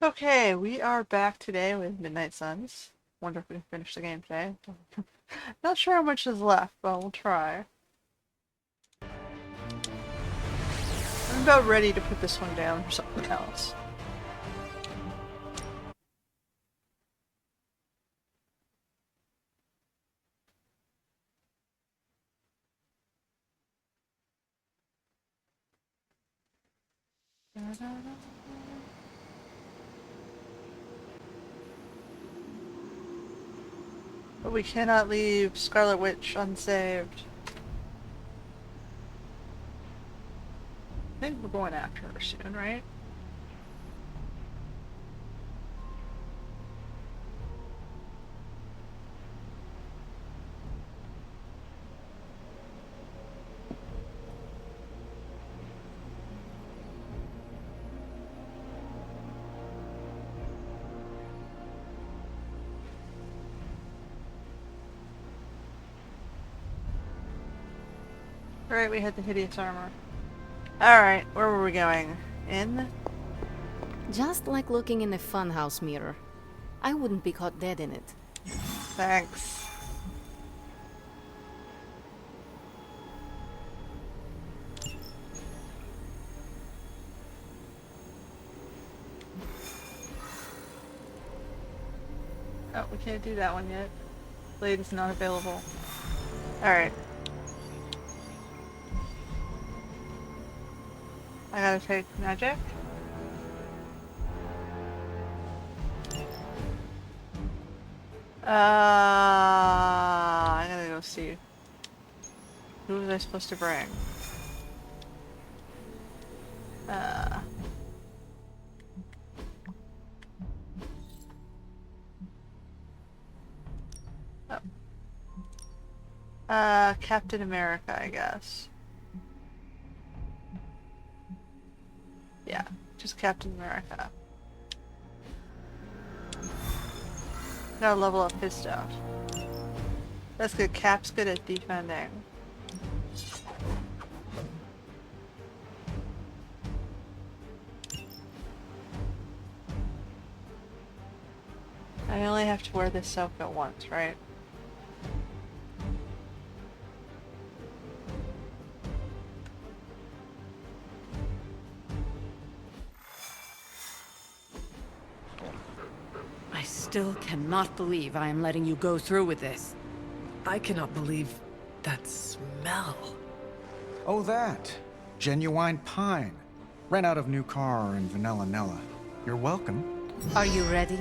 Okay, we are back today with Midnight Suns. Wonder if we can finish the game today. Not sure how much is left, but we'll try. I'm about ready to put this one down for something else. But we cannot leave Scarlet Witch unsaved. I think we're going after her soon, right? Alright, we had the hideous armor. Alright, where were we going? In? Just like looking in a funhouse mirror. I wouldn't be caught dead in it. Thanks. Oh, we can't do that one yet. Blade is not available. Alright. I gotta take magic. I gotta go see. Who was I supposed to bring? Captain America, I guess. Yeah, just Captain America. Gotta level up his stuff. That's good. Cap's good at defending. I only have to wear this outfit once, right? I still cannot believe I am letting you go through with this. I cannot believe that smell. Oh, that. Genuine pine. Ran out of new car in Vanilla Nella. You're welcome. Are you ready?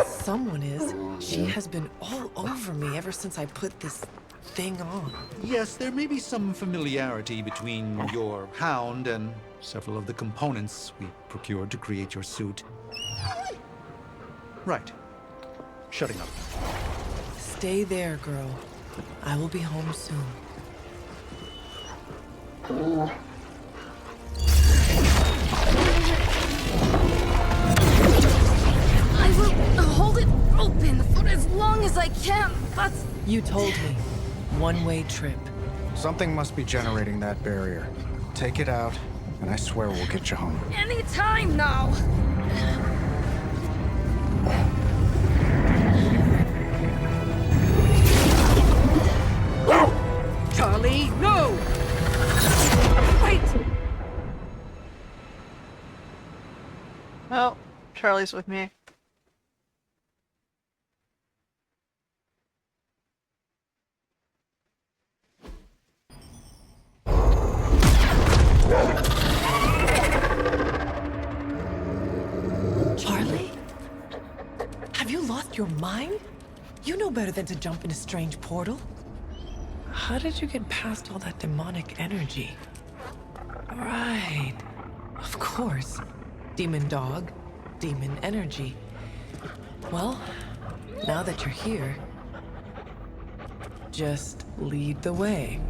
Someone is. She has been all over me ever since I put this thing on. Yes, there may be some familiarity between your hound and several of the components we procured to create your suit. Right. Shutting up. Stay there, girl. I will be home soon. I will hold it open for as long as I can, but... You told me. One-way trip. Something must be generating that barrier. Take it out, and I swear we'll get you home. Any time now! Charlie, no! Wait! Well, Charlie's with me. Charlie? Have you lost your mind? You know better than to jump in a strange portal. How did you get past all that demonic energy? Right. Of course. Demon dog, demon energy. Well, now that you're here, just lead the way.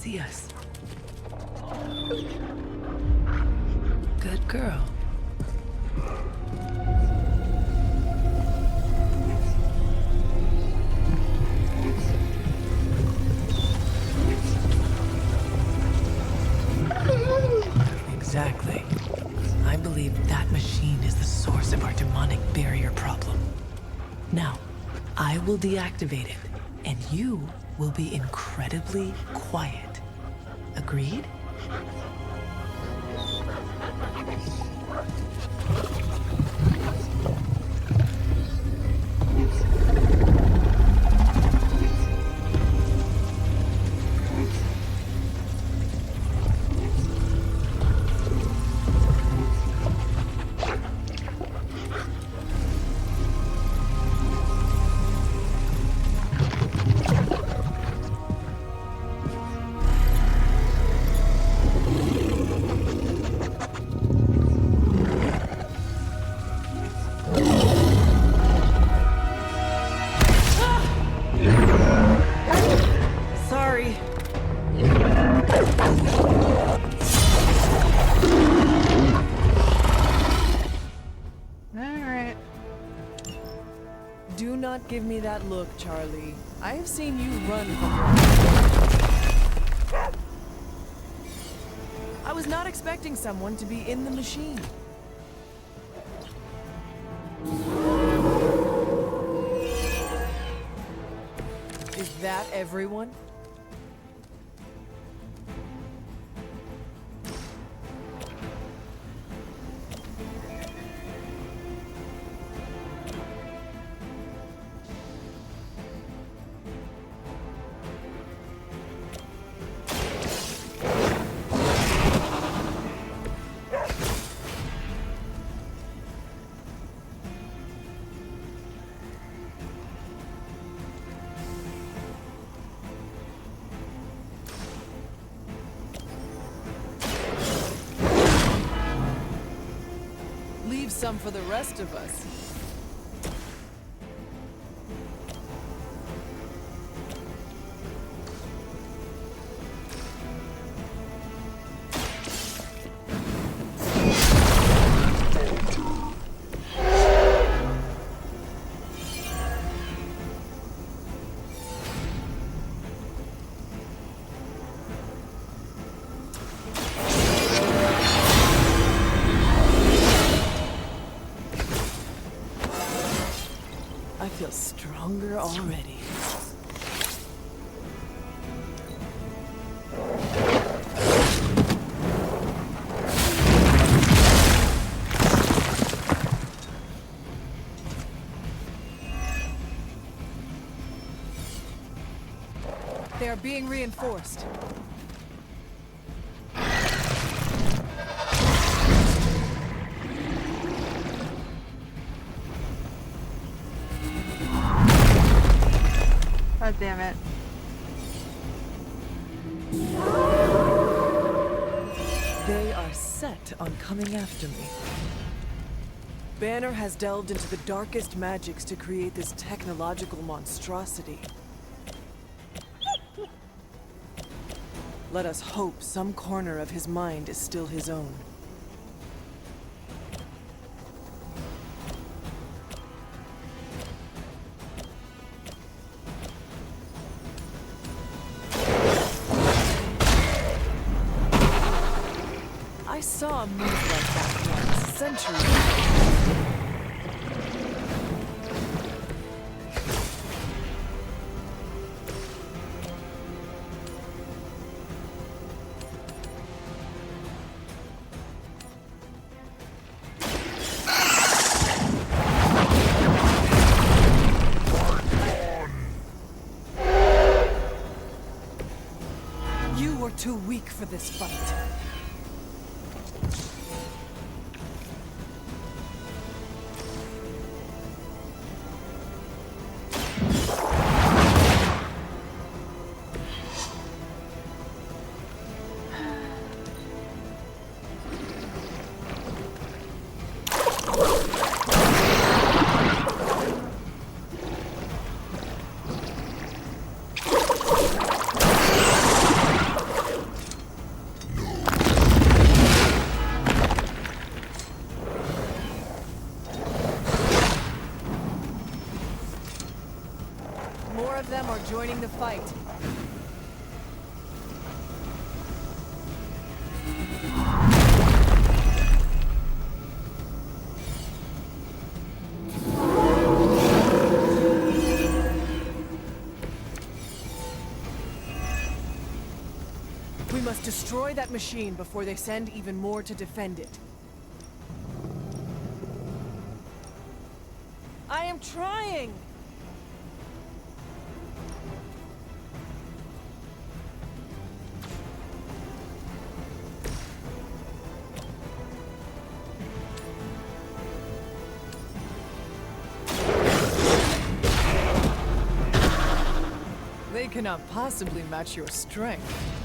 see us. Good girl. Exactly. I believe that machine is the source of our demonic barrier problem. Now, I will deactivate it, and you will be incredibly quiet. Agreed? Sorry. Alright. Do not give me that look, Charlie. I have seen you run from I was not expecting someone to be in the machine. Is that everyone? Leave some for the rest of us. I feel stronger already. They are being reinforced. God damn it. They are set on coming after me. Banner has delved into the darkest magics to create this technological monstrosity. Let us hope some corner of his mind is still his own. I saw a move like that once, centuries ago. You were too weak for this fight. of them are joining the fight. We must destroy that machine before they send even more to defend it. I am trying! They cannot possibly match your strength.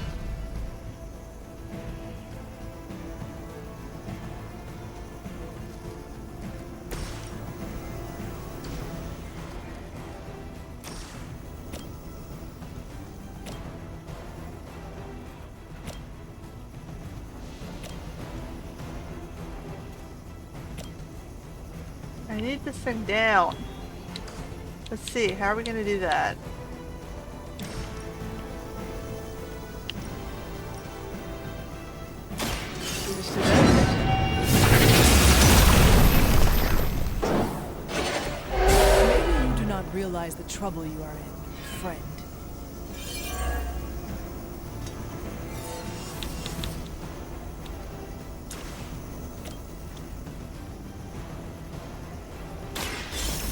I need this thing down. Let's see, how are we gonna do that? We just do this? Maybe you do not realize the trouble you are in, friend.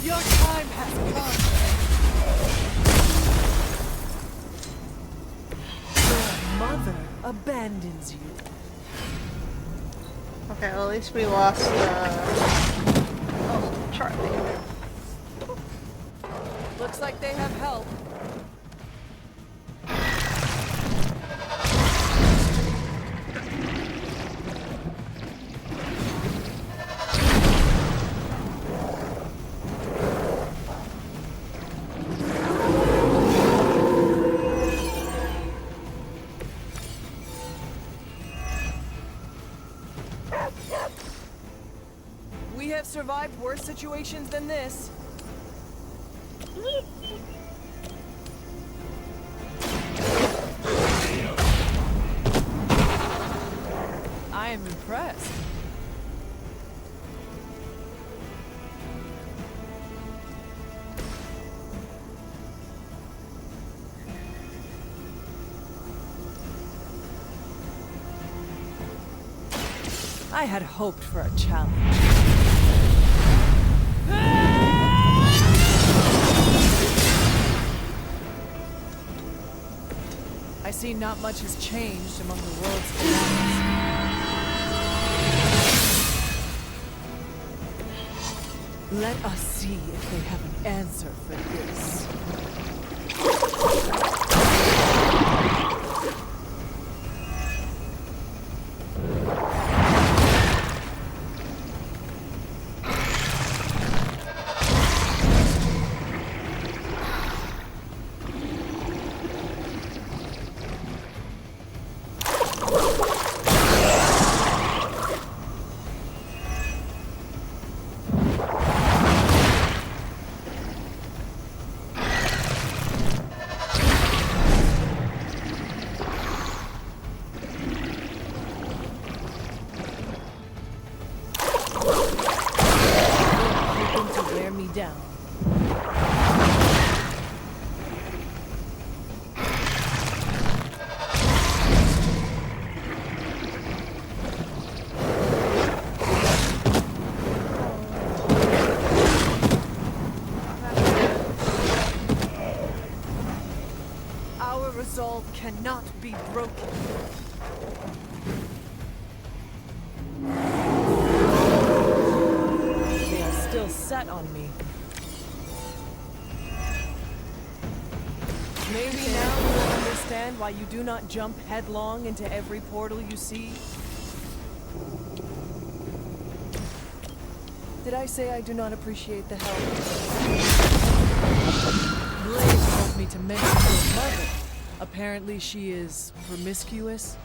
Your time has come. Your mother abandons you. Okay, well at least we lost, oh, Charlie. Looks like they have help. We have survived worse situations than this. I am impressed. I had hoped for a challenge. I see not much has changed among the world's demons. Let us see if they have an answer for this. Hoping to wear me down. Our resolve cannot be broken. They are still set on me. Maybe now you will understand why you do not jump headlong into every portal you see. Did I say I do not appreciate the help? Blade told me to mention your mother. Apparently she is promiscuous.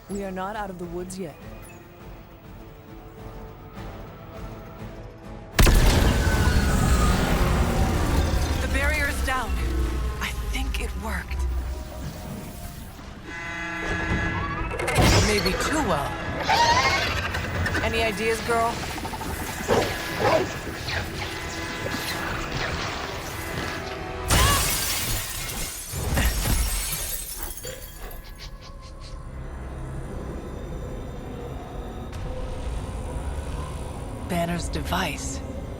We are not out of the woods yet. The barrier is down. maybe too well. Any ideas, girl? Banner's device.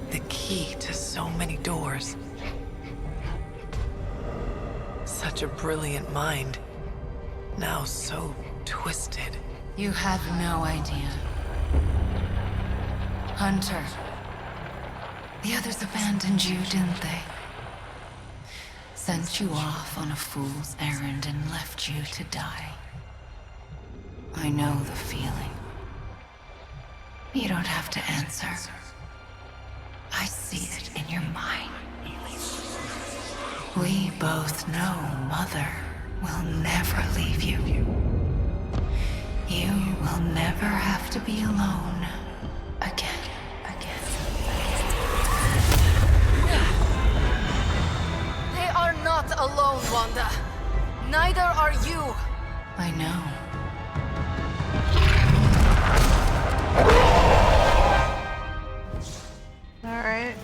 The key to so many doors. Such a brilliant mind. Now so twisted. You have no idea. Hunter. The others abandoned you, didn't they? Sent you off on a fool's errand and left you to die. I know the feeling. You don't have to answer. I see it in your mind. We both know Mother will never leave you. You will never have to be alone again. They are not alone, Wanda. Neither are you. I know. Alright.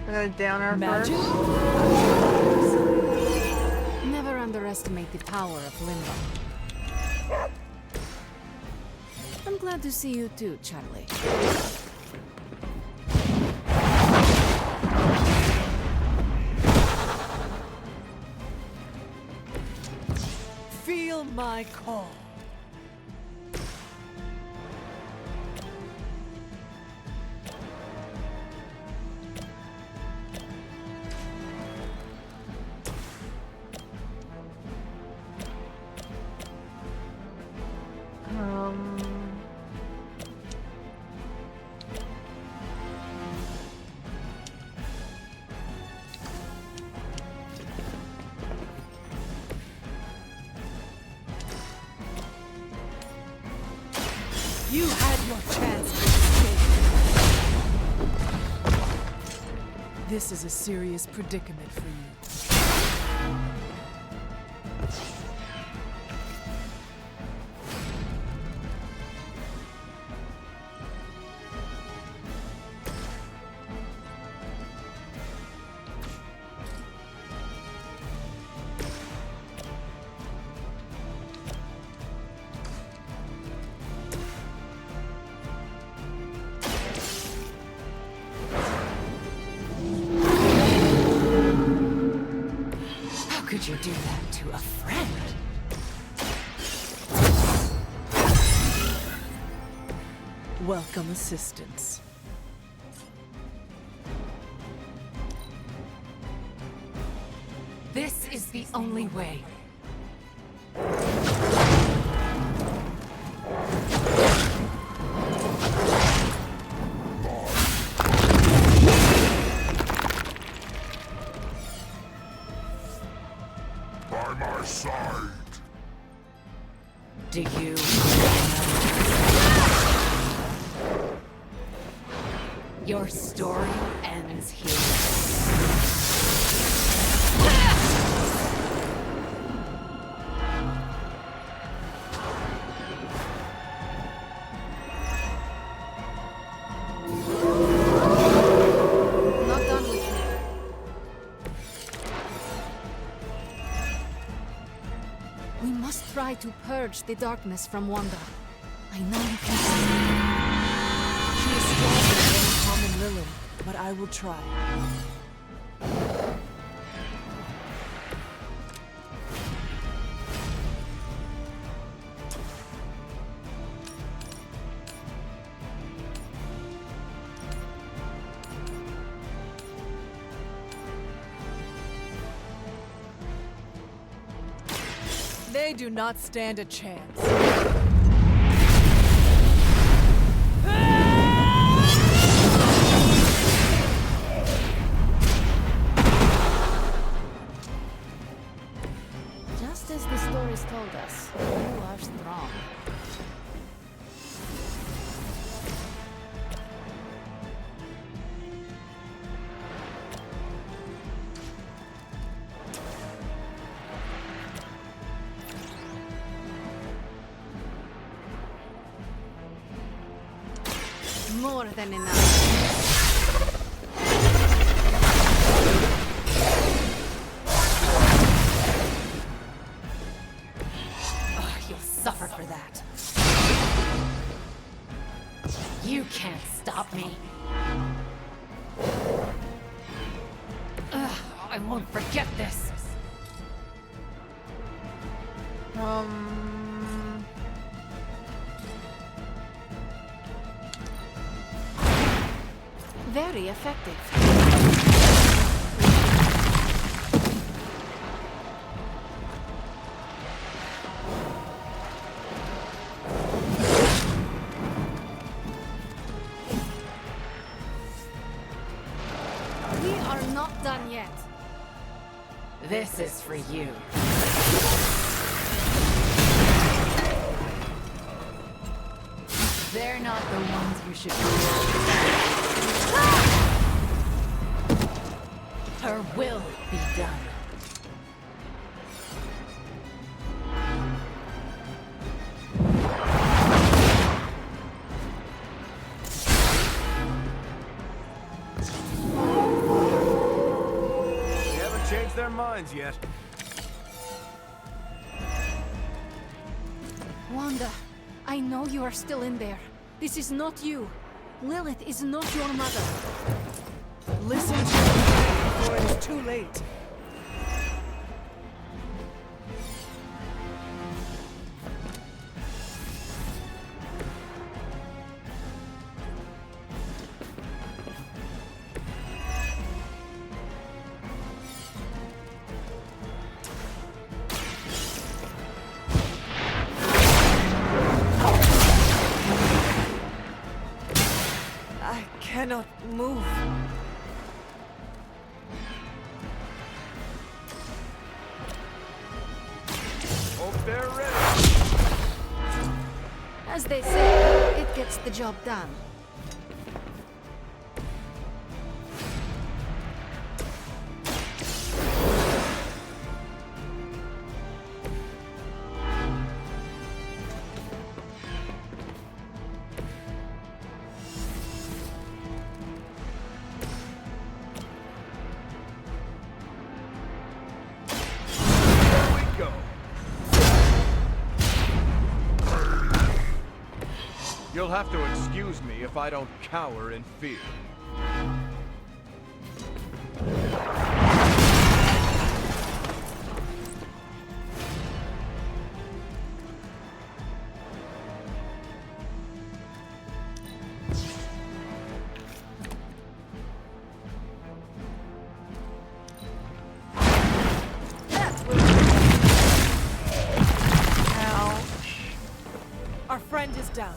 We're gonna down our Magic? first. Never underestimate the power of Limbo. I'm glad to see you too, Charlie. Feel my call. You had your chance to escape. This is a serious predicament for you. How could you do that to a friend? Welcome assistance. This is the only way. By my side. Do you? Your story ends here. Not done with me. We must try to purge the darkness from Wanda. I know you can see it. She is stronger than common Lilith, but I will try. They do not stand a chance. Just as the stories told us, you are strong. More than enough. You'll suffer for that. You can't stop me. I won't forget this. Very effective. We are not done yet. This is for you. They're not the ones you should be. Her will be done. They haven't changed their minds yet. Wanda, I know you are still in there. This is not you. Lilith is not your mother. Listen to me before it is too late. I cannot move. Hope they're ready. As they say, it gets the job done. Here we go. You'll have to excuse me if I don't cower in fear. Our friend is down.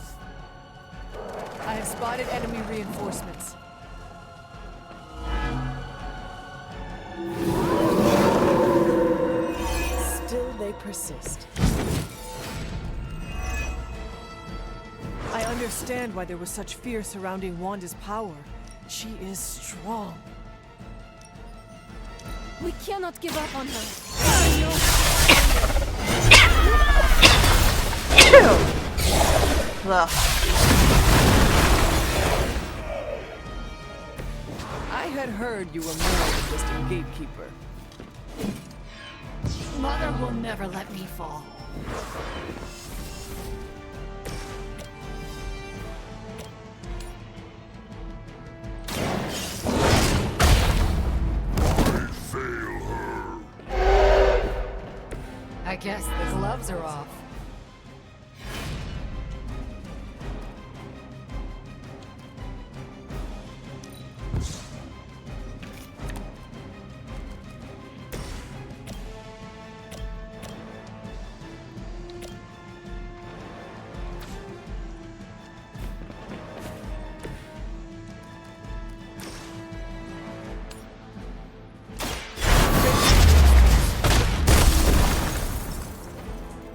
I have spotted enemy reinforcements. Still they persist. I understand why there was such fear surrounding Wanda's power. She is strong. We cannot give up on her. Ugh. I had heard you were more than just a gatekeeper. Mother will never let me fall. Fail her. I guess the gloves are off.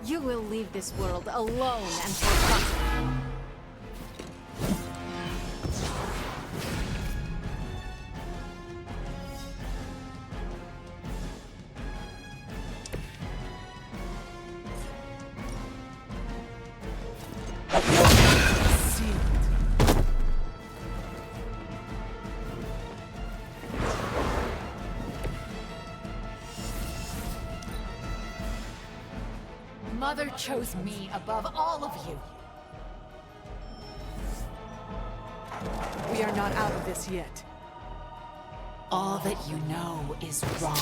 You will leave this world alone and forgotten. Mother chose me above all of you. We are not out of this yet. All that you know is wrong.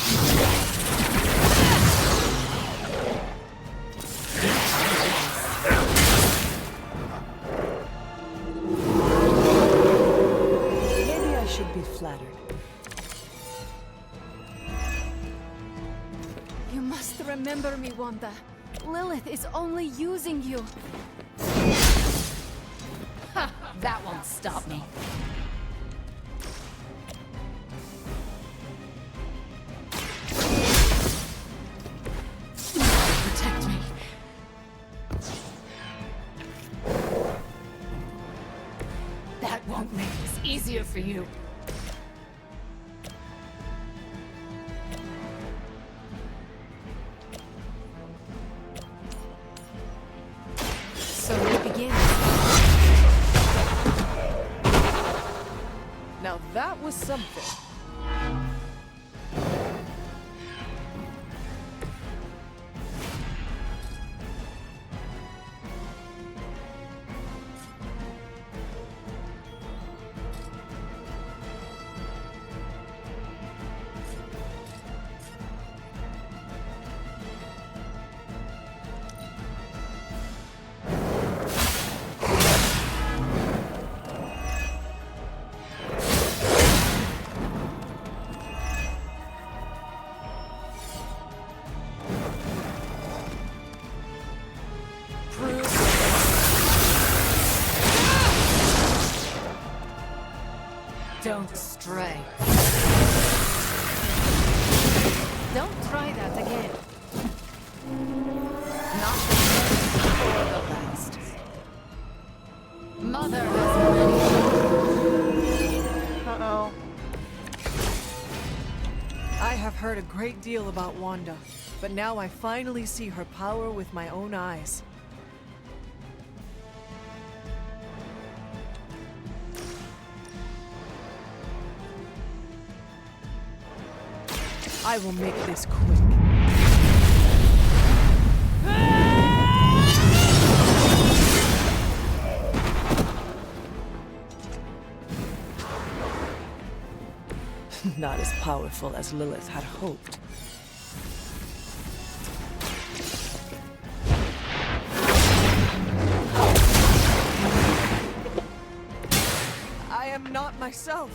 Maybe I should be flattered. You must remember me, Wanda. Lilith is only using you. Ha! That won't stop me. Protect me. That won't make this easier for you. So we begin. Now that was something. Don't stray. Don't try that again. Not the first or the last. Mother has many. Uh-oh. I have heard a great deal about Wanda, but now I finally see her power with my own eyes. I will make this quick. Not as powerful as Lilith had hoped. I am not myself.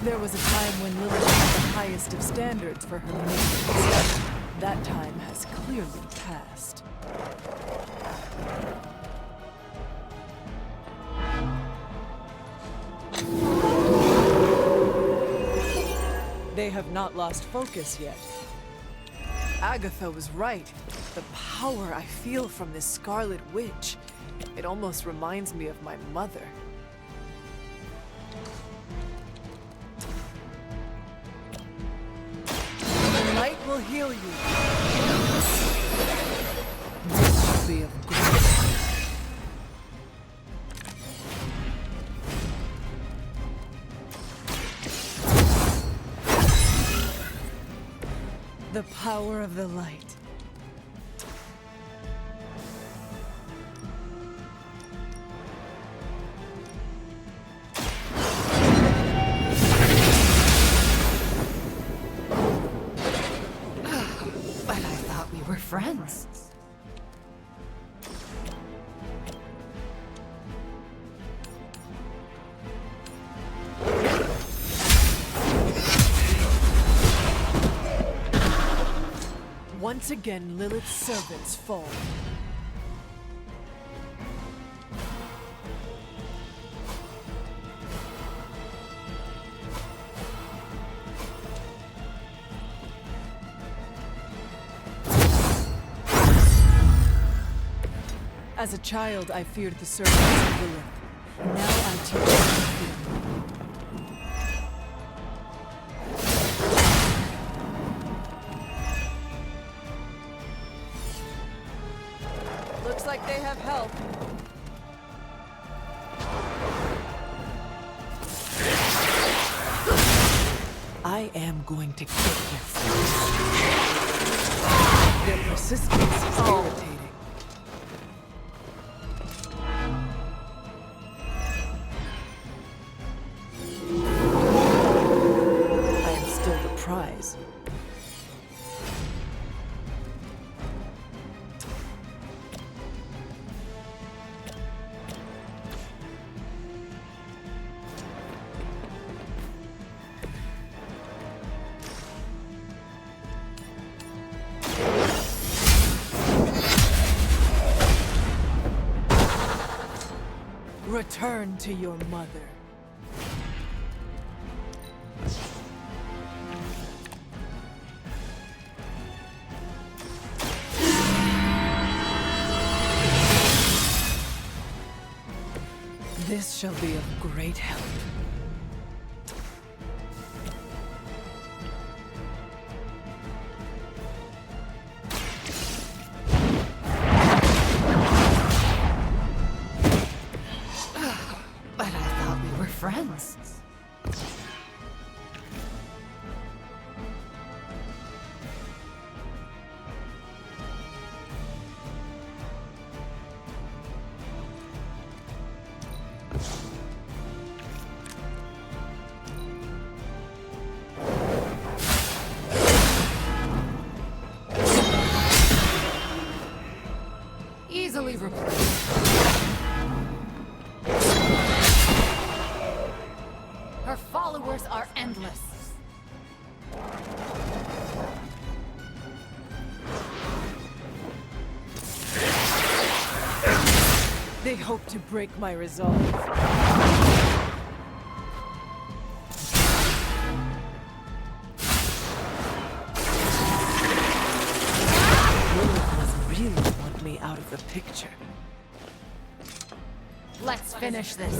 There was a time when Lilith had the highest of standards for her minions. That time has clearly passed. They have not lost focus yet. Agatha was right. The power I feel from this Scarlet Witch, it almost reminds me of my mother. The light will heal you. This shall be of grace. The power of the light. But I thought we were friends. Once again, Lilith's servants fall. As a child, I feared the servants of Lilith. Now I teach them to fear me. Looks like they have help. I am going to get your friends. Their persistence is irritating. I am still the prize. Return to your mother. This shall be of great help. But I thought we were friends. Easily replaced. Her followers are endless. They hope to break my resolve. Lilith really want me out of the picture. Let's finish this.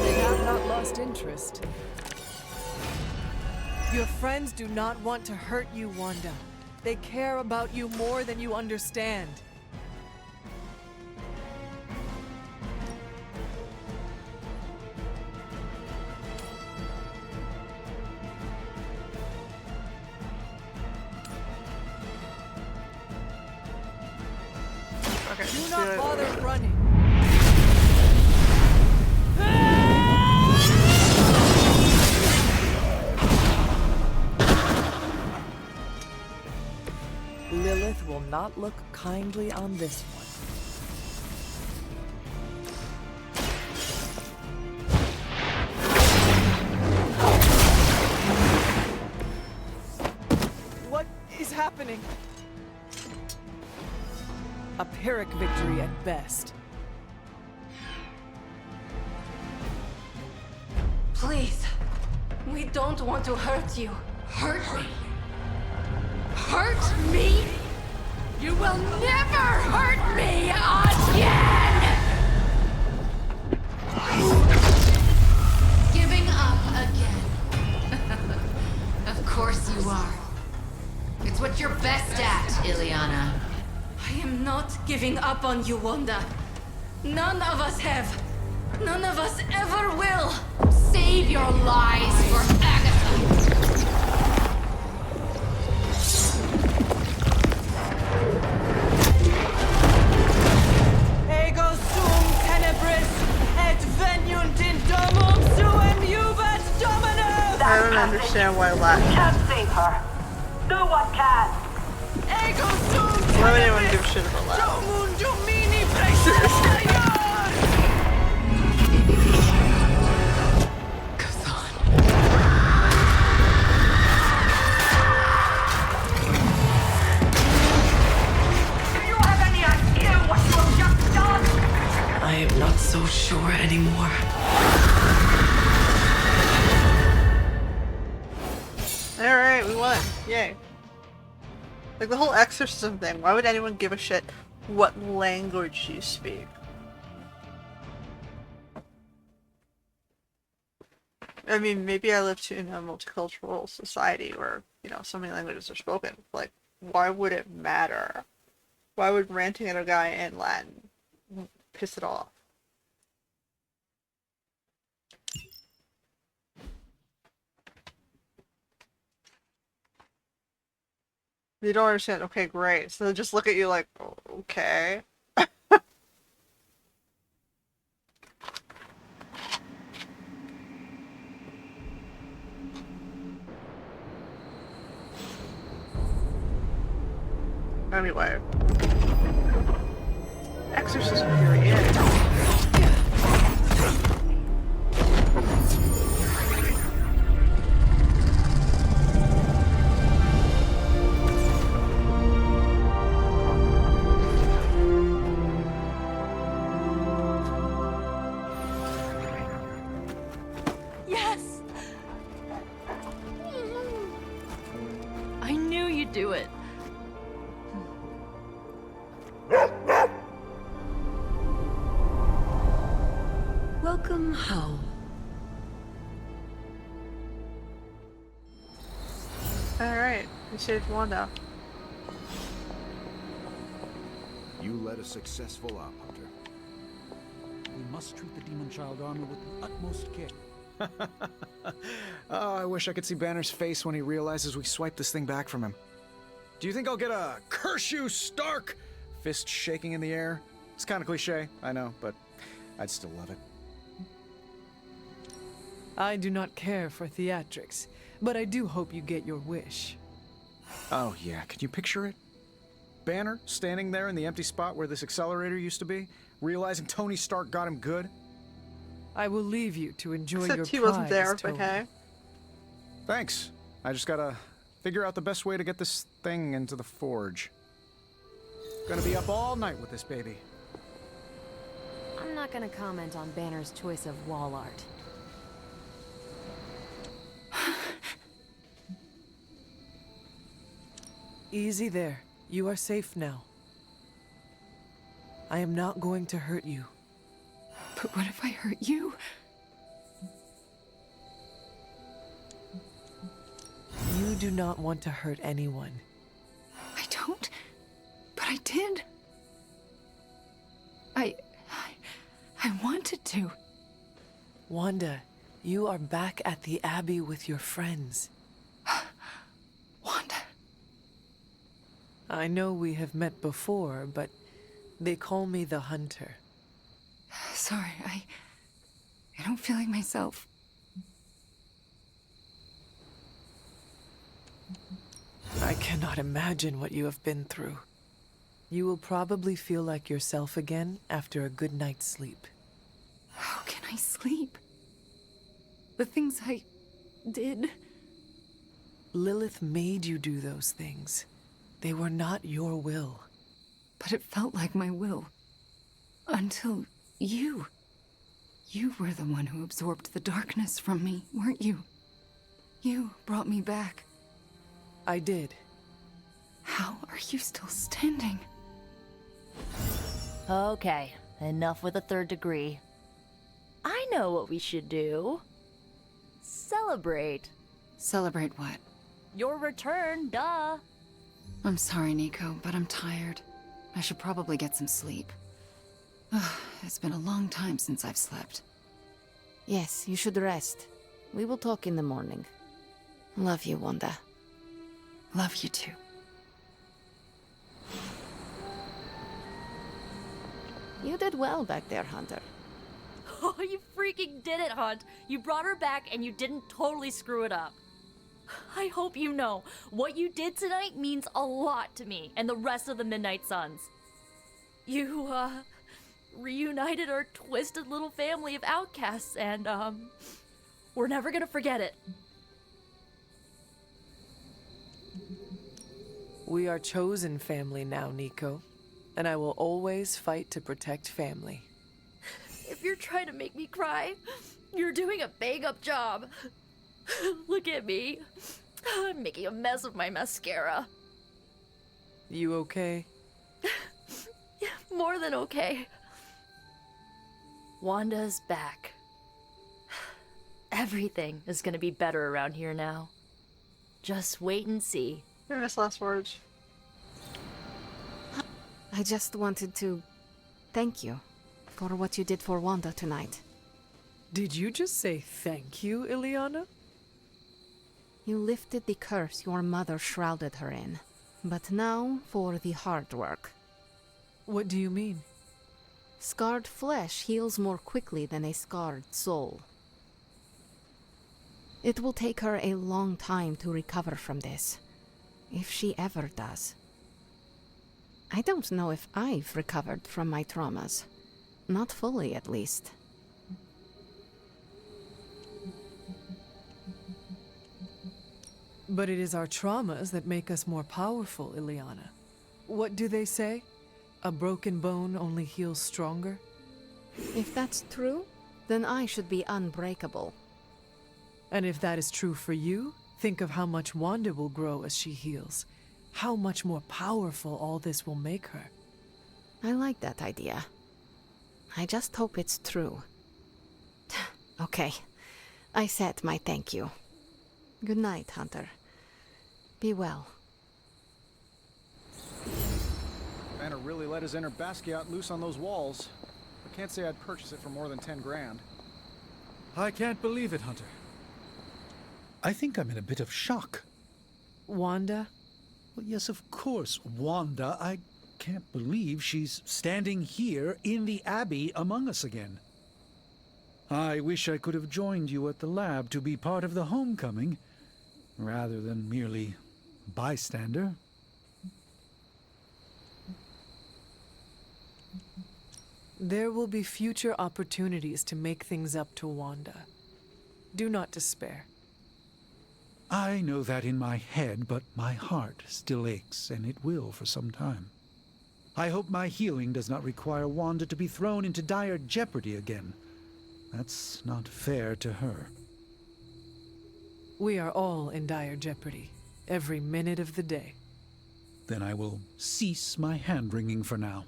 They have not lost interest. Your friends do not want to hurt you, Wanda. They care about you more than you understand. Okay, Do let's not do it. bother running. Lilith will not look kindly on this one. What is happening? A Pyrrhic victory at best. Please. We don't want to hurt you. Hurt me? Hurt me? You will never hurt me again! Giving up again. Of course you are. It's what you're best at, Ileana. I am not giving up on you, Wanda. None of us have. None of us ever will. Save your lies for Agatha. Ego sum tenebris et veniunt in domum suum juvat Dominus! I don't understand why Latin. Can't save her. No one can. Ego sum Why would anyone tenebris give a shit about Latin? domum domini praesertior! Do you have any idea what you have just done? I am not so sure anymore. Alright, we won. Yay. Like the whole exorcism thing, why would anyone give a shit what language you speak? I mean, maybe I live in a multicultural society where, you know, so many languages are spoken. Like, why would it matter? Why would ranting at a guy in Latin piss it off? You don't understand. Okay, great. So they just look at you like, okay. Anyway. Exorcism period. Yes! I knew you'd do it. Welcome home. Alright, we saved Wanda. You led a successful op hunter. We must treat the Demon Child armor with the utmost care. Oh, I wish I could see Banner's face when he realizes we swiped this thing back from him. Do you think I'll get a "curse you, Stark" fist shaking in the air? It's kind of cliche, I know, but I'd still love it. I do not care for theatrics, but I do hope you get your wish. Oh yeah, can you picture it? Banner standing there in the empty spot where this accelerator used to be, realizing Tony Stark got him good. I will leave you to enjoy Except your he wasn't there, prize, but Tony. hey. Thanks. I just gotta figure out the best way to get this thing into the forge. Gonna be up all night with this baby. I'm not gonna comment on Banner's choice of wall art. Easy there. You are safe now. I am not going to hurt you. But what if I hurt you? You do not want to hurt anyone. I don't, but I did. I wanted to. Wanda, you are back at the Abbey with your friends. Wanda. I know we have met before, but they call me the Hunter. Sorry, I don't feel like myself. I cannot imagine what you have been through. You will probably feel like yourself again after a good night's sleep. How can I sleep? The things I did. Lilith made you do those things. They were not your will. But it felt like my will. Until you. You were the one who absorbed the darkness from me, weren't you? You brought me back. I did. How are you still standing? Okay, enough with the third degree. I know what we should do. Celebrate. Celebrate what? Your return, duh. I'm sorry, Nico, but I'm tired. I should probably get some sleep. It's been a long time since I've slept. Yes, you should rest. We will talk in the morning. Love you, Wanda. Love you too. You did well back there, Hunter. Oh, you freaking did it, Hunt. You brought her back and you didn't totally screw it up. I hope you know, what you did tonight means a lot to me and the rest of the Midnight Suns. You, reunited our twisted little family of outcasts and, we're never gonna forget it. We are chosen family now, Nico. And I will always fight to protect family. If you're trying to make me cry, you're doing a bang-up job. Look at me. I'm making a mess of my mascara. You okay? More than okay. Wanda's back. Everything is gonna be better around here now. Just wait and see. Famous last words. I just wanted to thank you for what you did for Wanda tonight. Did you just say thank you, Ileana? You lifted the curse your mother shrouded her in. But now for the hard work. What do you mean? Scarred flesh heals more quickly than a scarred soul. It will take her a long time to recover from this, if she ever does. I don't know if I've recovered from my traumas. Not fully, at least. But it is our traumas that make us more powerful, Ileana. What do they say? A broken bone only heals stronger? If that's true, then I should be unbreakable. And if that is true for you, think of how much Wanda will grow as she heals. How much more powerful all this will make her. I like that idea. I just hope it's true. Okay, I said my thank you. Good night, Hunter. Be well. Banner really let his inner Basquiat loose on those walls. I can't say I'd purchase it for more than 10 grand. I can't believe it, Hunter. I think I'm in a bit of shock. Wanda? Well, yes, of course, Wanda. I can't believe she's standing here in the Abbey among us again. I wish I could have joined you at the lab to be part of the homecoming, rather than merely bystander. There will be future opportunities to make things up to Wanda. Do not despair. I know that in my head, but my heart still aches, and it will for some time. I hope my healing does not require Wanda to be thrown into dire jeopardy again. That's not fair to her. We are all in dire jeopardy, every minute of the day. Then I will cease my hand-wringing for now.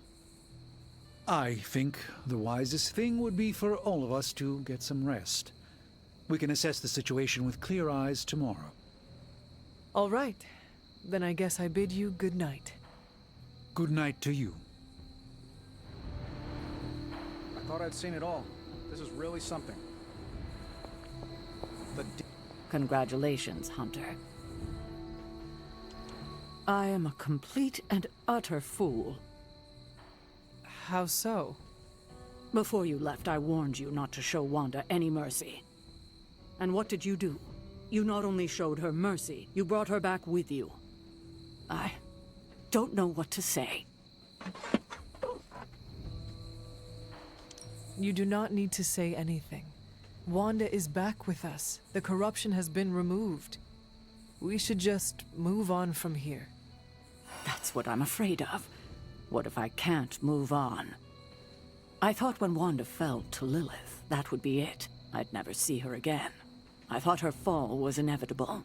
I think the wisest thing would be for all of us to get some rest. We can assess the situation with clear eyes tomorrow. All right. Then I guess I bid you good night. Good night to you. I thought I'd seen it all. This is really something. Congratulations, Hunter. I am a complete and utter fool. How so? Before you left, I warned you not to show Wanda any mercy. And what did you do? You not only showed her mercy, you brought her back with you. I don't know what to say. You do not need to say anything. Wanda is back with us. The corruption has been removed. We should just move on from here. That's what I'm afraid of. What if I can't move on? I thought when Wanda fell to Lilith, that would be it. I'd never see her again. I thought her fall was inevitable.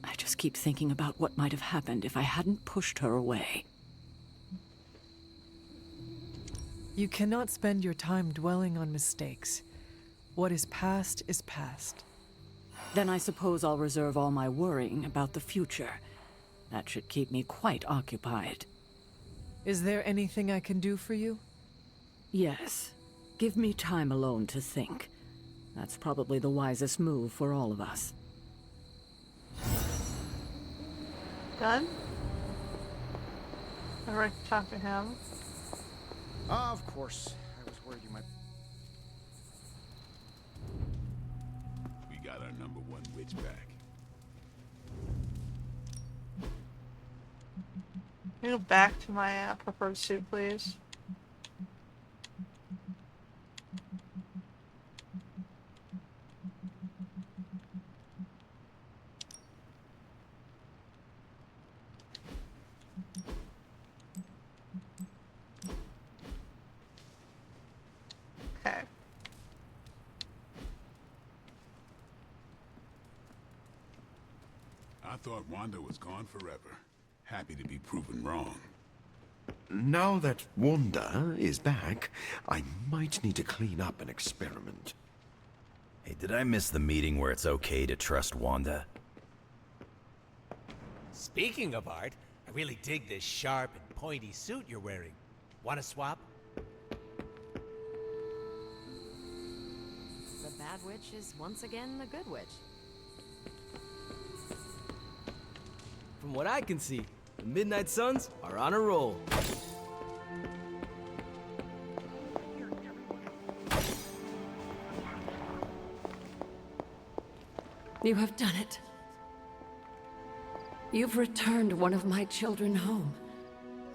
I just keep thinking about what might have happened if I hadn't pushed her away. You cannot spend your time dwelling on mistakes. What is past is past. Then I suppose I'll reserve all my worrying about the future. That should keep me quite occupied. Is there anything I can do for you? Yes. Give me time alone to think. That's probably the wisest move for all of us. Done? I'd like to talk to him. Of course. I was worried you might... We got our number one witch back. Can you go back to my preferred suit, please? Okay. I thought Wanda was gone forever. Happy to be proven wrong. Now that Wanda is back, I might need to clean up an experiment. Hey, did I miss the meeting where it's okay to trust Wanda? Speaking of art, I really dig this sharp and pointy suit you're wearing. Want to swap? The bad witch is once again the good witch. From what I can see, The Midnight Suns are on a roll. You have done it. You've returned one of my children home.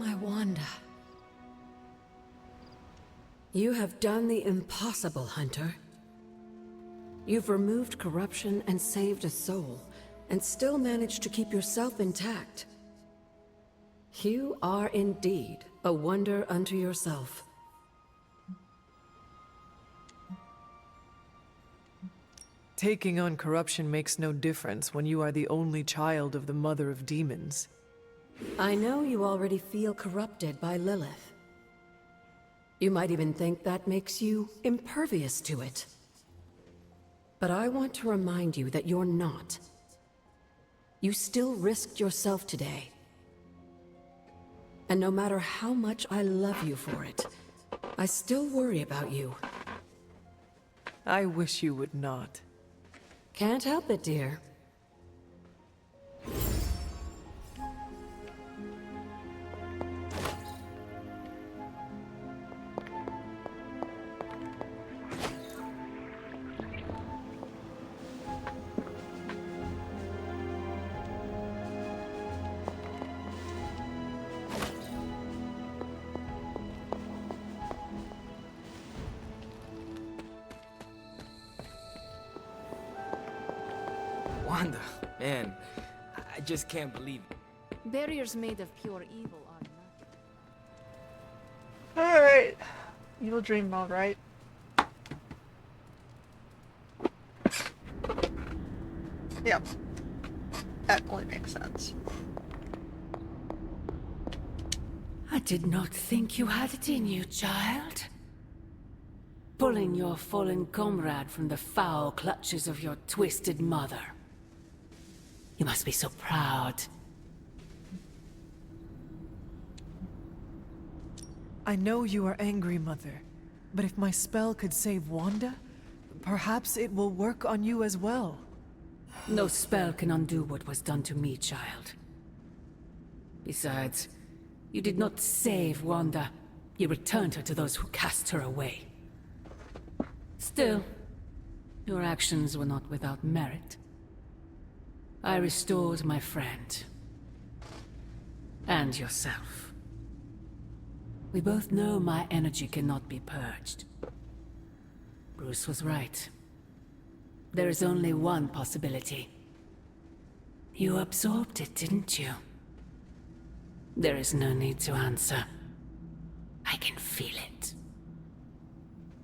My Wanda. You have done the impossible, Hunter. You've removed corruption and saved a soul, and still managed to keep yourself intact. You are indeed a wonder unto yourself. Taking on corruption makes no difference when you are the only child of the Mother of Demons. I know you already feel corrupted by Lilith. You might even think that makes you impervious to it. But I want to remind you that you're not. You still risked yourself today. And no matter how much I love you for it, I still worry about you. I wish you would not. Can't help it, dear. Wanda, man, I just can't believe it. Barriers made of pure evil are not. Alright. Evil dream mode, right? Yep. That only makes sense. I did not think you had it in you, child. Pulling your fallen comrade from the foul clutches of your twisted mother. You must be so proud. I know you are angry, Mother, but if my spell could save Wanda, perhaps it will work on you as well. No spell can undo what was done to me, child. Besides, you did not save Wanda. You returned her to those who cast her away. Still, your actions were not without merit. I restored my friend. And yourself. We both know my energy cannot be purged. Bruce was right. There is only one possibility. You absorbed it, didn't you? There is no need to answer. I can feel it.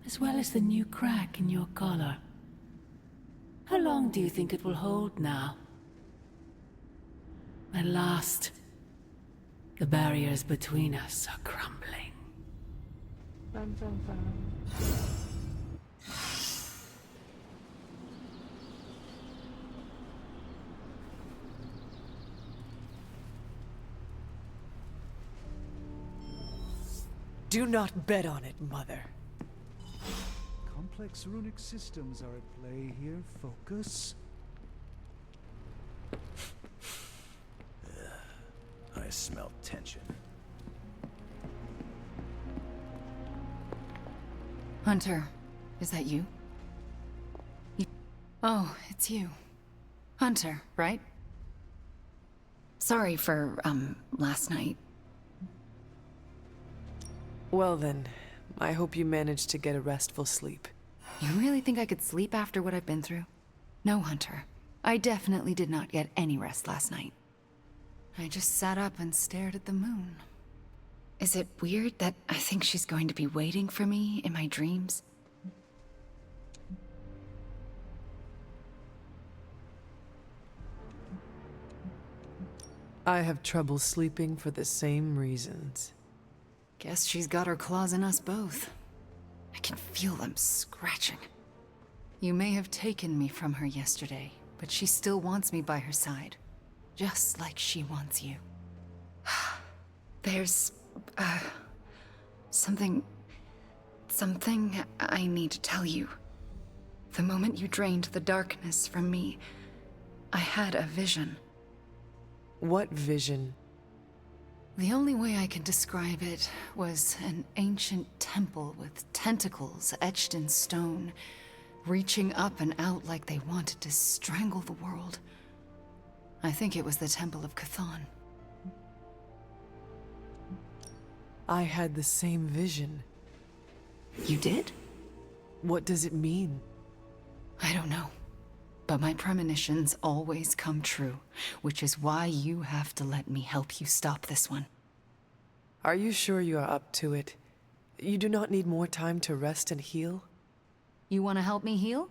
As well as the new crack in your collar. How long do you think it will hold now? At last, the barriers between us are crumbling. Dun, dun, dun. Do not bet on it, Mother. Complex runic systems are at play here. Focus. I smell tension. Hunter, is that you? Oh, it's you. Hunter, right? Sorry for, last night. Well then, I hope you managed to get a restful sleep. You really think I could sleep after what I've been through? No, Hunter. I definitely did not get any rest last night. I just sat up and stared at the moon. Is it weird that I think she's going to be waiting for me in my dreams? I have trouble sleeping for the same reasons. Guess she's got her claws in us both. I can feel them scratching. You may have taken me from her yesterday, but she still wants me by her side. Just like she wants you. There's, something I need to tell you. The moment you drained the darkness from me, I had a vision. What vision? The only way I can describe it was an ancient temple with tentacles etched in stone, reaching up and out like they wanted to strangle the world. I think it was the Temple of Chthon. I had the same vision. You did? What does it mean? I don't know. But my premonitions always come true, which is why you have to let me help you stop this one. Are you sure you are up to it? You do not need more time to rest and heal? You want to help me heal?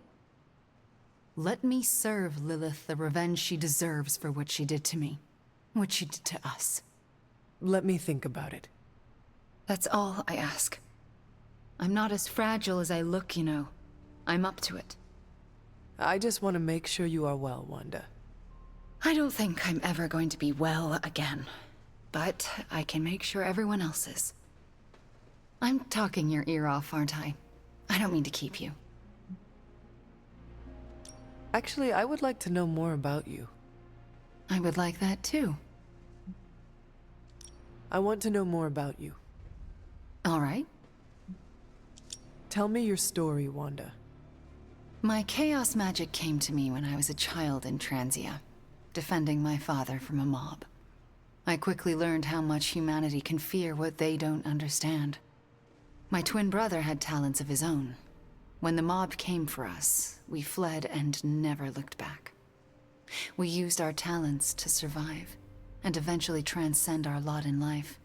Let me serve Lilith the revenge she deserves for what she did to me. What she did to us. Let me think about it. That's all I ask. I'm not as fragile as I look, you know. I'm up to it. I just want to make sure you are well, Wanda. I don't think I'm ever going to be well again. But I can make sure everyone else is. I'm talking your ear off, aren't I? I don't mean to keep you. Actually, I would like to know more about you. I would like that too. I want to know more about you. All right. Tell me your story, Wanda. My chaos magic came to me when I was a child in Transia, defending my father from a mob. I quickly learned how much humanity can fear what they don't understand. My twin brother had talents of his own. When the mob came for us, we fled and never looked back. We used our talents to survive, and eventually transcend our lot in life.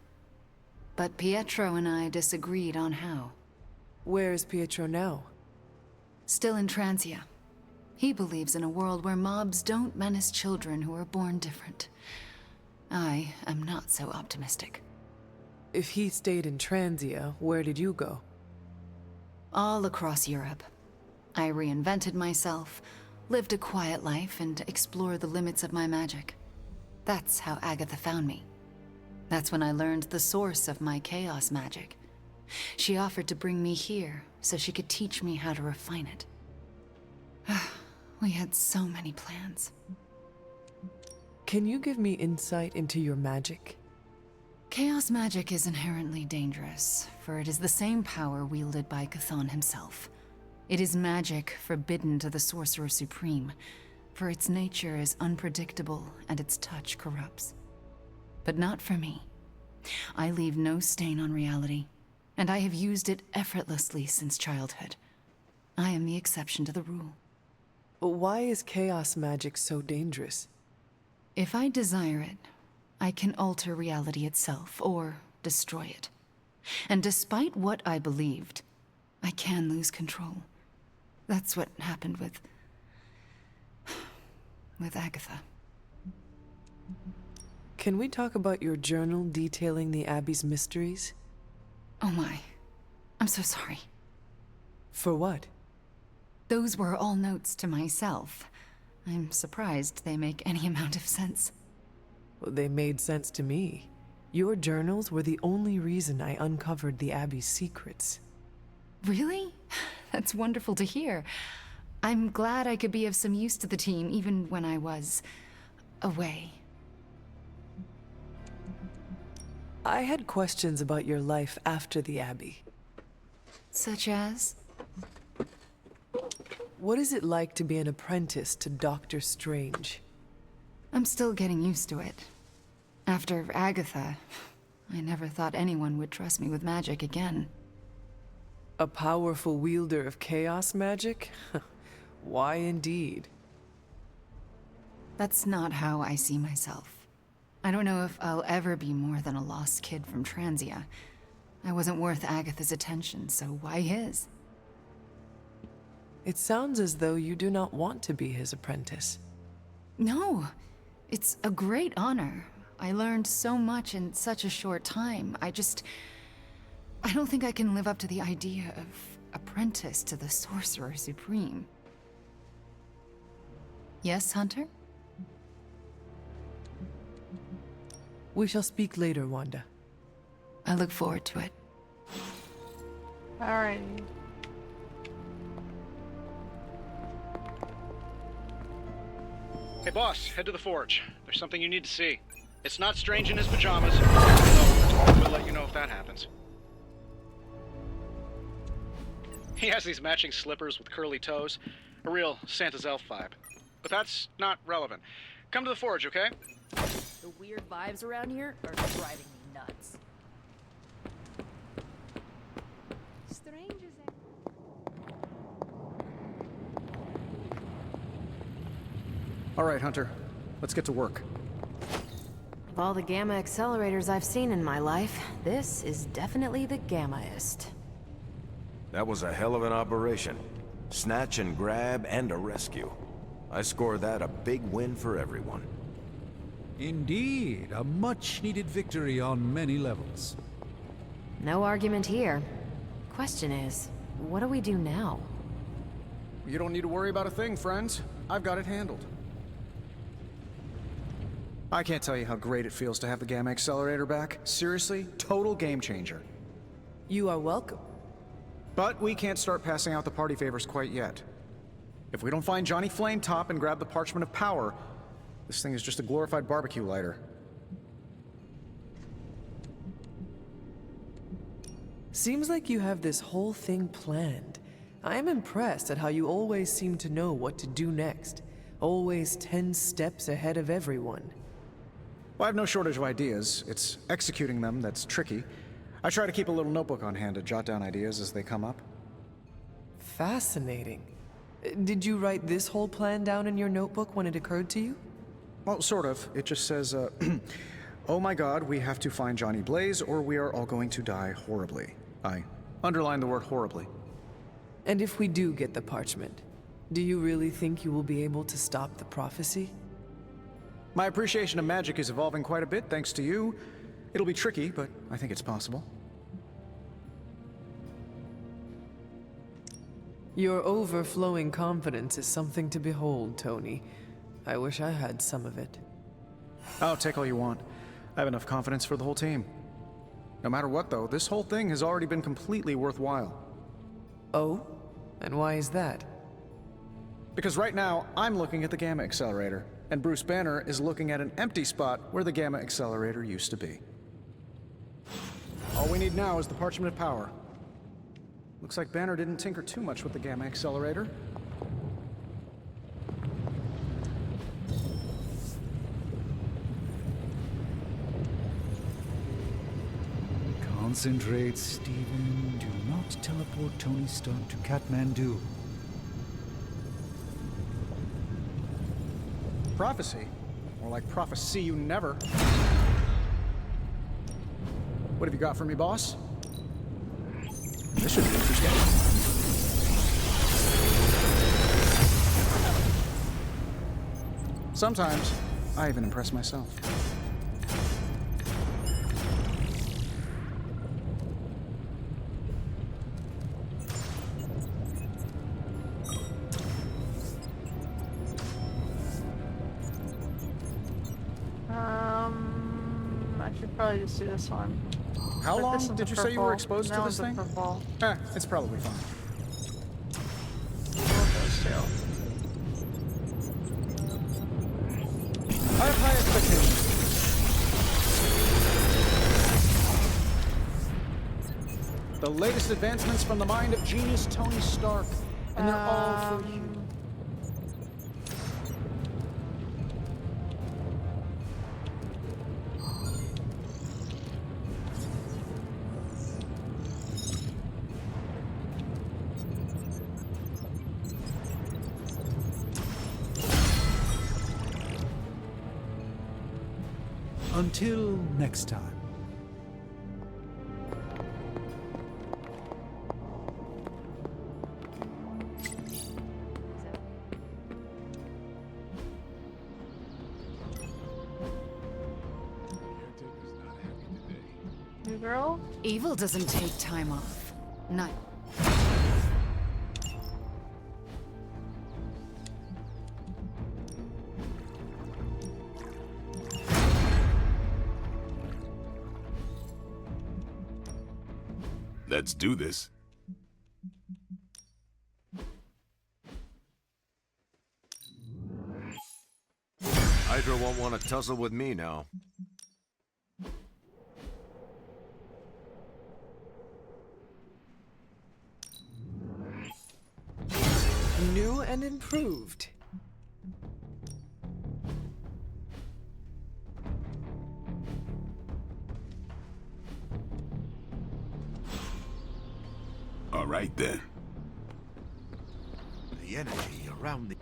But Pietro and I disagreed on how. Where is Pietro now? Still in Transia. He believes in a world where mobs don't menace children who are born different. I am not so optimistic. If he stayed in Transia, where did you go? All across Europe. I reinvented myself, lived a quiet life, and explored the limits of my magic. That's how Agatha found me. That's when I learned the source of my chaos magic. She offered to bring me here so she could teach me how to refine it. We had so many plans. Can you give me insight into your magic? Chaos magic is inherently dangerous, for it is the same power wielded by Chthon himself. It is magic forbidden to the Sorcerer Supreme, for its nature is unpredictable and its touch corrupts. But not for me. I leave no stain on reality, and I have used it effortlessly since childhood. I am the exception to the rule. But why is chaos magic so dangerous? If I desire it, I can alter reality itself, or destroy it. And despite what I believed, I can lose control. That's what happened with Agatha. Can we talk about your journal detailing the Abbey's mysteries? Oh my. I'm so sorry. For what? Those were all notes to myself. I'm surprised they make any amount of sense. Well, they made sense to me. Your journals were the only reason I uncovered the Abbey's secrets. Really? That's wonderful to hear. I'm glad I could be of some use to the team, even when I was away. I had questions about your life after the Abbey. Such as? What is it like to be an apprentice to Doctor Strange? I'm still getting used to it. After Agatha, I never thought anyone would trust me with magic again. A powerful wielder of chaos magic? Why indeed? That's not how I see myself. I don't know if I'll ever be more than a lost kid from Transia. I wasn't worth Agatha's attention, so why his? It sounds as though you do not want to be his apprentice. No, it's a great honor. I learned so much in such a short time. I don't think I can live up to the idea of apprentice to the Sorcerer Supreme. Yes, Hunter? We shall speak later, Wanda. I look forward to it. Alright. Hey boss, head to the forge. There's something you need to see. It's not strange in his pajamas, so we'll let you know if that happens. He has these matching slippers with curly toes. A real Santa's elf vibe. But that's not relevant. Come to the forge, okay? The weird vibes around here are driving me nuts. Strange as Alright, Hunter. Let's get to work. Of all the gamma accelerators I've seen in my life, this is definitely the gammaest. That was a hell of an operation. Snatch and grab and a rescue. I score that a big win for everyone. Indeed, a much-needed victory on many levels. No argument here. Question is, what do we do now? You don't need to worry about a thing, friends. I've got it handled. I can't tell you how great it feels to have the Gamma Accelerator back. Seriously, total game changer. You are welcome. But we can't start passing out the party favors quite yet. If we don't find Johnny Flametop and grab the Parchment of Power, this thing is just a glorified barbecue lighter. Seems like you have this whole thing planned. I am impressed at how you always seem to know what to do next. Always 10 steps ahead of everyone. Well, I have no shortage of ideas. It's executing them that's tricky. I try to keep a little notebook on hand to jot down ideas as they come up. Fascinating. Did you write this whole plan down in your notebook when it occurred to you? Well, sort of. It just says, oh my god, we have to find Johnny Blaze or we are all going to die horribly. I underline the word horribly. And if we do get the parchment, do you really think you will be able to stop the prophecy? My appreciation of magic is evolving quite a bit thanks to you. It'll be tricky, but I think it's possible. Your overflowing confidence is something to behold, Tony. I wish I had some of it. Oh, take all you want. I have enough confidence for the whole team. No matter what, though, this whole thing has already been completely worthwhile. Oh? And why is that? Because right now, I'm looking at the Gamma Accelerator, and Bruce Banner is looking at an empty spot where the Gamma Accelerator used to be. All we need now is the Parchment of Power. Looks like Banner didn't tinker too much with the Gamma Accelerator. Concentrate, Stephen. Do not teleport Tony Stark to Kathmandu. Prophecy? More like prophecy you never. What have you got for me, boss? This should be interesting. Sometimes, I even impress myself. I should probably just do this one. How But long this one's did a you say you were purple. exposed That to one's this a thing? purple. It's probably fine. Those two. I have high expectations. The latest advancements from the mind of genius Tony Stark, and they're all for you. Until next time. New girl? Evil doesn't take time off. Not. Let's do this. Hydra won't want to tussle with me now. New and improved. All right then. The energy around the...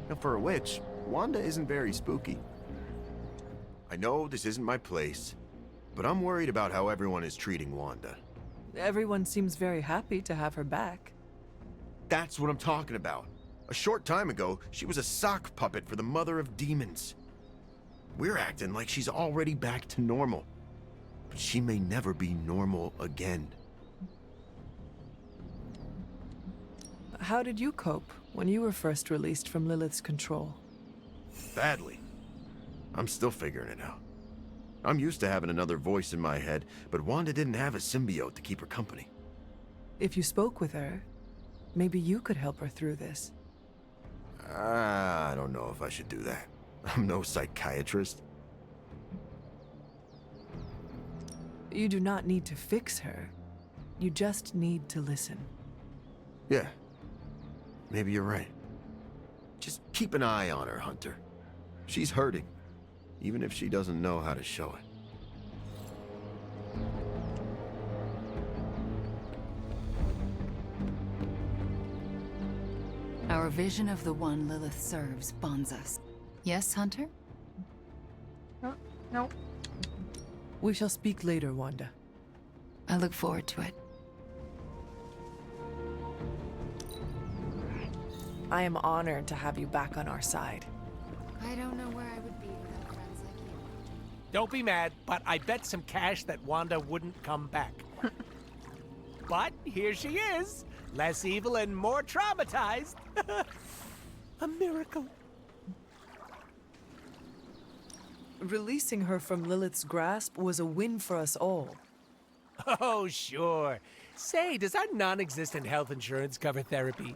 Now, for a witch, Wanda isn't very spooky. I know this isn't my place, but I'm worried about how everyone is treating Wanda. Everyone seems very happy to have her back. That's what I'm talking about. A short time ago, she was a sock puppet for the Mother of Demons. We're acting like she's already back to normal. But she may never be normal again. How did you cope when you were first released from Lilith's control? Badly. I'm still figuring it out. I'm used to having another voice in my head, but Wanda didn't have a symbiote to keep her company. If you spoke with her, maybe you could help her through this. I don't know if I should do that. I'm no psychiatrist. You do not need to fix her. You just need to listen. Yeah. Maybe you're right. Just keep an eye on her, Hunter. She's hurting, even if she doesn't know how to show it. Our vision of the one Lilith serves bonds us. Yes, Hunter? No. We shall speak later, Wanda. I look forward to it. I am honored to have you back on our side. I don't know where I would be without friends like you. Don't be mad, but I bet some cash that Wanda wouldn't come back. But here she is, less evil and more traumatized. A miracle. Releasing her from Lilith's grasp was a win for us all. Oh, sure. Say, does our non-existent health insurance cover therapy?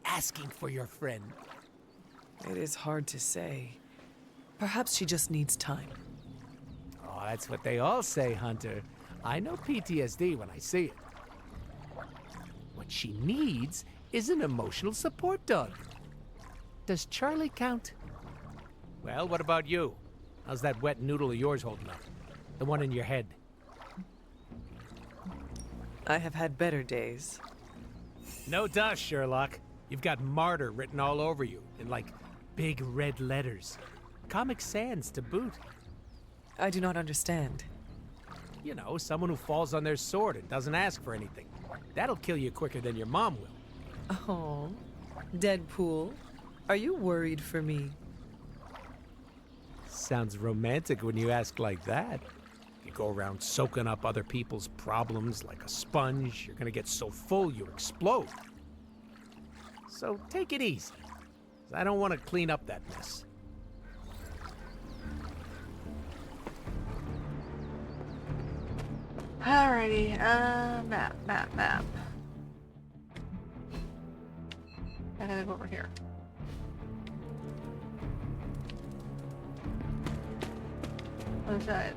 Asking for your friend. It is hard to say. Perhaps she just needs time. Oh, that's what they all say, Hunter. I know PTSD when I see it. What she needs is an emotional support dog. Does Charlie count? Well, what about you? How's that wet noodle of yours holding up? The one in your head. I have had better days. No dust, Sherlock. You've got martyr written all over you in, like, big red letters. Comic Sans to boot. I do not understand. You know, someone who falls on their sword and doesn't ask for anything. That'll kill you quicker than your mom will. Oh, Deadpool, are you worried for me? Sounds romantic when you ask like that. You go around soaking up other people's problems like a sponge. You're gonna get so full you explode. So take it easy. 'Cause I don't want to clean up that mess. Alrighty, map. I gotta go over here. Other side.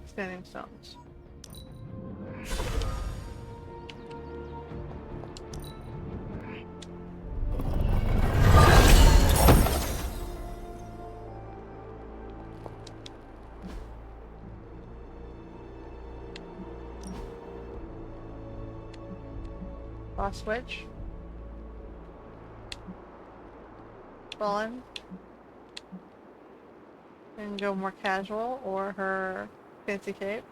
Standing stones. Boss Witch. Fallen. And go more casual, or her fancy cape.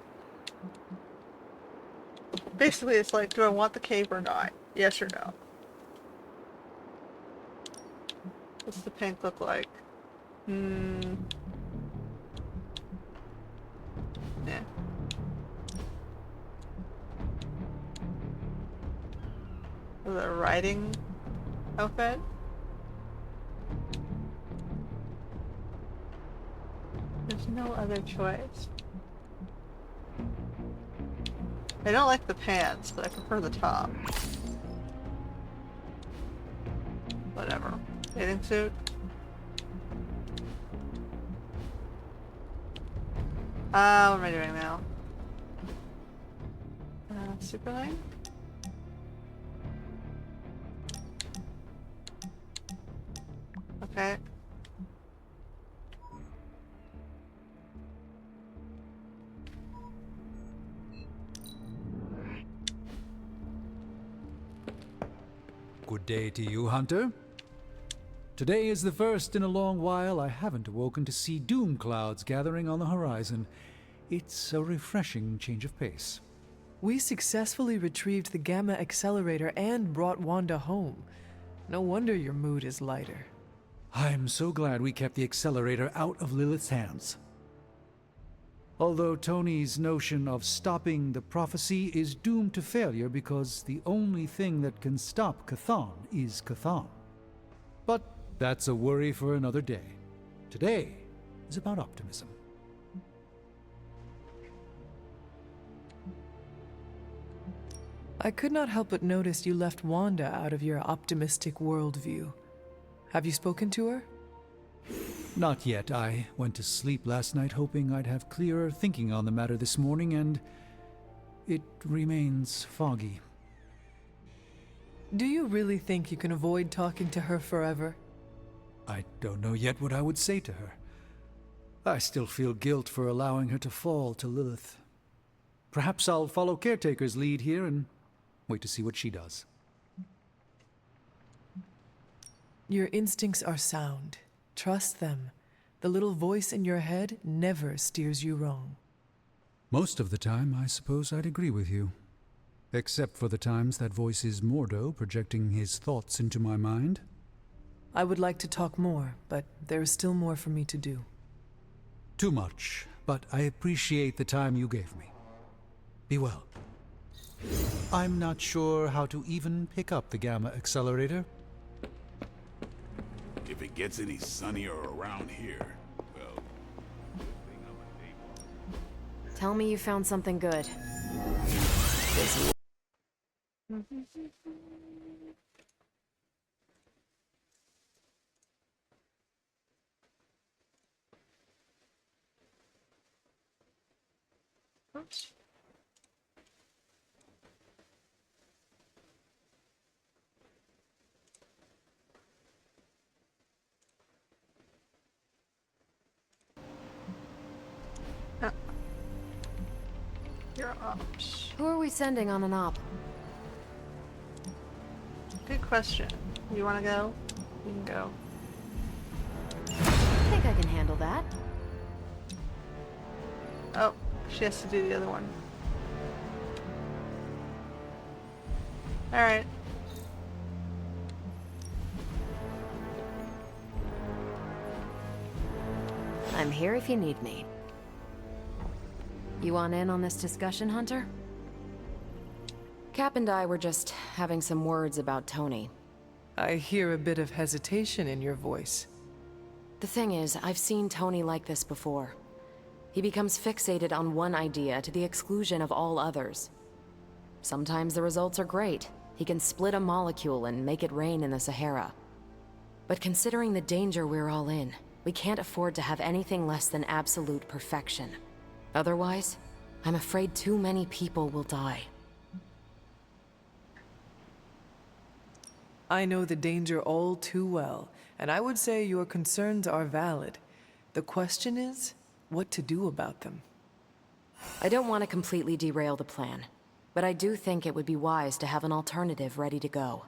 Basically, it's like, do I want the cape or not? Yes or no? What's the pink look like? Yeah. Is it a riding outfit? There's no other choice. I don't like the pants, but I prefer the top. Whatever. Bathing suit. What am I doing now? Super line? Okay. Good day to you, Hunter. Today is the first in a long while I haven't awoken to see doom clouds gathering on the horizon. It's a refreshing change of pace. We successfully retrieved the Gamma Accelerator and brought Wanda home. No wonder your mood is lighter. I'm so glad we kept the accelerator out of Lilith's hands. Although Tony's notion of stopping the prophecy is doomed to failure because the only thing that can stop Chthon is Chthon. But that's a worry for another day. Today is about optimism. I could not help but notice you left Wanda out of your optimistic worldview. Have you spoken to her? Not yet. I went to sleep last night hoping I'd have clearer thinking on the matter this morning, and it remains foggy. Do you really think you can avoid talking to her forever? I don't know yet what I would say to her. I still feel guilt for allowing her to fall to Lilith. Perhaps I'll follow Caretaker's lead here and wait to see what she does. Your instincts are sound. Trust them. The little voice in your head never steers you wrong. Most of the time, I suppose I'd agree with you. Except for the times that voice is Mordo projecting his thoughts into my mind. I would like to talk more, but there is still more for me to do. Too much, but I appreciate the time you gave me. Be well. I'm not sure how to even pick up the Gamma Accelerator. If it gets any sunnier around here, well... Tell me you found something good. Oops. You're ops. Who are we sending on an op? Good question. You want to go? You can go. I think I can handle that. Oh, she has to do the other one. Alright. I'm here if you need me. You want in on this discussion, Hunter? Cap and I were just having some words about Tony. I hear a bit of hesitation in your voice. The thing is, I've seen Tony like this before. He becomes fixated on one idea to the exclusion of all others. Sometimes the results are great. He can split a molecule and make it rain in the Sahara. But considering the danger we're all in, we can't afford to have anything less than absolute perfection. Otherwise, I'm afraid too many people will die. I know the danger all too well, and I would say your concerns are valid. The question is, what to do about them. I don't want to completely derail the plan, but I do think it would be wise to have an alternative ready to go.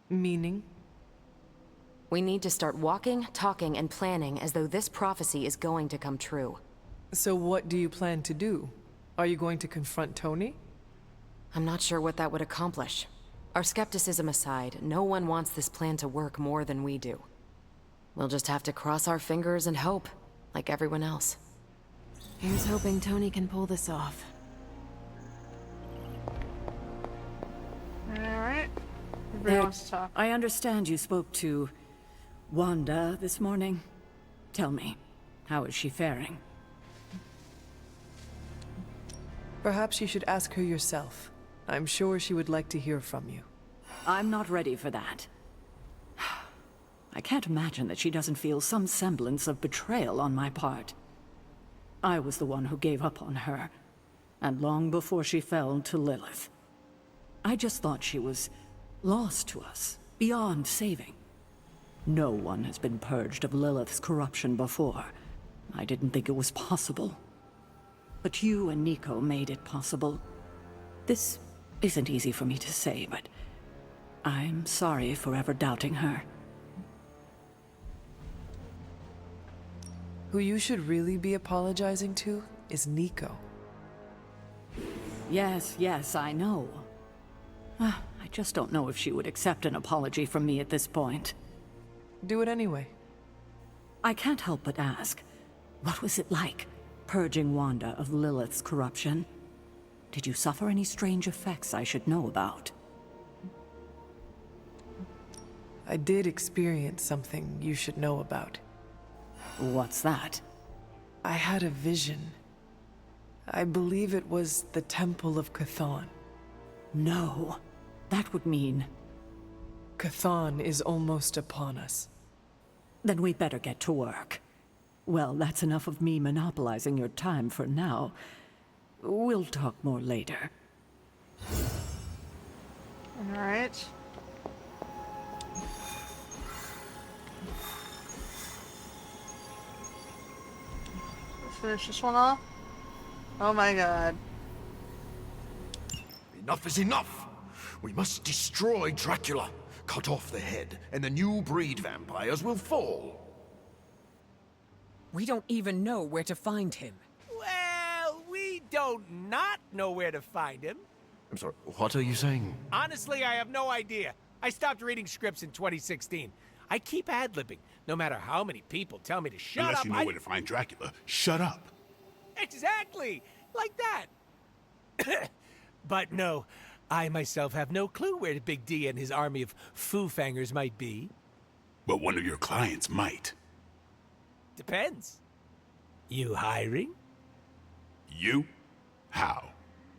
Meaning? We need to start walking, talking, and planning as though this prophecy is going to come true. So what do you plan to do? Are you going to confront Tony? I'm not sure what that would accomplish. Our skepticism aside, no one wants this plan to work more than we do. We'll just have to cross our fingers and hope, like everyone else. Here's hoping Tony can pull this off. Alright. Everybody wants to talk. I understand you spoke to Wanda this morning. Tell me, how is she faring? Perhaps you should ask her yourself. I'm sure she would like to hear from you. I'm not ready for that. I can't imagine that she doesn't feel some semblance of betrayal on my part. I was the one who gave up on her, and long before she fell to Lilith. I just thought she was lost to us, beyond saving. No one has been purged of Lilith's corruption before. I didn't think it was possible. But you and Nico made it possible. This isn't easy for me to say, but I'm sorry for ever doubting her. Who you should really be apologizing to is Nico. Yes, I know. I just don't know if she would accept an apology from me at this point. Do it anyway. I can't help but ask, what was it like, purging Wanda of Lilith's corruption? Did you suffer any strange effects I should know about? I did experience something you should know about. What's that? I had a vision. I believe it was the Temple of Chthon. No. That would mean... Chthon is almost upon us. Then we better get to work. Well, that's enough of me monopolizing your time for now. We'll talk more later. Alright. Let's finish this one off. Oh my god. Enough is enough! We must destroy Dracula. Cut off the head, and the new breed vampires will fall. We don't even know where to find him. Well, we don't not know where to find him. I'm sorry, what are you saying? Honestly, I have no idea. I stopped reading scripts in 2016. I keep ad-libbing, no matter how many people tell me to shut Unless up. you know where to find Dracula, shut up. Exactly! Like that! But no, I myself have no clue where Big D and his army of foo-fangers might be. But one of your clients might. Depends. You hiring? You? How?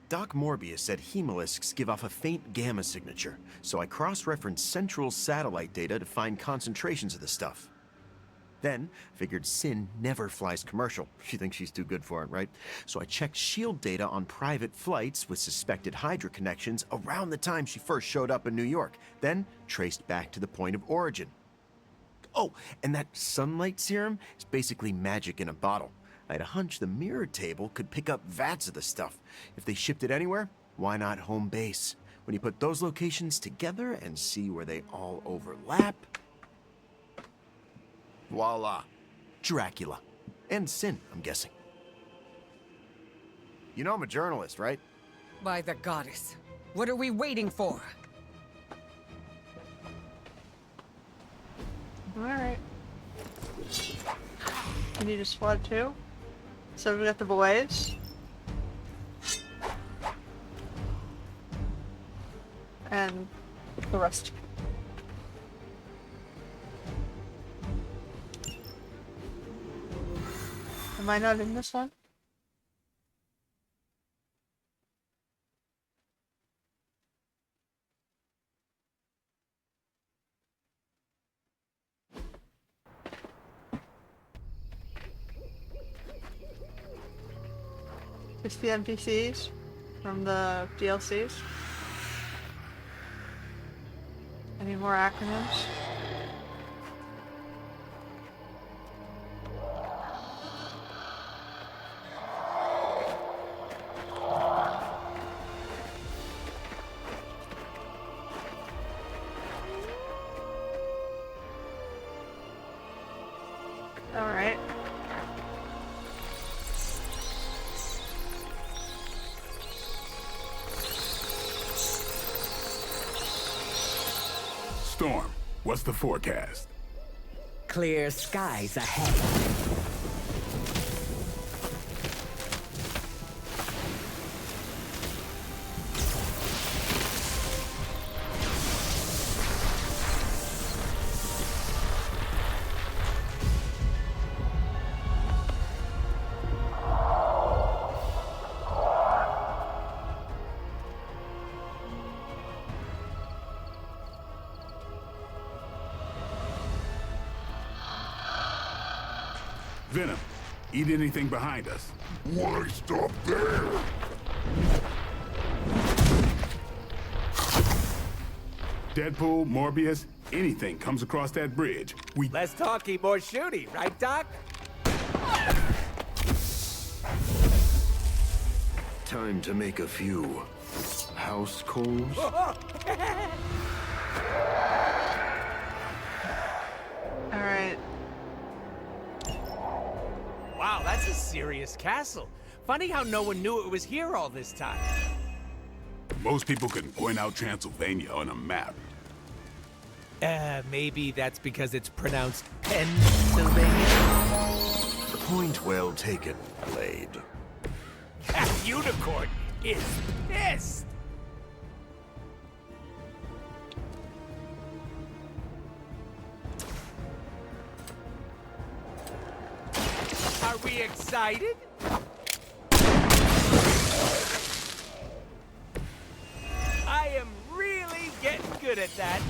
Doc Morbius said hemolisks give off a faint gamma signature, so I cross-referenced central satellite data to find concentrations of the stuff. Then, figured Sin never flies commercial. She thinks she's too good for it, right? So I checked SHIELD data on private flights with suspected Hydra connections around the time she first showed up in New York, then traced back to the point of origin. Oh, and that sunlight serum is basically magic in a bottle. I had a hunch the mirror table could pick up vats of the stuff. If they shipped it anywhere, why not home base? When you put those locations together and see where they all overlap... voila. Dracula. And Sin, I'm guessing. You know I'm a journalist, right? By the goddess. What are we waiting for? Alright. You need a squad too? So we got the boys. And the rest. Am I not in this one? Just the NPCs from the DLCs. Any more acronyms? All right. Storm, what's the forecast? Clear skies ahead. Venom, eat anything behind us. Why stop there? Deadpool, Morbius, anything comes across that bridge. Less talky, more shooty, right, Doc? Time to make a few house calls. Alright. Wow, that's a serious castle. Funny how no one knew it was here all this time. Most people couldn't point out Transylvania on a map. Maybe that's because it's pronounced Pennsylvania? Point well taken, Blade. That unicorn is pissed! Are we excited? I am really getting good at that.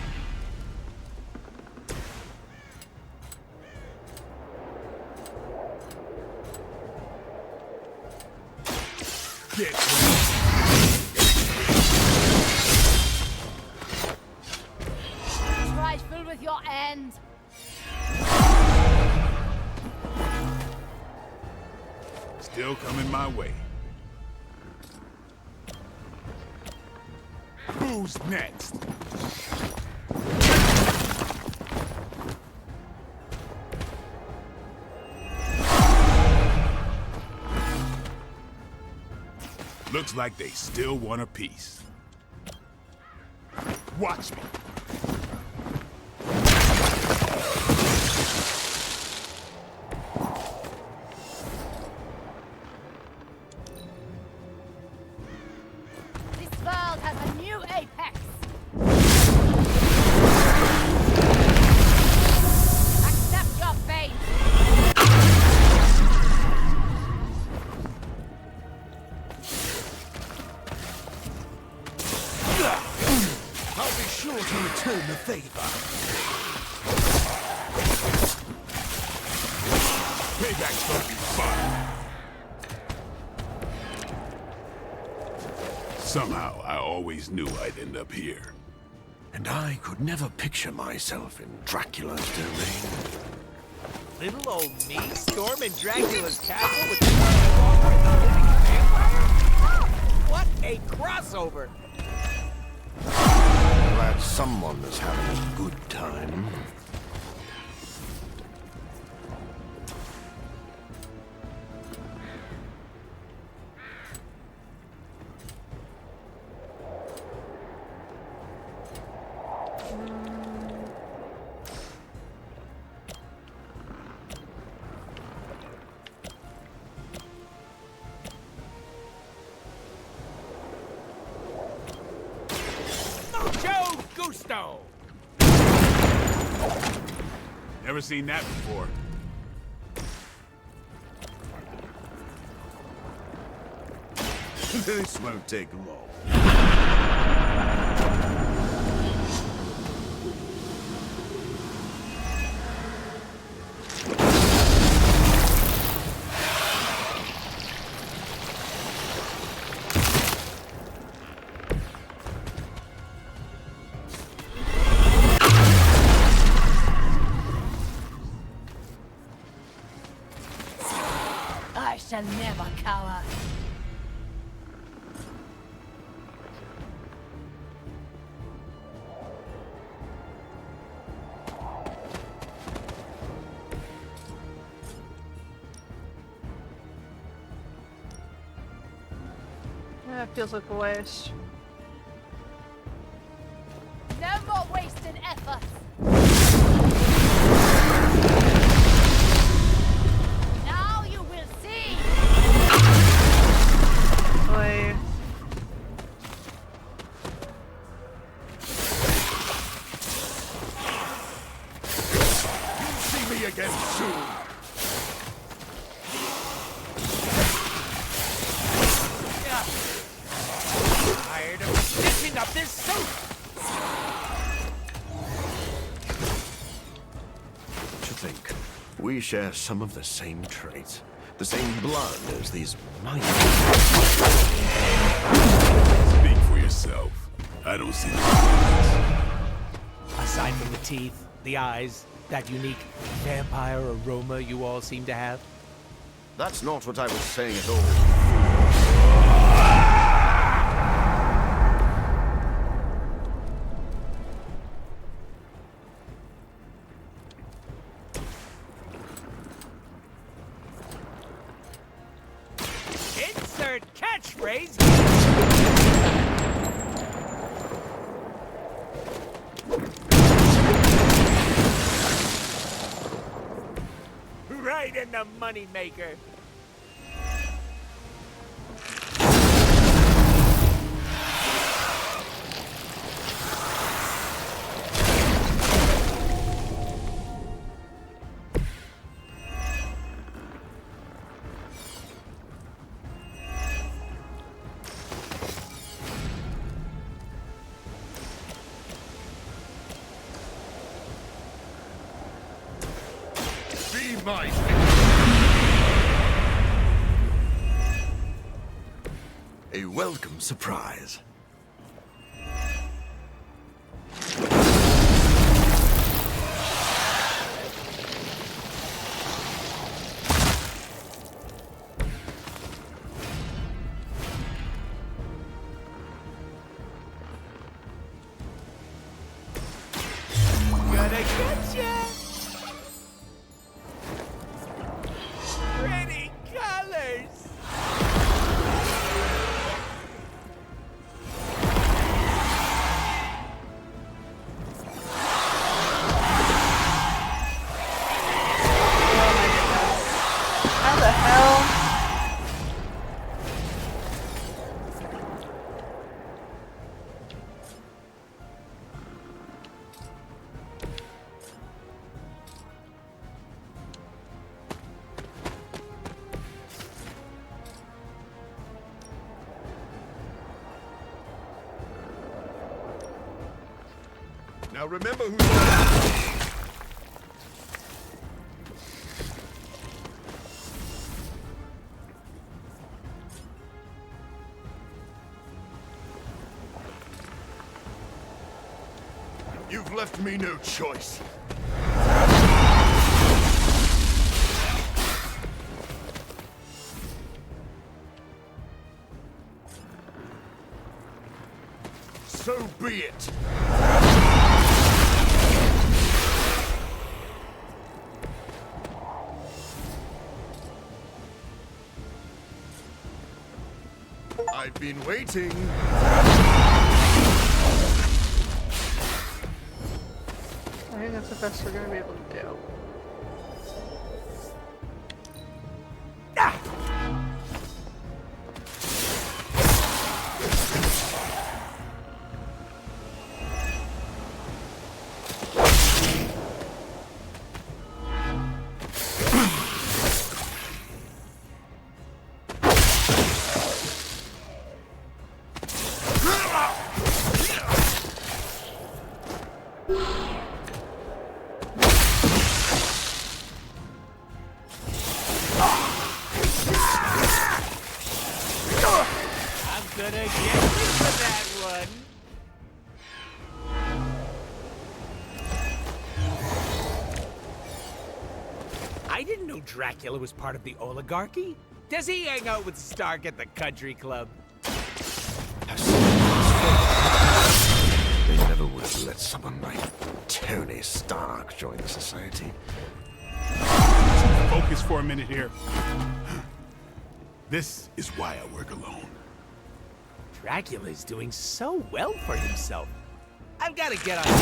Get Try fill with your end. Still coming my way. Who's next? Looks like they still want a piece. Watch me. This world has a new apex. Accept your fate. I'll be sure to return the favor. Payback's gonna be fun. Somehow, I always knew I'd end up here. And I could never picture myself in Dracula's domain. Little old me storming Dracula's castle with the living vampire? What a crossover! Glad someone is having a good time. Mucho gusto! Never seen that before. This won't take long. I shall never cower. That feels like a waste. No more wasted efforts. Now you will see. Oy. See me again soon. Tired of stitching up this suit! What you think? We share some of the same traits. The same blood as these miners. Speak for yourself. I don't see the difference. Aside from the teeth, the eyes, that unique vampire aroma you all seem to have. That's not what I was saying at all. Insert catchphrase. Right in the moneymaker. Be mine. A welcome surprise. Gonna get ya! Pretty colors! How the hell? Now remember who's... You've left me no choice. So be it. I've been waiting. I think that's the best we're gonna be able to do. Gonna get you for that one. I didn't know Dracula was part of the oligarchy. Does he hang out with Stark at the country club? They never would have let someone like Tony Stark join the society. Focus for a minute here. This is why I work alone. Dracula is doing so well for himself. I've got to get on.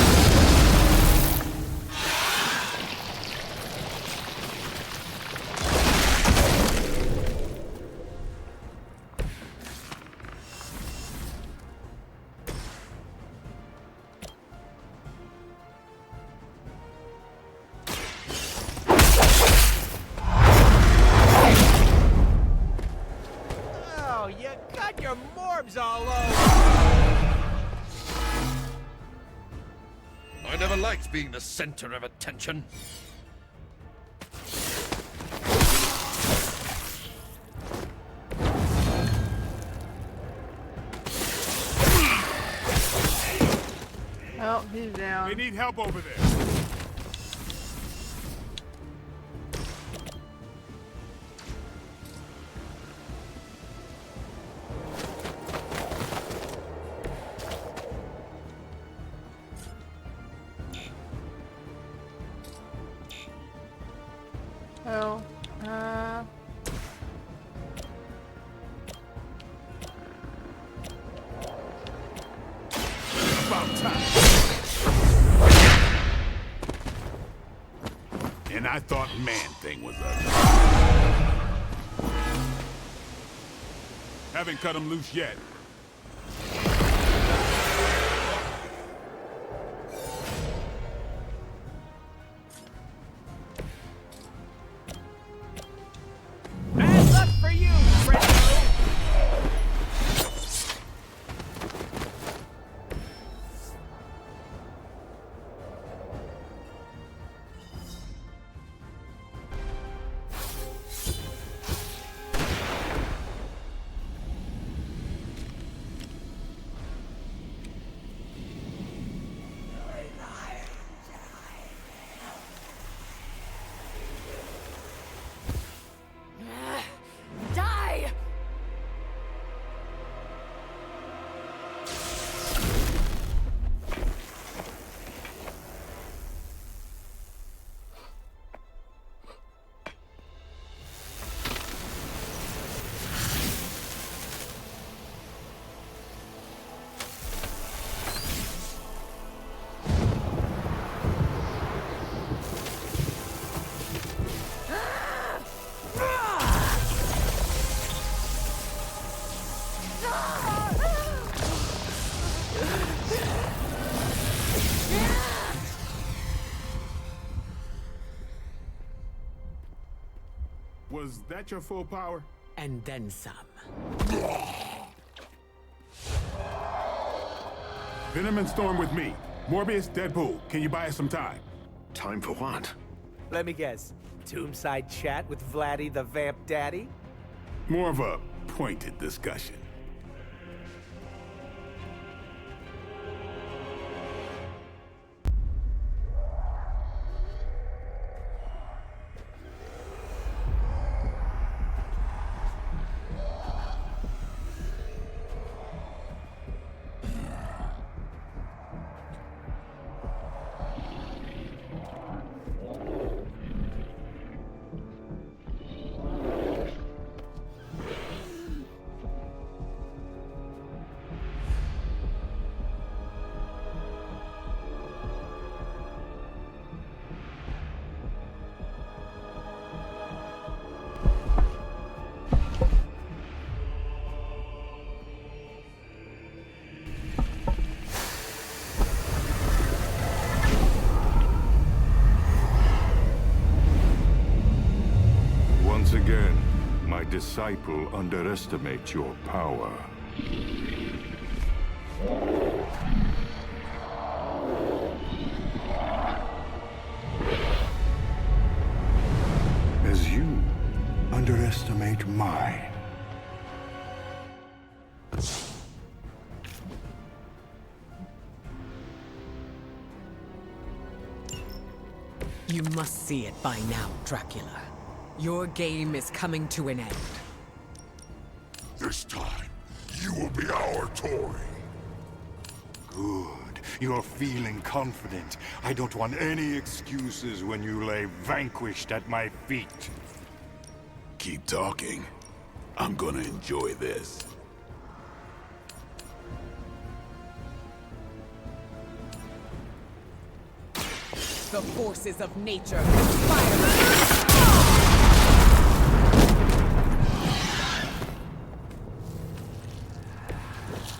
You got your morbs all over. I never liked being the center of attention. He's down. They need help over there. Oh, About time. And I thought Man-Thing was ugly. Haven't cut him loose yet. Bad luck for you, friendo! Die! Was that your full power? And then some. Venom and Storm with me. Morbius, Deadpool, can you buy us some time? Time for what? Let me guess. Tombside chat with Vladdy the Vamp Daddy? More of a pointed discussion. Once again, my disciple underestimates your power. As you underestimate mine. You must see it by now, Dracula. Your game is coming to an end. This time, you will be our Tory. Good. You're feeling confident. I don't want any excuses when you lay vanquished at my feet. Keep talking. I'm gonna enjoy this. The forces of nature conspire.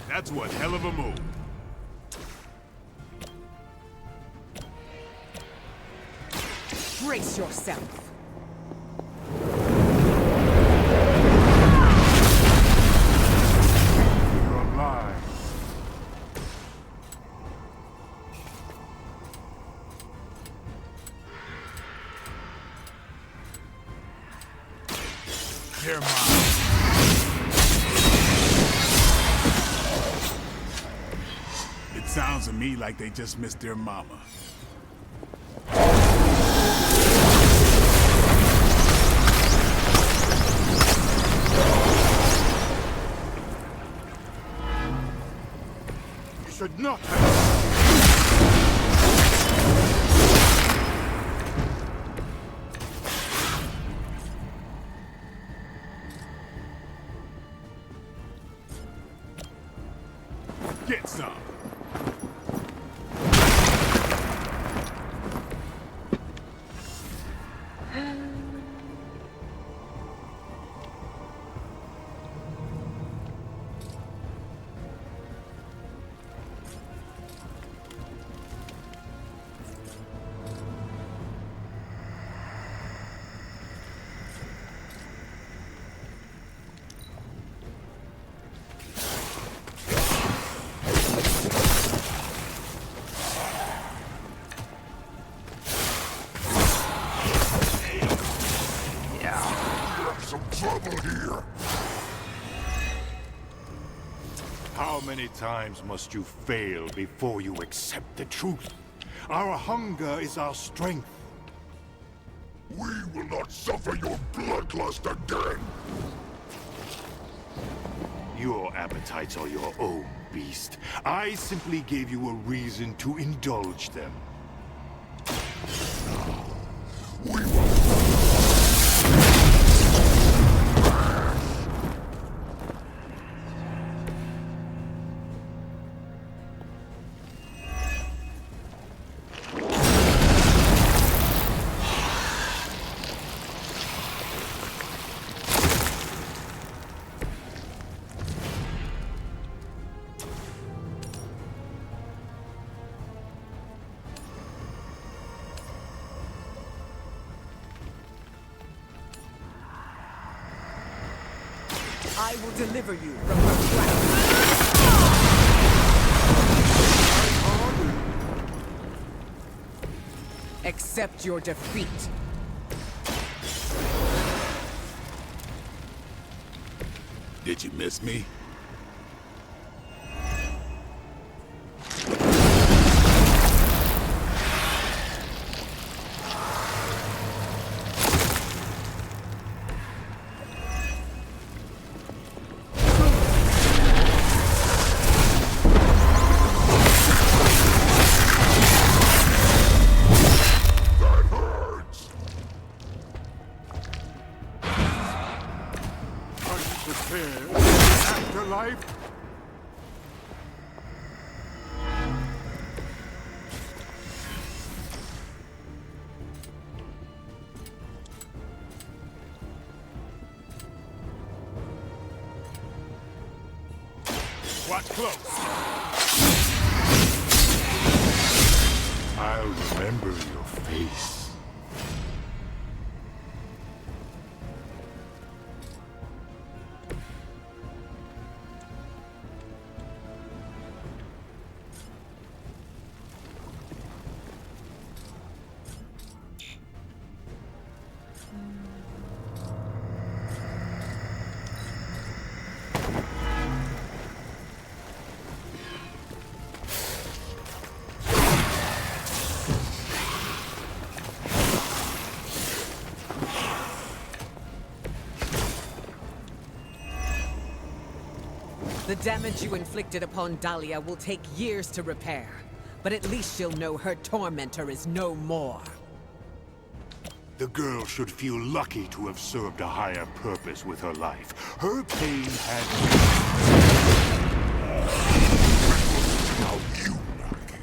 That's one hell of a move. Brace yourself. You're alive. They're mine. It sounds amazing. me like they just missed their mama. You should not have... Get some. How many times must you fail before you accept the truth? Our hunger is our strength. We will not suffer your bloodlust again! Your appetites are your own, beast. I simply gave you a reason to indulge them. We will... I will deliver you from her grasp. Accept your defeat. Did you miss me? Afterlife? Watch close. I'll remember your face. The damage you inflicted upon Dahlia will take years to repair, but at least she'll know her tormentor is no more. The girl should feel lucky to have served a higher purpose with her life. Her pain had... Now you knock it.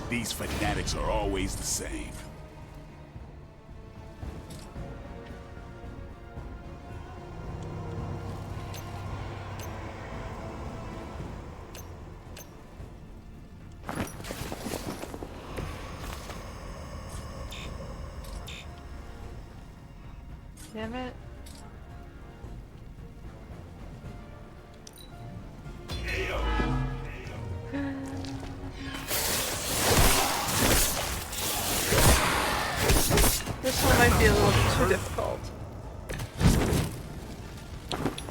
These fanatics are always the same. Damn it. This one might be a little too difficult.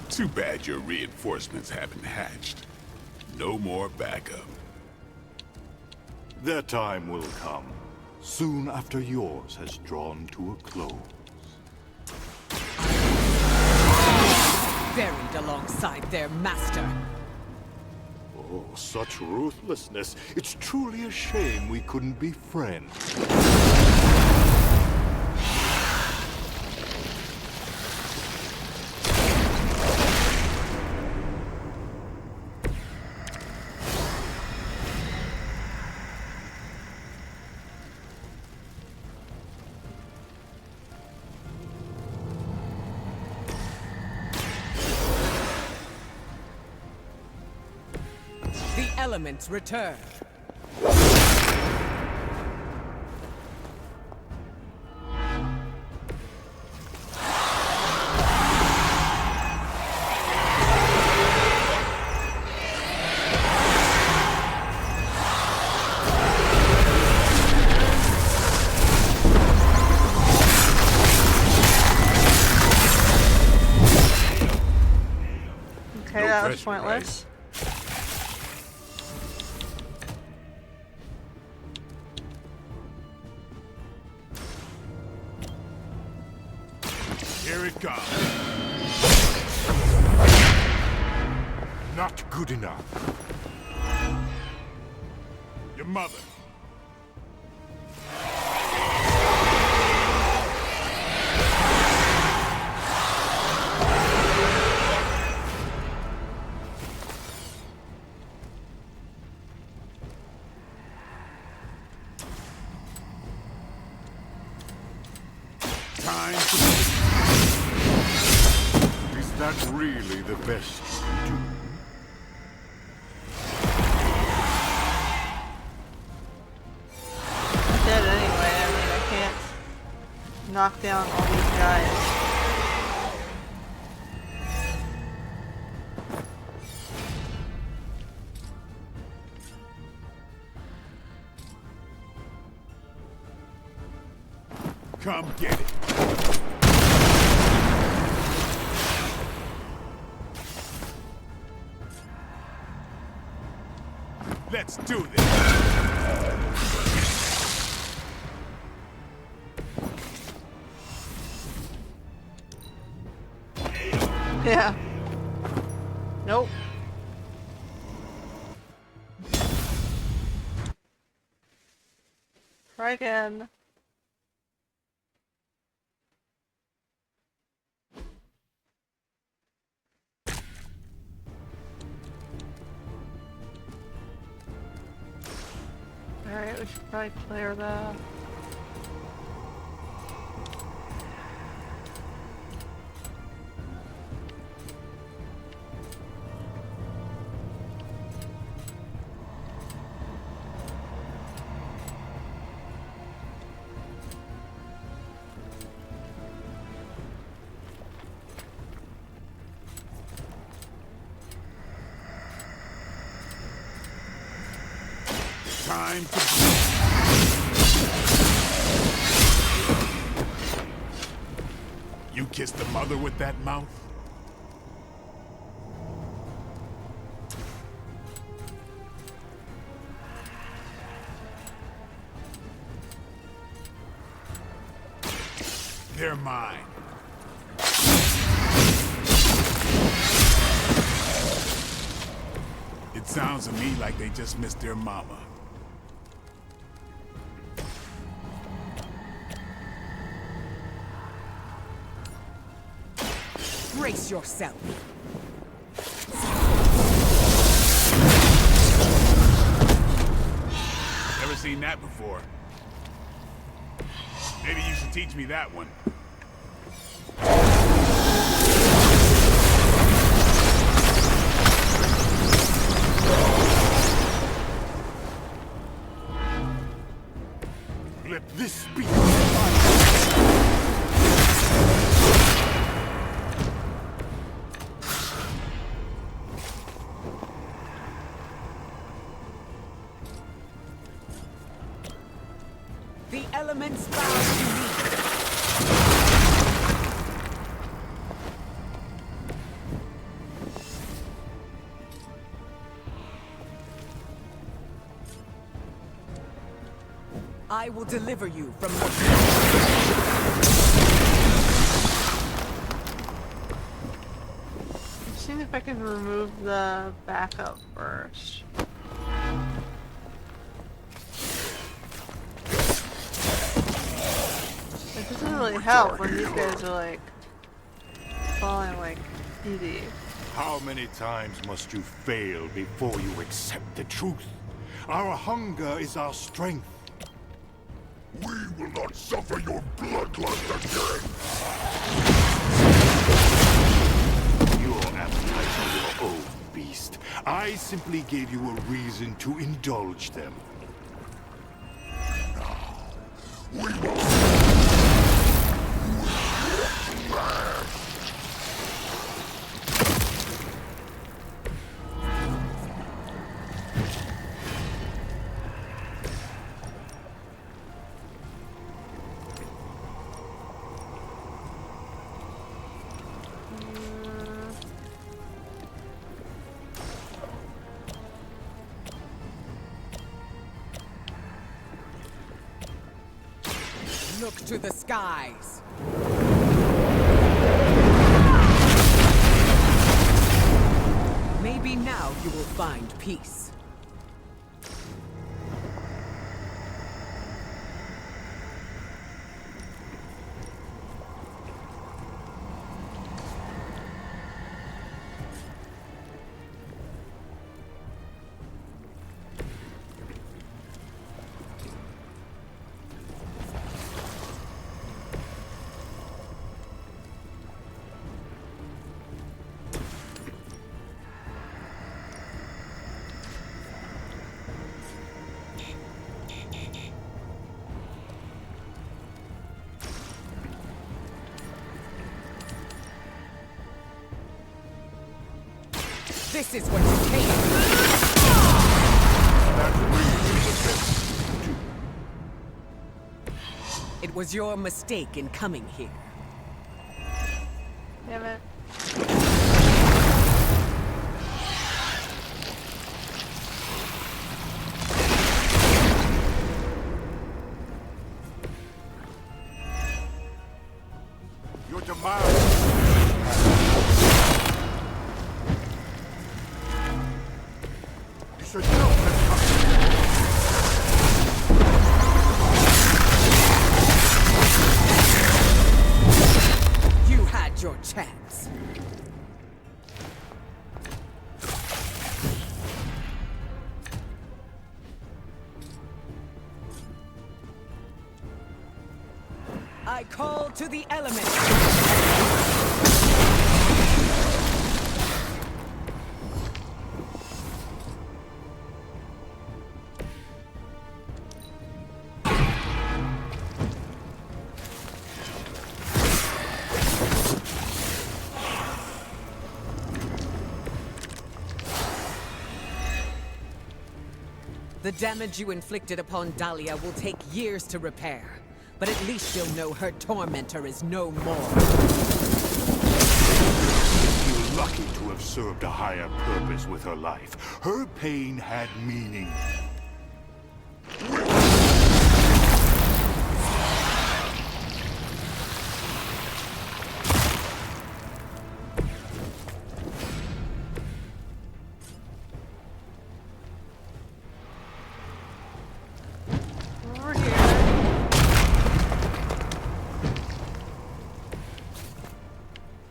Too bad your reinforcements haven't hatched. No more backup. Their time will come, soon after yours has drawn to a close. Buried alongside their master. Oh, such ruthlessness. It's truly a shame we couldn't be friends. The elements return. Okay, that was pointless. Here it comes. Not good enough. Your mother. Time to... Is that really the best you can do? Dead anyway, I mean, I can't knock down all these guys. Come get it. Let's do this. Yeah. Nope. Try again. Alright, we should probably clear that. Time to... You kissed the mother with that mouth? They're mine. It sounds to me like they just missed their mama. Brace yourself. There never seen that before. Maybe you should teach me that one. Let this be. The elements bow to me. I will deliver you from the... I'm seeing if I can remove the backup first. It doesn't really help when these guys are like falling like easy. How many times must you fail before you accept the truth? Our hunger is our strength. We will not suffer your bloodlust again! Your appetites are your own, beast. I simply gave you a reason to indulge them. Now, we will... Look to the skies. Maybe now you will find peace. This is what you came for. It was your mistake in coming here. Damn it. Your demise. You should know that. You had your chance. I call to the elements. The damage you inflicted upon Dahlia will take years to repair, but at least you'll know her tormentor is no more. You're lucky to have served a higher purpose with her life. Her pain had meaning. Over here.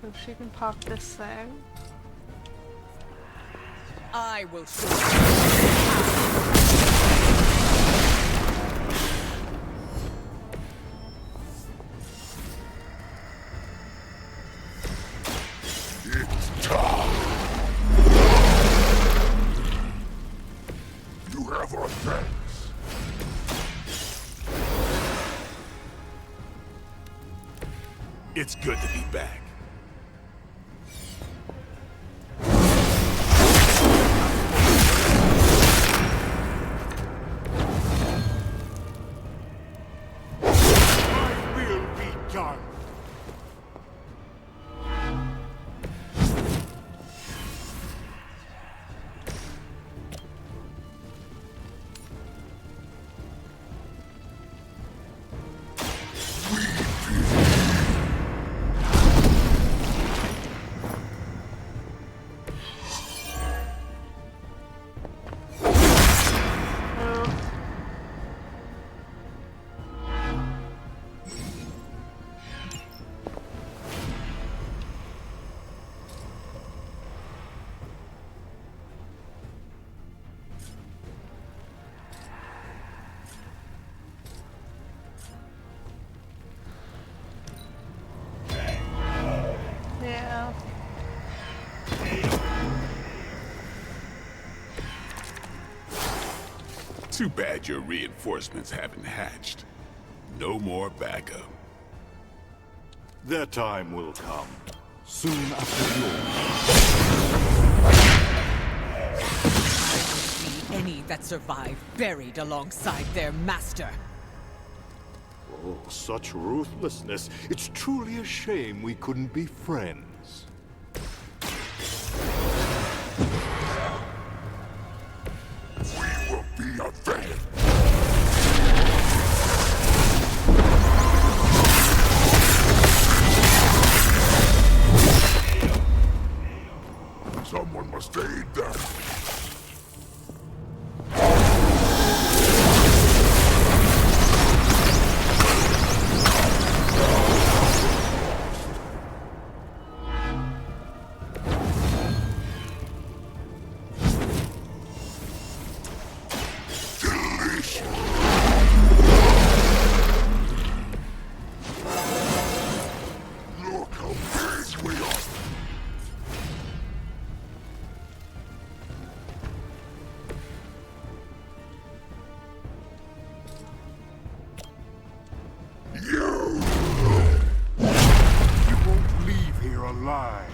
So she can pop this thing. I will show you. It's good to be back. I will be done. Yeah. Too bad your reinforcements haven't hatched. No more backup. Their time will come. Soon after yours. Any that survive buried alongside their master. Oh, such ruthlessness. It's truly a shame we couldn't be friends. We will be avenged. Someone must aid them. Look how big we are. You won't leave here alive.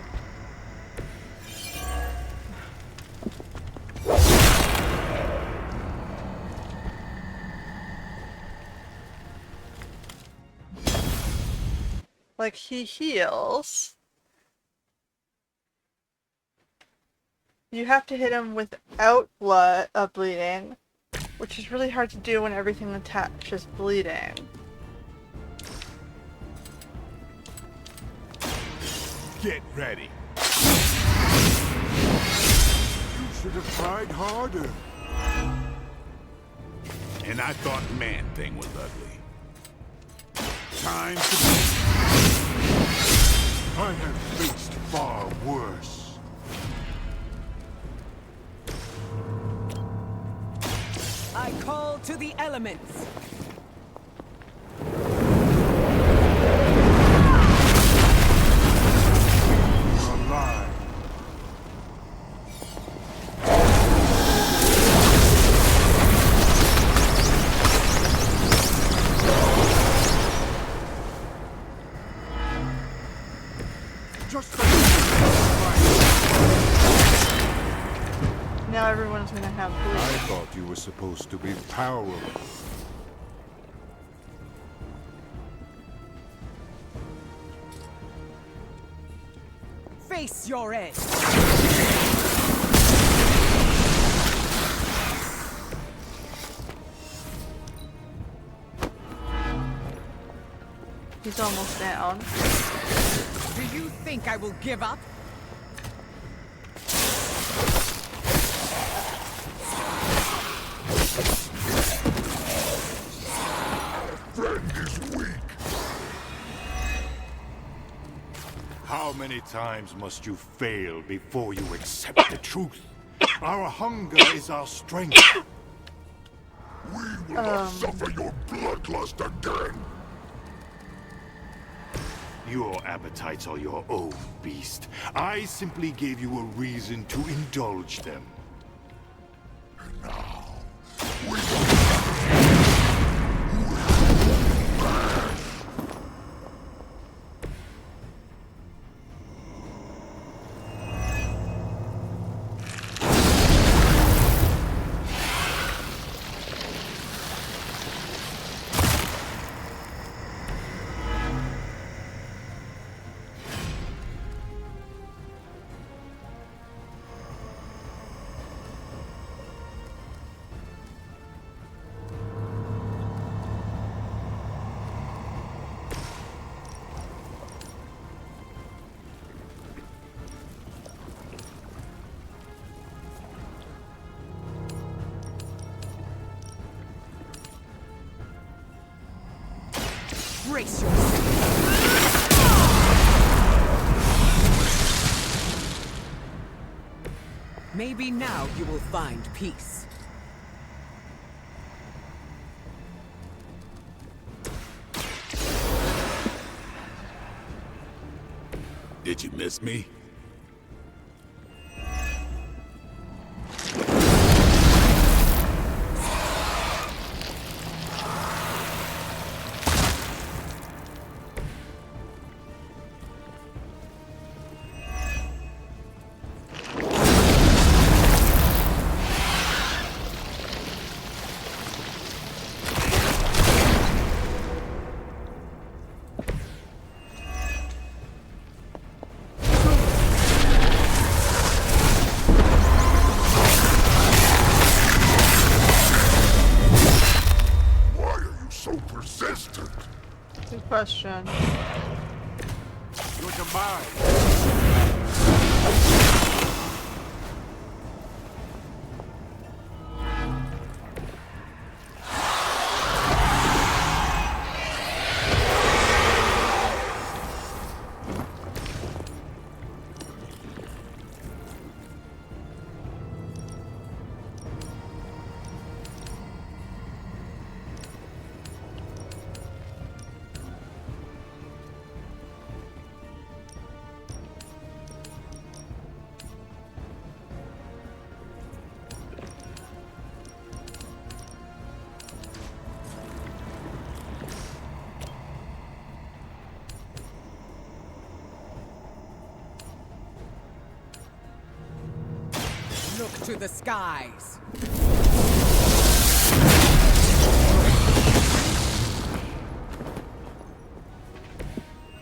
Like, he heals. You have to hit him without bleeding, which is really hard to do when everything attached is bleeding. Get ready. You should have tried harder. And I thought Man-Thing was ugly. Time to... I have faced far worse. I call to the elements. Alive. Just Now everyone's gonna have I bleeding. thought you were supposed to be powerful. Face your edge. He's almost down. Do you think I will give up? Friend is weak. How many times must you fail before you accept the truth? Our hunger is our strength. We will not suffer your bloodlust again. Your appetites are your own, beast. I simply gave you a reason to indulge them. And now, Brace yourself. Maybe now you will find peace. Did you miss me? Good question. Your demise. Look to the skies.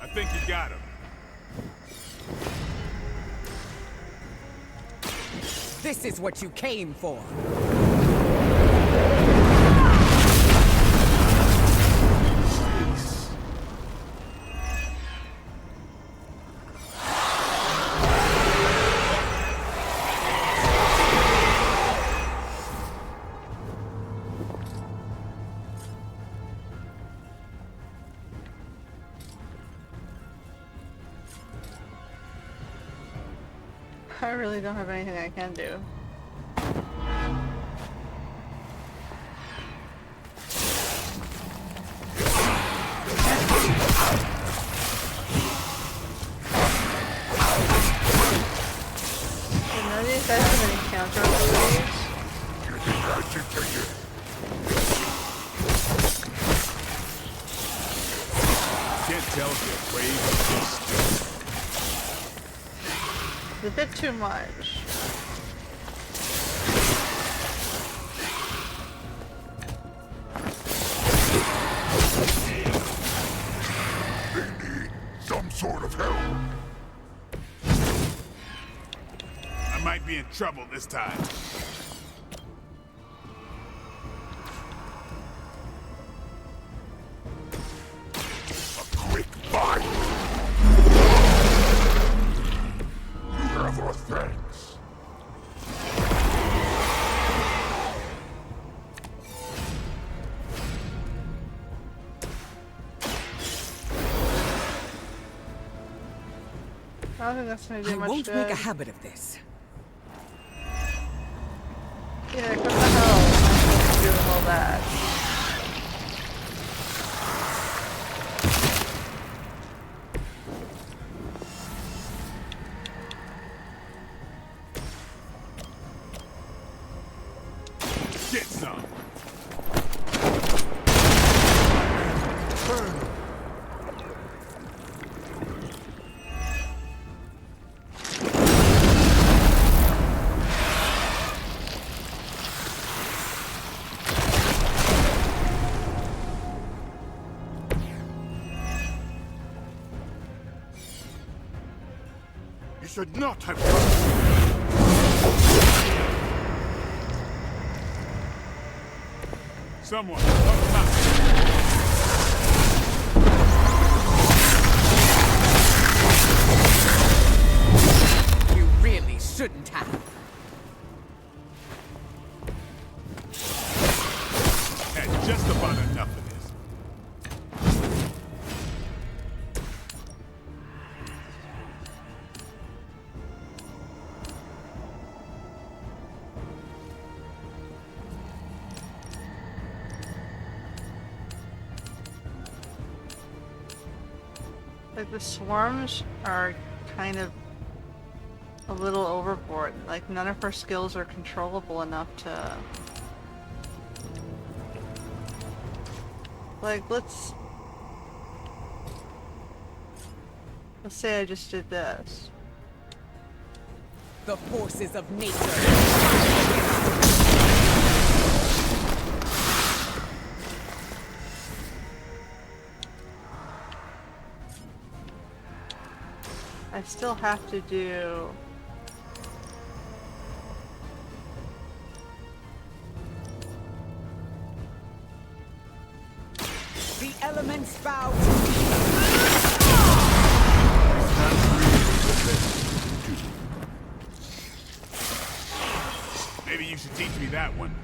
I think you got him. This is what you came for. I really don't have anything I can do. None of these guys have any counter abilities. Can't tell if they're afraid or just... It's a bit too much. They need some sort of help. I might be in trouble this time. A quick bite. You have our thanks. I don't think that's gonna do I much won't good. make a habit of this. Yeah, what the hell am I supposed to do with all that? Get some. You should not have done. Someone, help him out. You really shouldn't have. Had just about enough of this. Like, the swarms are kind of a little overboard. Like, none of her skills are controllable enough to... Like, let's say I just did this. The forces of nature. I still have to do... The elements bow. Maybe you should teach me that one.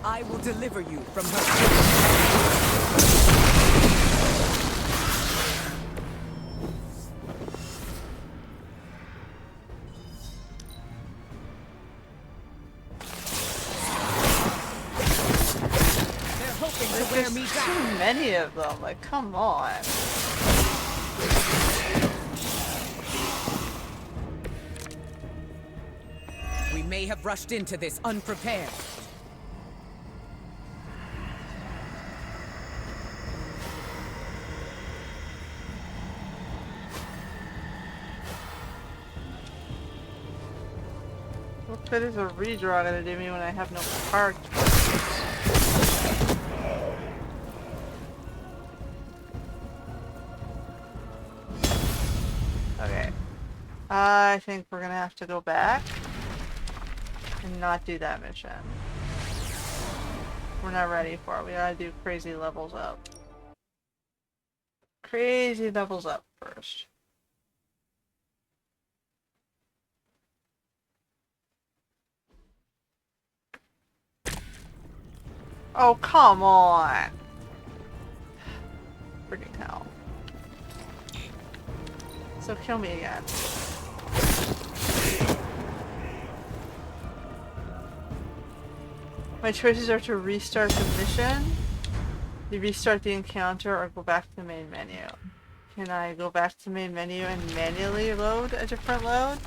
I will deliver you from her. There's too many of them, like, come on. We may have rushed into this unprepared. What good is a redraw gonna do me when I have no card? Okay. I think we're gonna have to go back and not do that mission. We're not ready for it. We gotta do crazy levels up. Crazy levels up first. Oh, come on! Freaking hell. So kill me again. My choices are to restart the mission, restart the encounter, or go back to the main menu. Can I go back to the main menu and manually load a different load?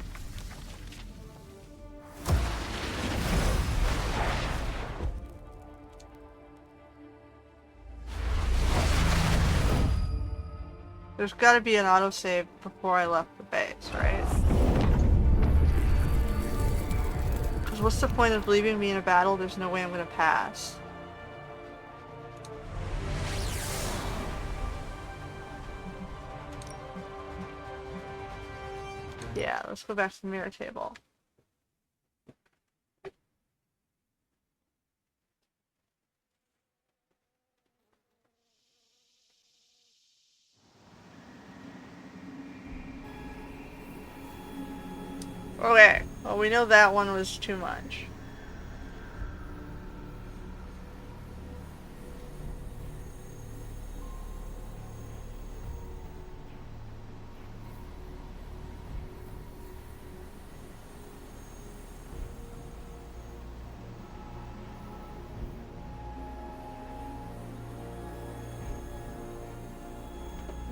There's gotta be an autosave before I left the base, right? Because what's the point of leaving me in a battle there's no way I'm gonna pass? Yeah, let's go back to the mirror table. Okay, well we know that one was too much.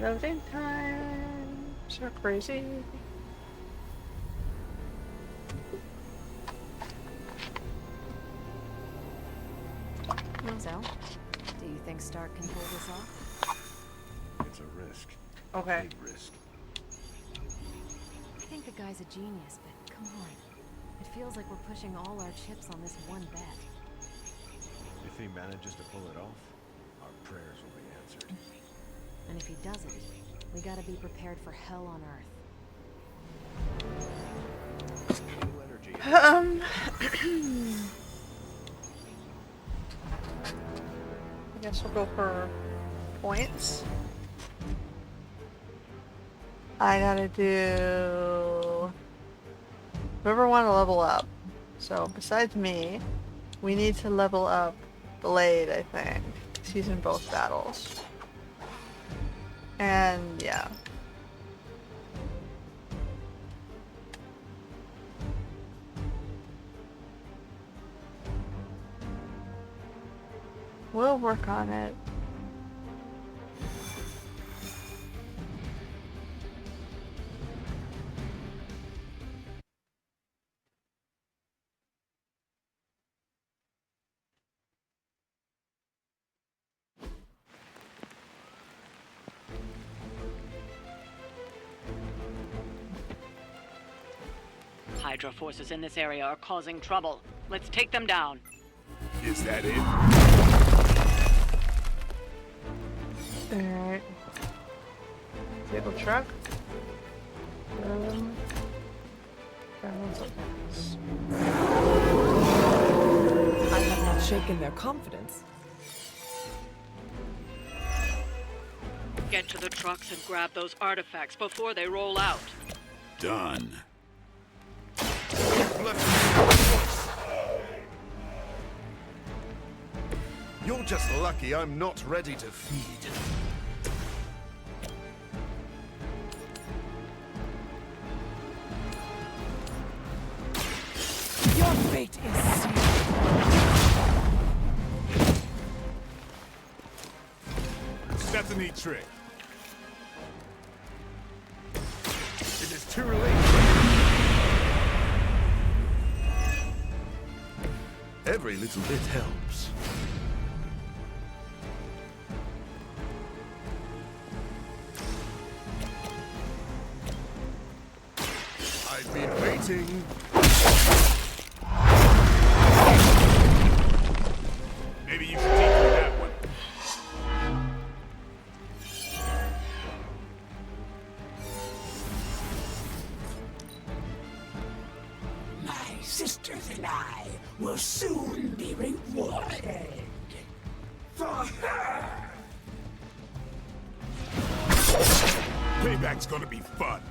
Loading time. So crazy. So, do you think Stark can pull this off? It's a risk. Okay. Big risk. I think the guy's a genius, but come on. It feels like we're pushing all our chips on this one bet. If he manages to pull it off, our prayers will be answered. And if he doesn't, we gotta be prepared for hell on Earth. I guess we'll go for points. I gotta do... whoever want to level up. So, besides me, we need to level up Blade, I think. He's in both battles. And, yeah. We'll work on it. Hydra forces in this area are causing trouble. Let's take them down. Is that it? Alright. Vehicle truck. I have not shaken their confidence. Get to the trucks and grab those artifacts before they roll out. Done. You're just lucky I'm not ready to feed. Your fate is sealed. That's a neat trick. It is too late. Every little bit helps. I've been waiting. Maybe you should teach me that one. My sisters and I will soon be rewarded for her. Payback's gonna be fun.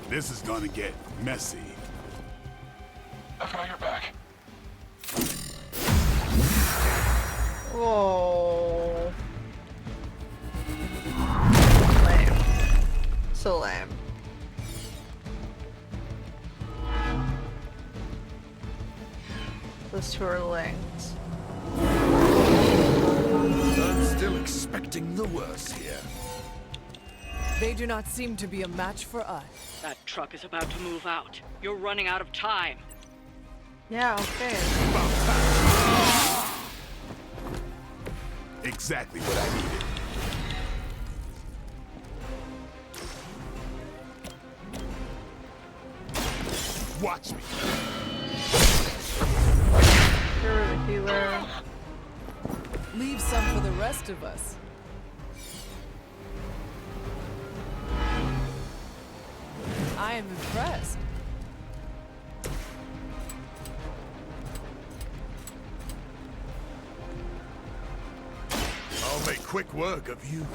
This is gonna get messy. I've got your back. Whoa. Lame. So lame. Those two are linked. I'm still expecting the worst here. They do not seem to be a match for us. That truck is about to move out. You're running out of time. Yeah, okay. Exactly what I needed. Watch me. You're the healer. Leave some for the rest of us. I am impressed. I'll make quick work of you.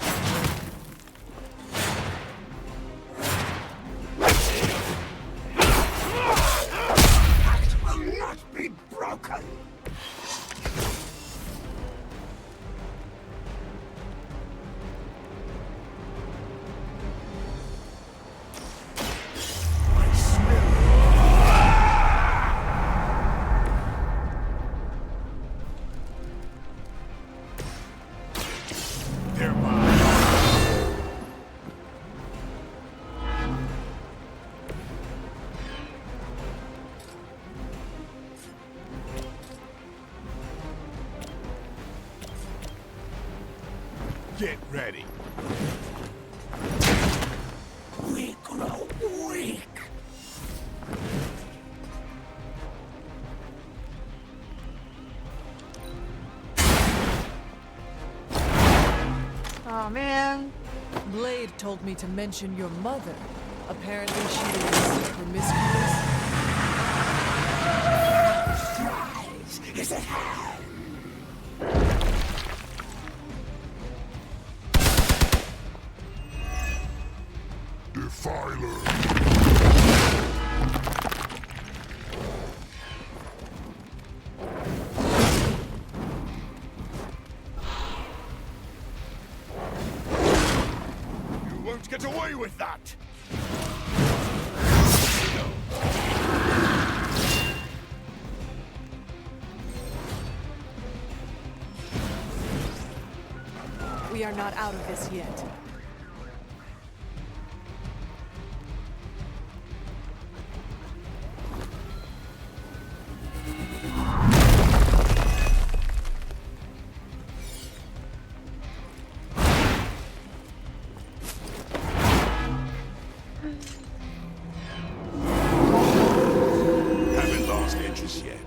That will not be broken. They're mine. Get ready. We grow weak. Oh man. Blade told me to mention your mother. Apparently she was promiscuous. Rise is at hand. Defiler. You won't get away with that! We are not out of this yet. Haven't lost interest yet.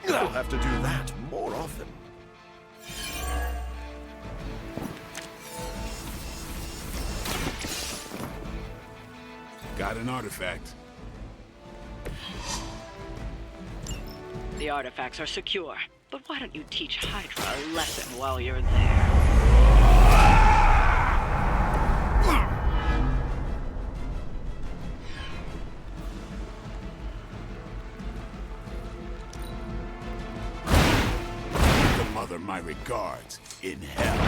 We'll have to do that more often. Got an artifact. The artifacts are secure, but why don't you teach Hydra a lesson while you're there? The mother my regards in hell.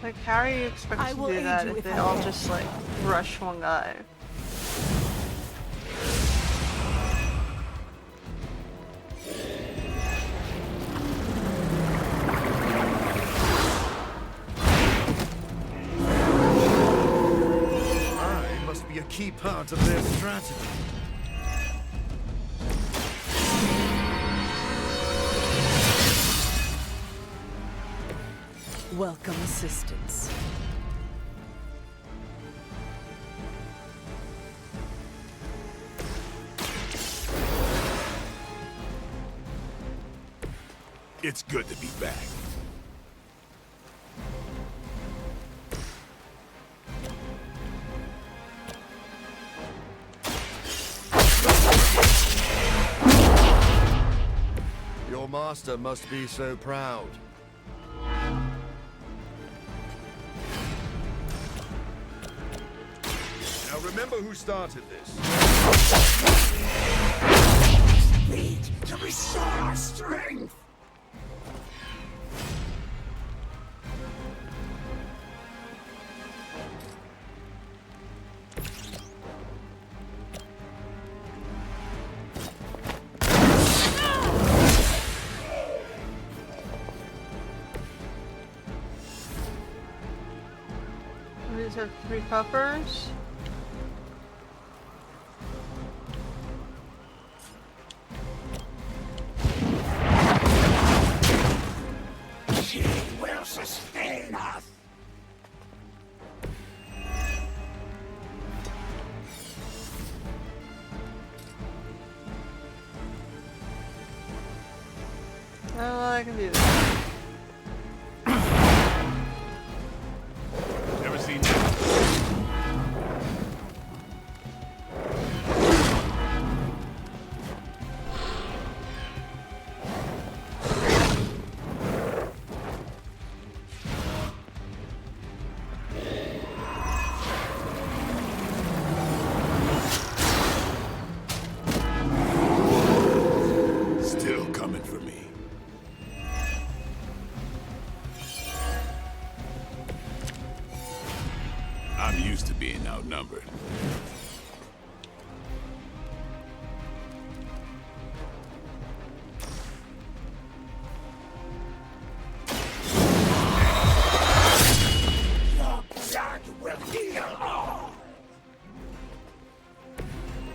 Like, how are you expected to do that if they all just, like, rush one guy? I must be a key part of their strategy. Welcome assistance. It's good to be back. Your master must be so proud. Now remember who started this. Need to restore our strength. We just have 3 puffers. She will sustain us. Oh, well, I can do that. Never seen that. Still coming for me. I'm used to being outnumbered. Your blood will heal all.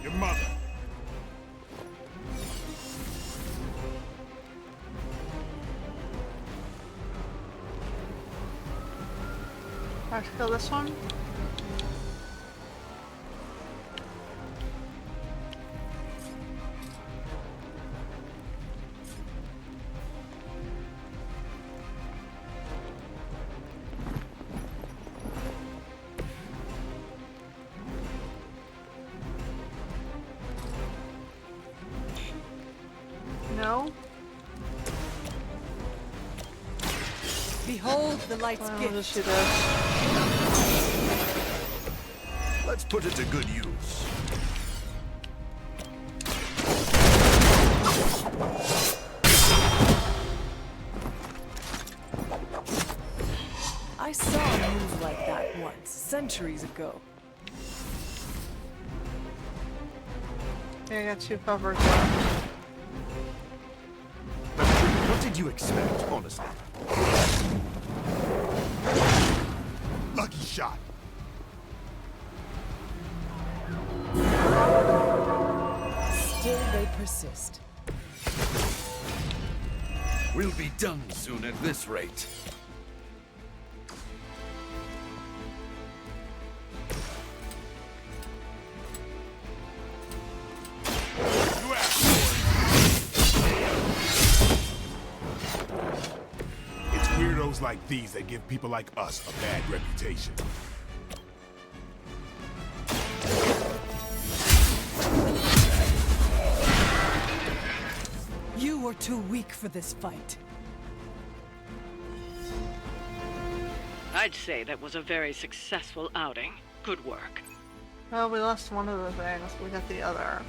Your mother. I have to kill this one. Behold the light's Well, gift. we'll just do this. Let's put it to good use. I saw a move like that once, centuries ago. Okay, I got 2 covers left. What did you expect, honestly? Lucky shot. Still they persist. We'll be done soon at this rate. It's weirdos like these that give people like us a bad reputation. You were too weak for this fight. I'd say that was a very successful outing. Good work. Well, we lost one of the things. We got the other.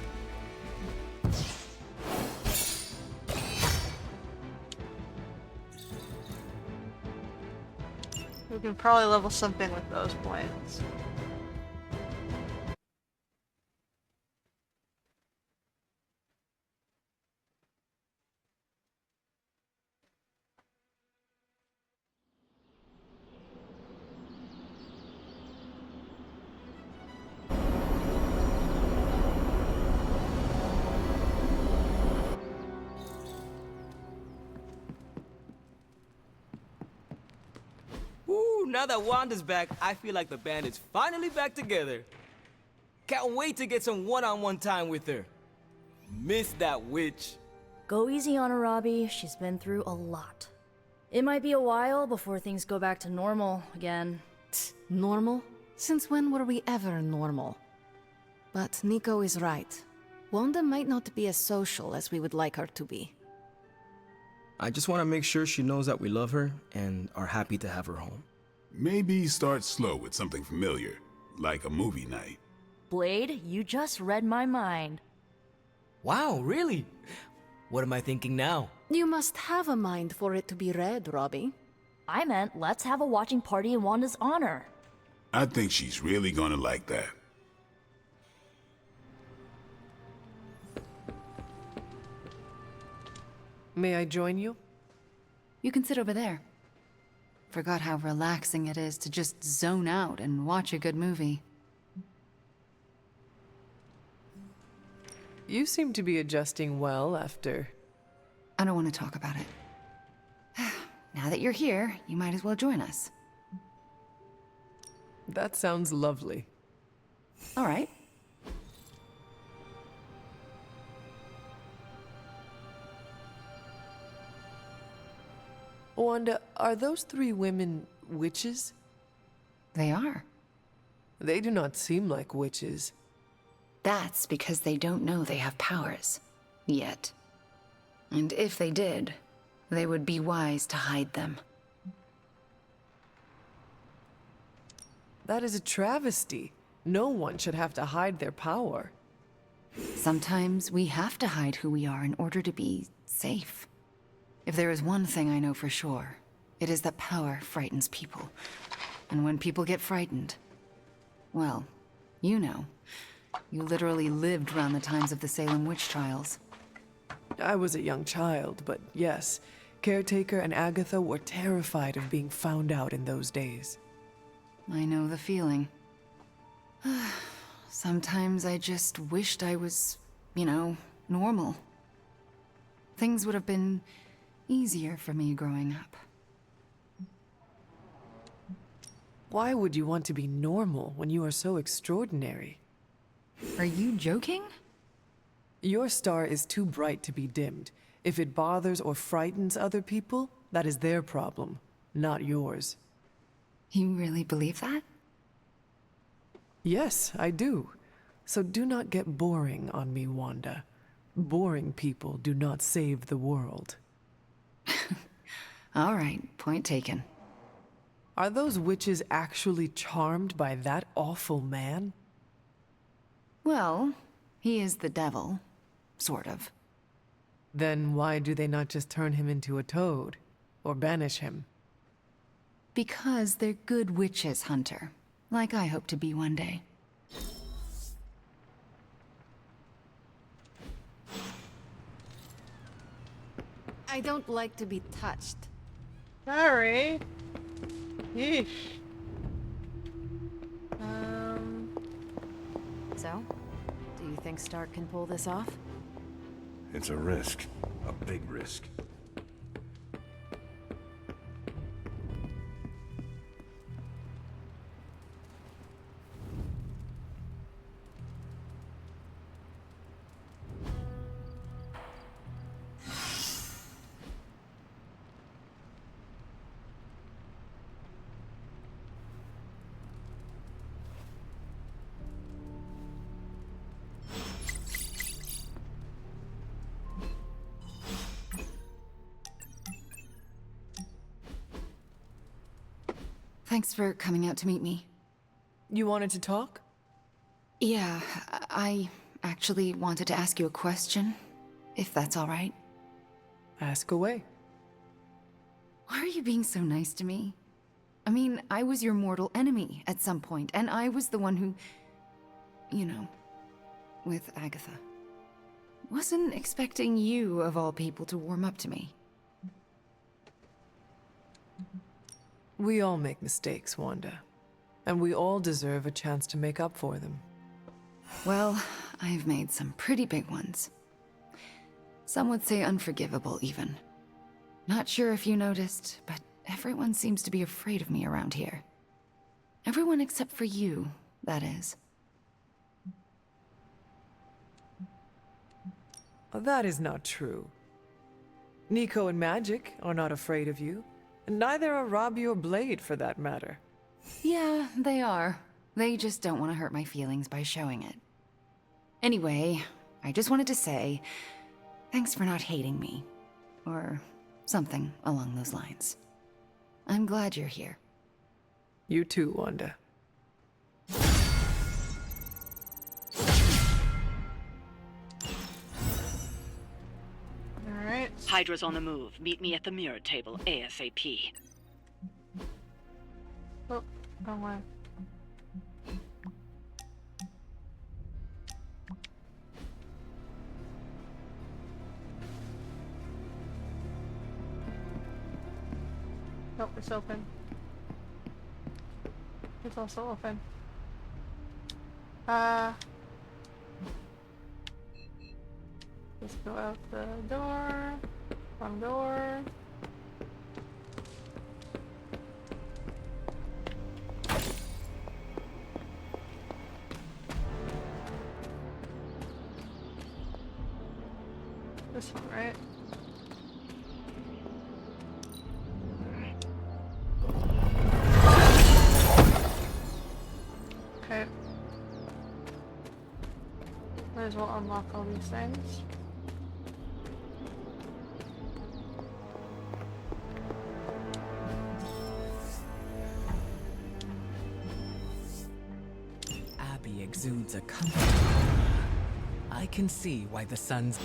We can probably level something with those points. Ooh, now that Wanda's back, I feel like the band is finally back together. Can't wait to get some one-on-one time with her. Miss that witch. Go easy on her, Robbie. She's been through a lot. It might be a while before things go back to normal again. Normal? Since when were we ever normal? But Nico is right. Wanda might not be as social as we would like her to be. I just want to make sure she knows that we love her and are happy to have her home. Maybe start slow with something familiar, like a movie night. Blade, you just read my mind. Wow, really? What am I thinking now? You must have a mind for it to be read, Robbie. I meant let's have a watching party in Wanda's honor. I think she's really gonna like that. May I join you? You can sit over there. Forgot how relaxing it is to just zone out and watch a good movie. You seem to be adjusting well after... I don't want to talk about it. Now that you're here, you might as well join us. That sounds lovely. All right. Wanda, are those 3 women witches? They are. They do not seem like witches. That's because they don't know they have powers. Yet. And if they did, they would be wise to hide them. That is a travesty. No one should have to hide their power. Sometimes we have to hide who we are in order to be safe. If there is one thing I know for sure, it is that power frightens people. And when people get frightened, well, you know. You literally lived around the times of the Salem witch trials. I was a young child, but yes, Caretaker and Agatha were terrified of being found out in those days. I know the feeling. Sometimes I just wished I was, you know, normal. Things would have been easier for me growing up. Why would you want to be normal when you are so extraordinary? Are you joking? Your star is too bright to be dimmed. If it bothers or frightens other people, that is their problem, not yours. You really believe that? Yes, I do. So do not get boring on me, Wanda. Boring people do not save the world. All right, point taken. Are those witches actually charmed by that awful man? Well, he is the devil. Sort of. Then why do they not just turn him into a toad? Or banish him? Because they're good witches, Hunter. Like I hope to be one day. I don't like to be touched. Sorry. Yeesh. So? Do you think Stark can pull this off? It's a risk. A big risk. Thanks for coming out to meet me. You wanted to talk? Yeah, I actually wanted to ask you a question, if that's all right. Ask away. Why are you being so nice to me? I mean, I was your mortal enemy at some point, and I was the one who... you know, with Agatha. Wasn't expecting you, of all people, to warm up to me. We all make mistakes, Wanda. And we all deserve a chance to make up for them. Well, I've made some pretty big ones. Some would say unforgivable, even. Not sure if you noticed, but everyone seems to be afraid of me around here. Everyone except for you, that is. That is not true. Nico and Magic are not afraid of you. And neither are Robbie or Blade, for that matter. Yeah, they are. They just don't want to hurt my feelings by showing it. Anyway, I just wanted to say, thanks for not hating me. Or something along those lines. I'm glad you're here. You too, Wanda. Alright. Hydra's on the move. Meet me at the mirror table ASAP. Oh, wrong way. Nope, it's open. It's also open. Let's go out the door. Wrong door. This one, right? Okay. Might as well unlock all these things. Abbey exudes a comfort. I can see why the sun's...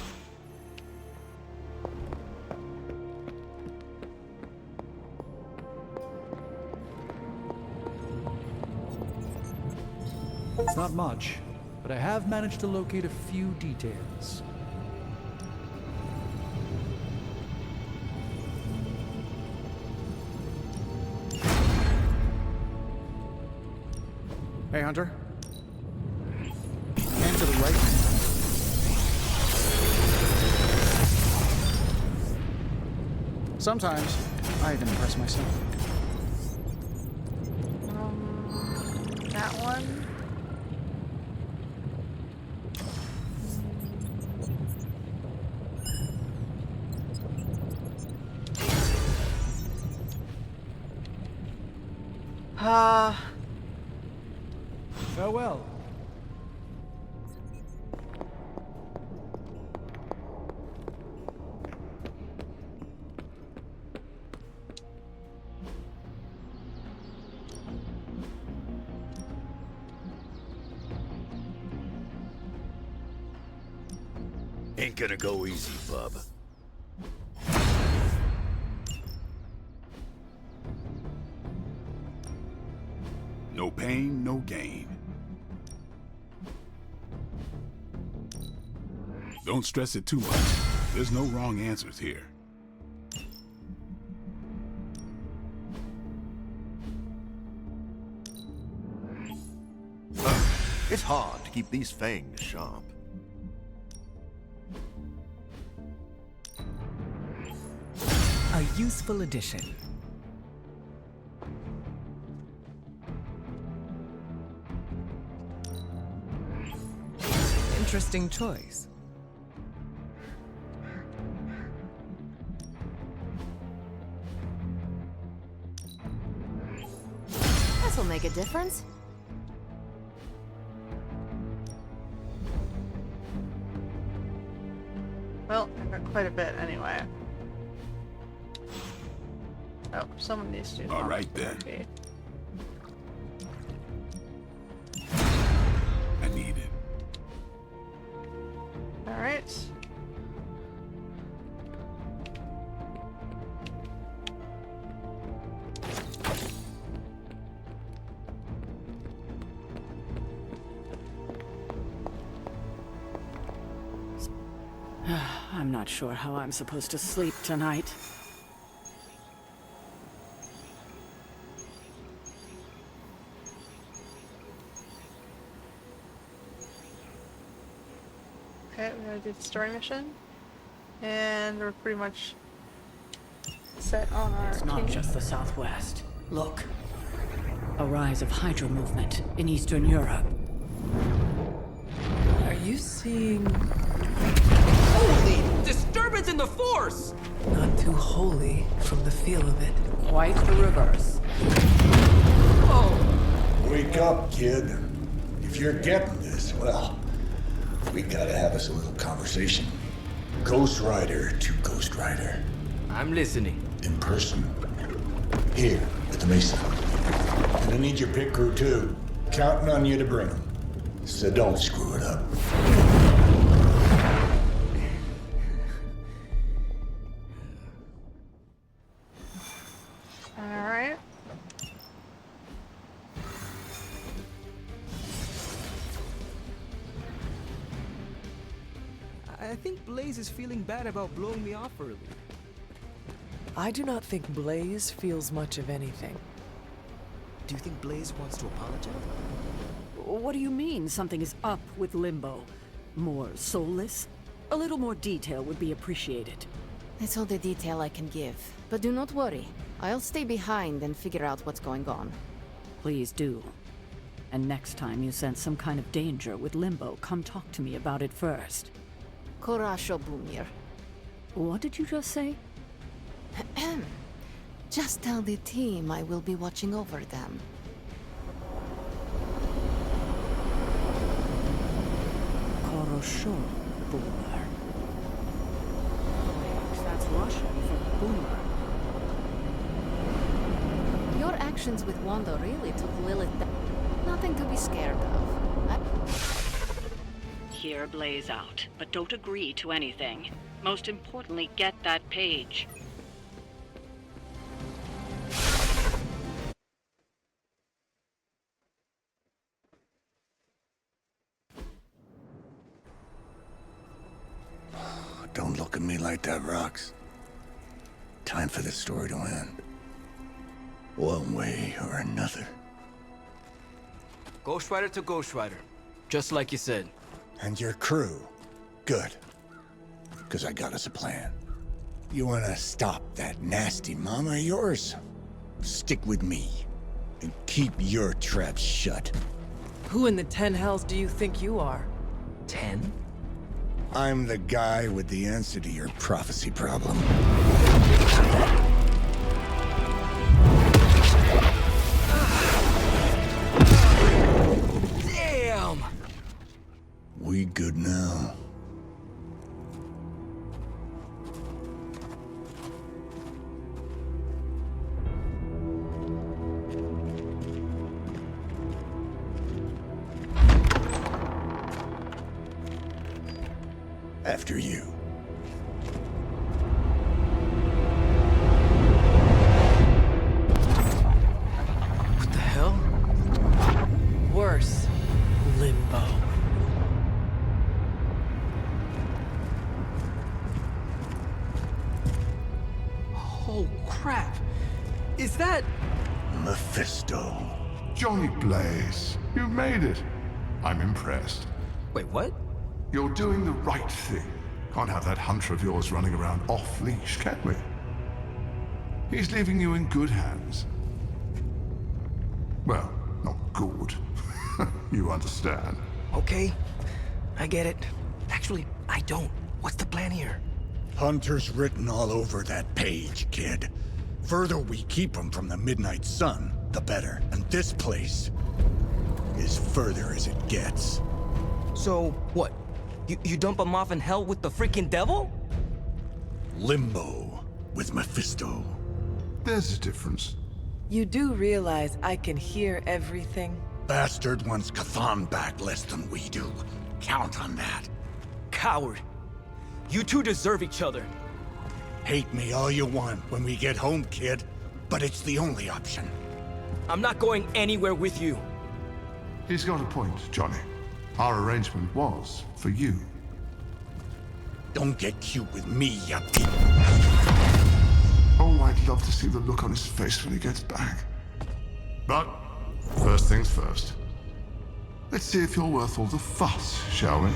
It's not much, but I have managed to locate a few details. Hey, Hunter. And to the right. Sometimes, I even impress myself. That one. Farewell. Ain't gonna go easy, bub. No pain, no gain. Don't stress it too much. There's no wrong answers here. It's hard to keep these fangs sharp. A useful addition. Interesting choice. This'll make a difference. Well, I got quite a bit anyway. Oh, someone needs to. All right then. I need it. All right. I'm not sure how I'm supposed to sleep tonight. Okay, we're gonna do the story mission. And we're pretty much set on our It's not just the Southwest. Look. A rise of Hydra movement in Eastern Europe. Are you seeing... Holy! Disturbance in the Force! Not too holy from the feel of it. Quite the reverse. Whoa! Wake up, kid. If you're getting this, well, we gotta have us a little conversation. Ghost Rider to Ghost Rider. I'm listening. In person. Here, at the Mesa. And I need your pit crew too. Counting on you to bring them. So don't screw it up. Alright. I think Blaze is feeling bad about blowing me off early. I do not think Blaze feels much of anything. Do you think Blaze wants to apologize? What do you mean something is up with Limbo? More soulless? A little more detail would be appreciated. That's all the detail I can give. But do not worry. I'll stay behind and figure out what's going on. Please do. And next time you sense some kind of danger with Limbo, come talk to me about it first. Korasho Bumir. What did you just say? Just tell the team I will be watching over them. Korosho Boomer. That's Russian for boomer. Your actions with Wanda really took Lilith down. Nothing to be scared of. Hear Blaze out, but don't agree to anything. Most importantly, get that page. Don't look at me like that, Rox. Time for this story to end. One way or another. Ghost Rider to Ghost Rider. Just like you said. And your crew. Good. Because I got us a plan. You wanna stop that nasty mama of yours? Stick with me. And keep your traps shut. Who in the 10 hells do you think you are? 10? I'm the guy with the answer to your prophecy problem. Damn! We good now? after you. What the hell? Worse. Limbo. Oh, crap. Is that... Mephisto. Johnny Blaze, you made it. I'm impressed. Wait, what? You're doing the right thing. Can't have that hunter of yours running around off-leash, can we? He's leaving you in good hands. Well, not good. You understand. Okay, I get it. Actually, I don't. What's the plan here? Hunter's written all over that page, kid. Further we keep him from the midnight sun, the better. And this place is further as it gets. So, what? You dump him off in hell with the freaking devil? Limbo with Mephisto. There's a difference. You do realize I can hear everything? Bastard wants Cathan back less than we do. Count on that. Coward. You two deserve each other. Hate me all you want when we get home, kid. But it's the only option. I'm not going anywhere with you. He's got a point, Johnny. Our arrangement was for you. Don't get cute with me, ya Oh, I'd love to see the look on his face when he gets back. But, first things first. Let's see if you're worth all the fuss, shall we?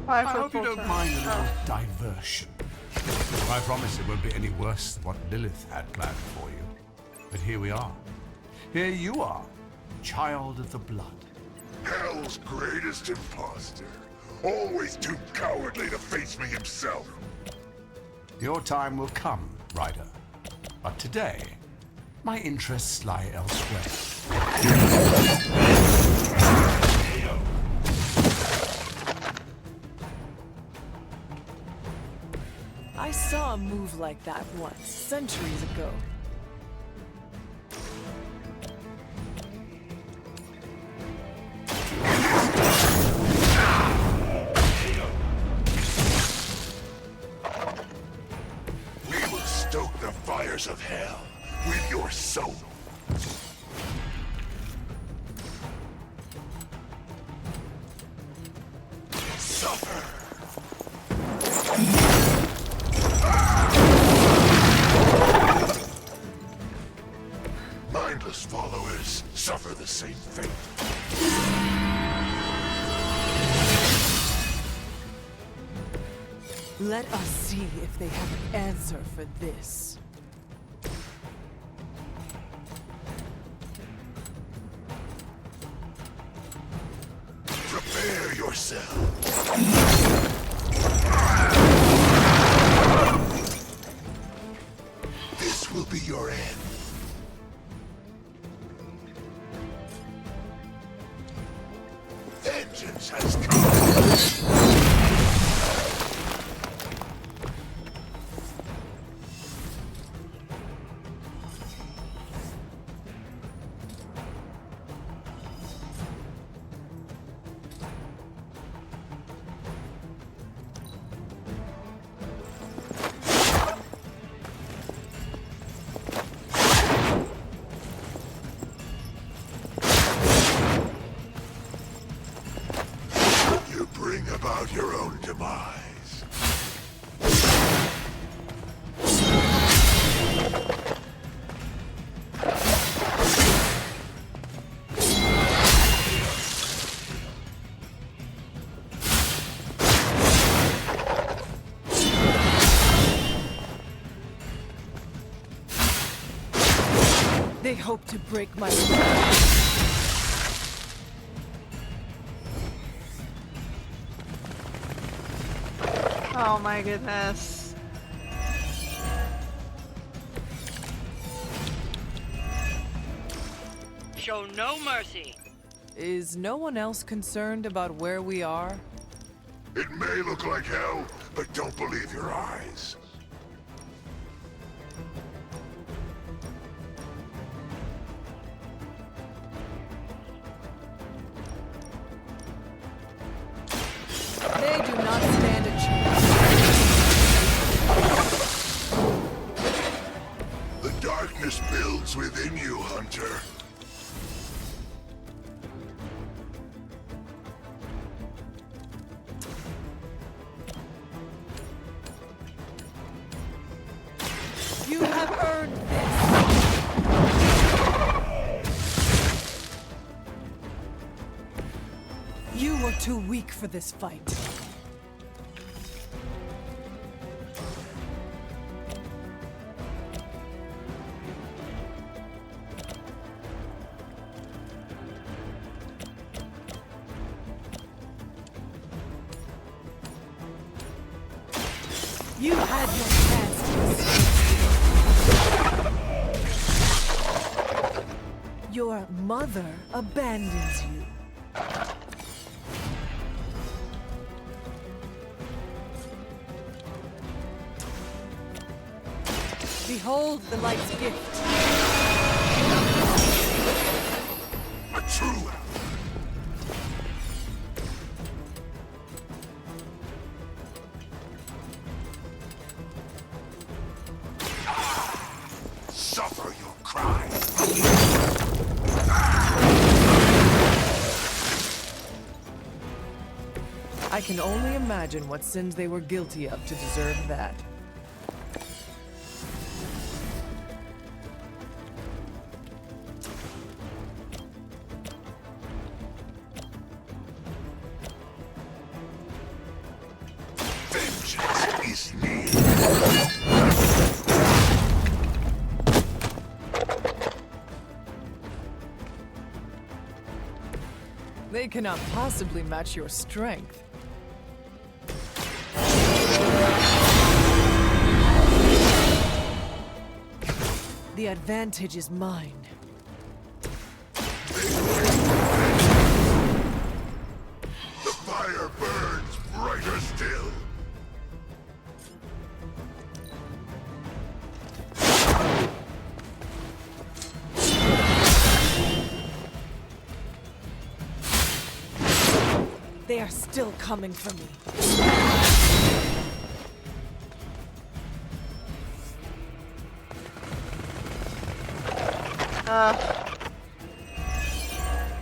I hope you don't mind a little diversion. I promise it won't be any worse than what Lilith had planned for you. But here we are. Here you are, child of the blood. Hell's greatest imposter. Always too cowardly to face me himself. Your time will come, Ryder. But today, my interests lie elsewhere. I saw a move like that once, centuries ago. We will stoke the fires of hell with your soul. Suffer. Mindless followers suffer the same fate. Let us see if they have an answer for this. Prepare yourself. This will be your end. Vengeance has come. You bring about your own demise. They hope to break my... Oh my goodness. Show no mercy. Is no one else concerned about where we are? It may look like hell, but don't believe your eyes. They do not stand a chance. The darkness builds within you, Hunter. You have earned this. You were too weak for this fight. You had your chance to escape. Your mother abandons you. Behold the light's gift. A true suffer your crime. I can only imagine what sins they were guilty of to deserve that. Vengeance is near. They cannot possibly match your strength. The advantage is mine. The fire burns brighter still. They are still coming for me.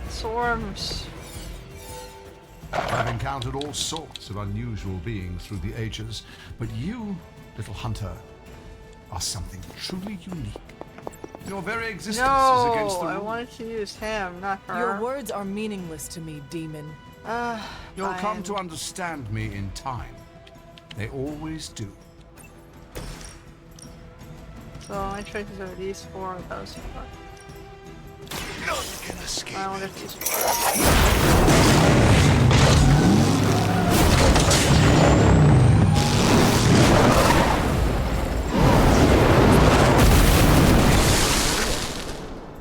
Swarms. I've encountered all sorts of unusual beings through the ages, but you, little hunter, are something truly unique. Your very existence is against the I rules. wanted to use him, not her. Your words are meaningless to me, demon. You'll come to understand me in time. They always do. So my choices are these four or those four. None can escape. I wonder if these four.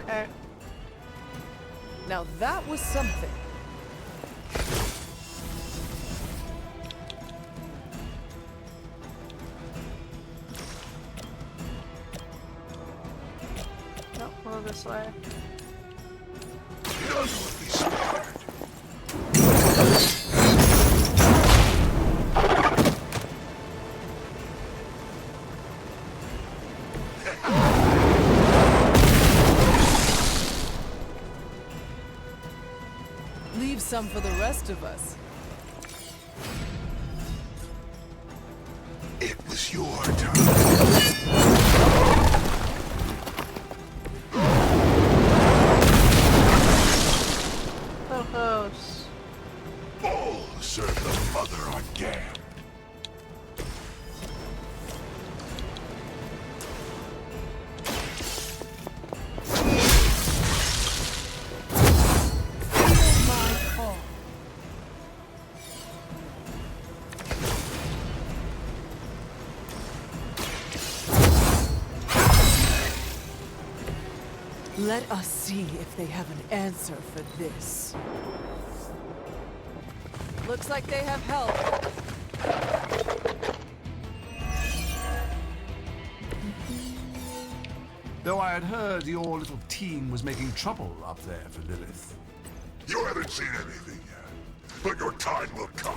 Okay. Now that was something. Nope, we'll go this way. None will be spared. Leave some for the rest of us. It was your turn. So close. All who serve the mother are damned. Let us see if they have an answer for this. Looks like they have help. Though I had heard your little team was making trouble up there for Lilith. You haven't seen anything yet, but your time will come.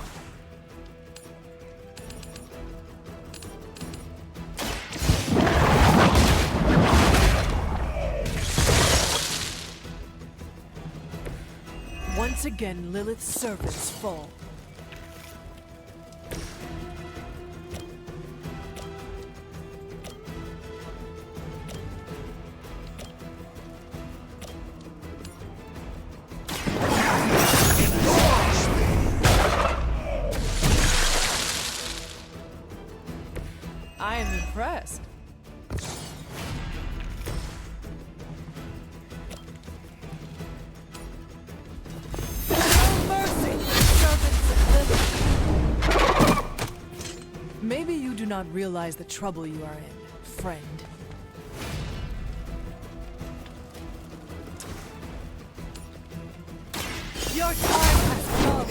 Once again, Lilith's servants fall. I am impressed. Maybe you do not realize the trouble you are in, friend. Your time has come.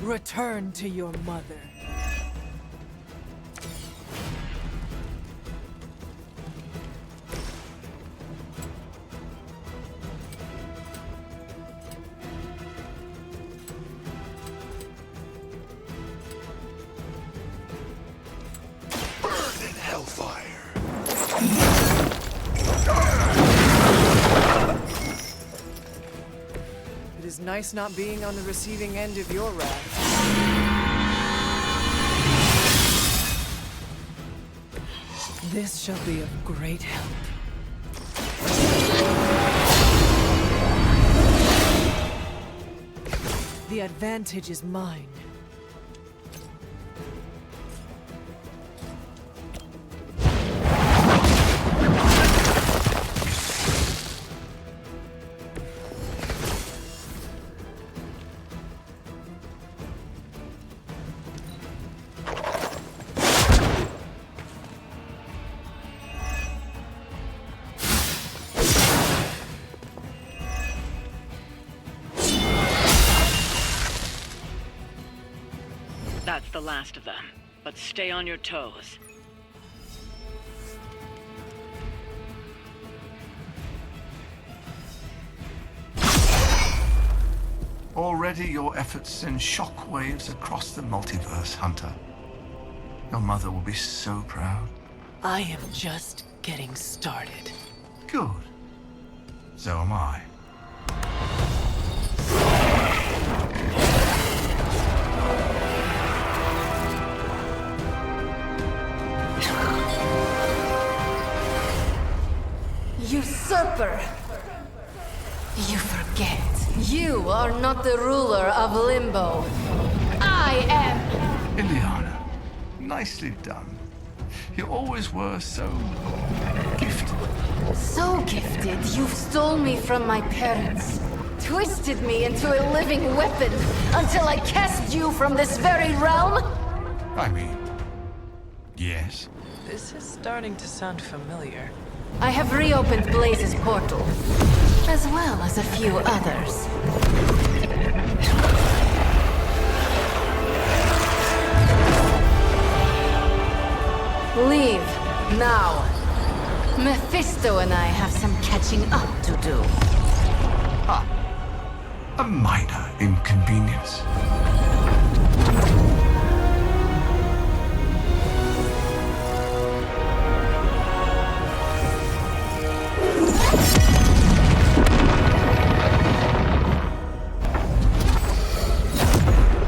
Return to your mother. It is nice not being on the receiving end of your wrath. This shall be of great help. The advantage is mine. That's the last of them, but stay on your toes. Already your efforts send shockwaves across the multiverse, Hunter. Your mother will be so proud. I am just getting started. Good. So am I. Usurper! You forget. You are not the ruler of Limbo. I am! Ileana, nicely done. You always were so gifted. So gifted, you've stole me from my parents. Twisted me into a living weapon until I cast you from this very realm? I mean, yes. This is starting to sound familiar. I have reopened Blaze's portal, as well as a few others. Leave, now. Mephisto and I have some catching up to do. Ah, a minor inconvenience.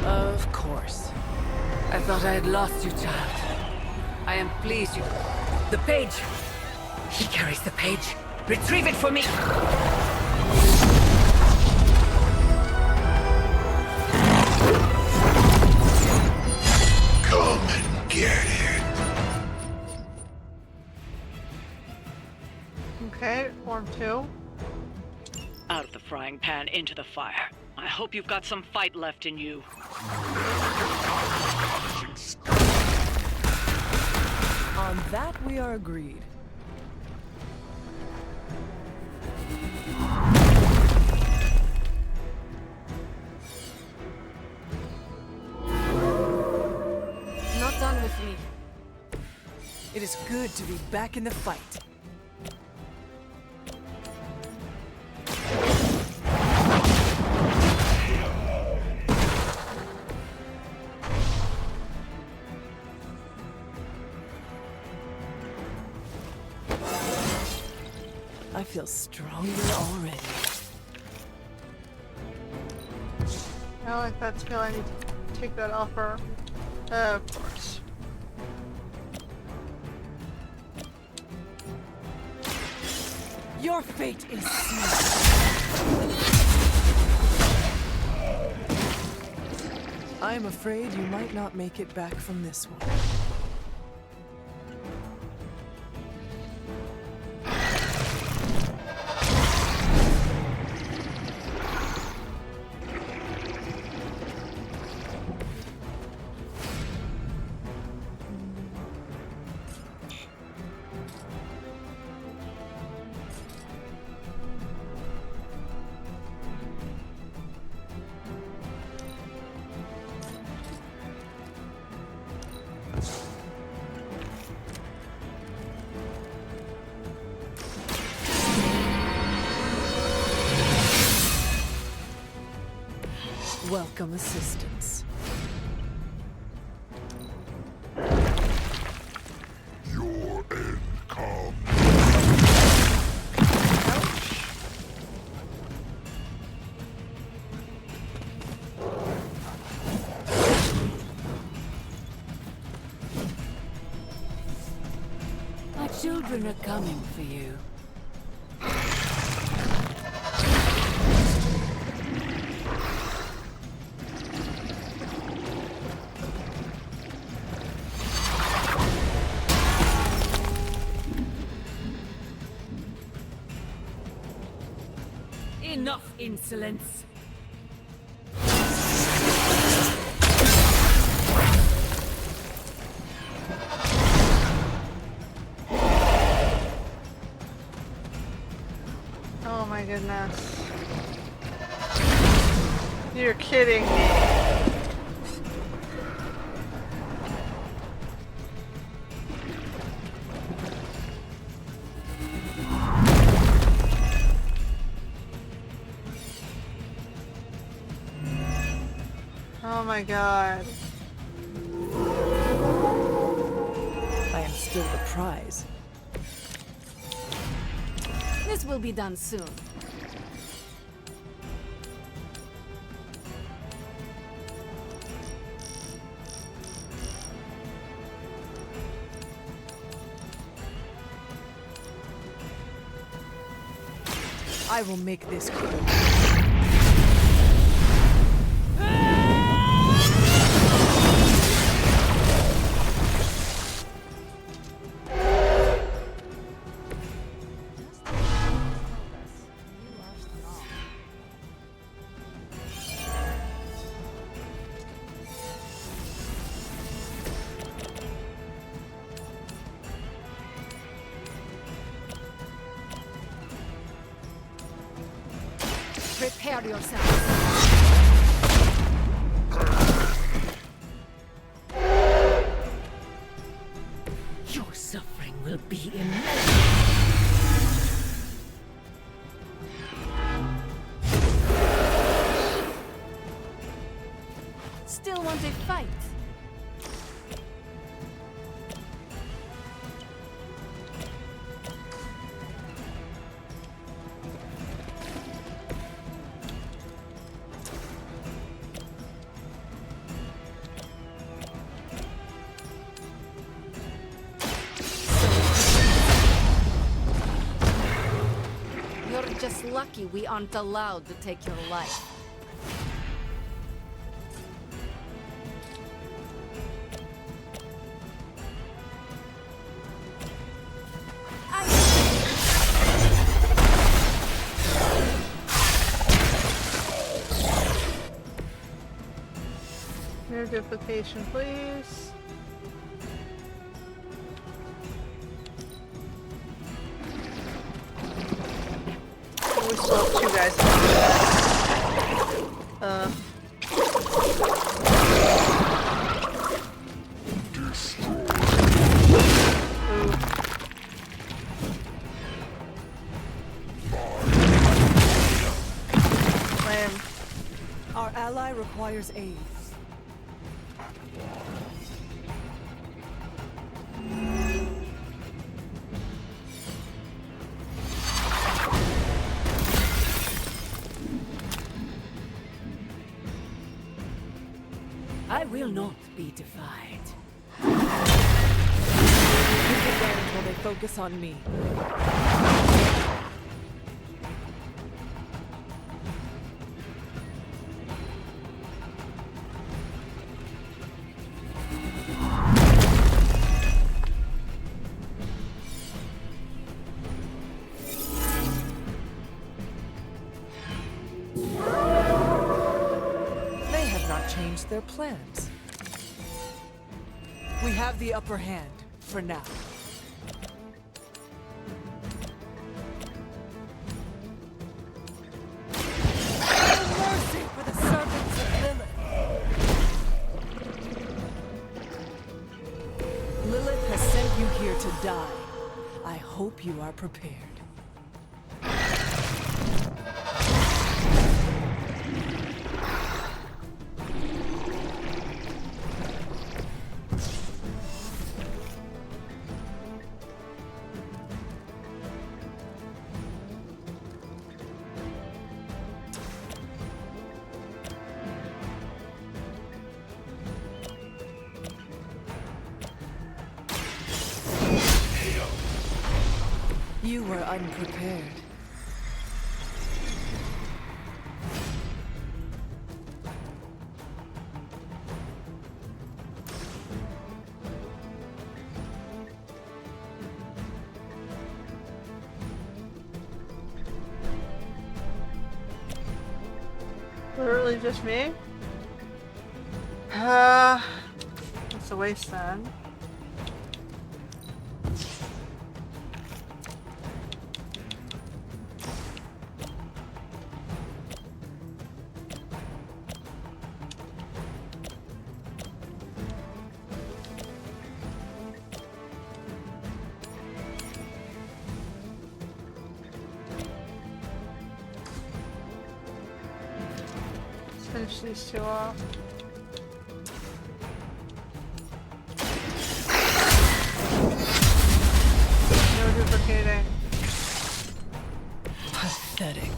Of course. I thought I had lost you, child. I am pleased you... The page! He carries the page. Retrieve it for me! Come and get it. Okay, form 2. Out of the frying pan into the fire. I hope you've got some fight left in you. On that we are agreed. with me. It is good to be back in the fight. I feel stronger already. I don't like that skill. I need to take that off her. Of course. Your fate is sealed. I am afraid you might not make it back from this one. Welcome assistance. Your end comes. My children are coming for you. Enough insolence! Oh my goodness. You're kidding me. Oh my god. I am still the prize. This will be done soon. I will make this quick. Prepare yourselves. Your suffering will be immense. Still want a fight? You're just lucky we aren't allowed to take your life. No duplication, please. We still have two guys. Destroy. requires aid. I will not be defied. Take advantage while they focus on me. They have not changed their plans. We have the upper hand, for now. Mercy for the servants of Lilith! Lilith has sent you here to die. I hope you are prepared. You were unprepared. Literally just me? It's a waste then. Finish these two off. No duplicating. Pathetic.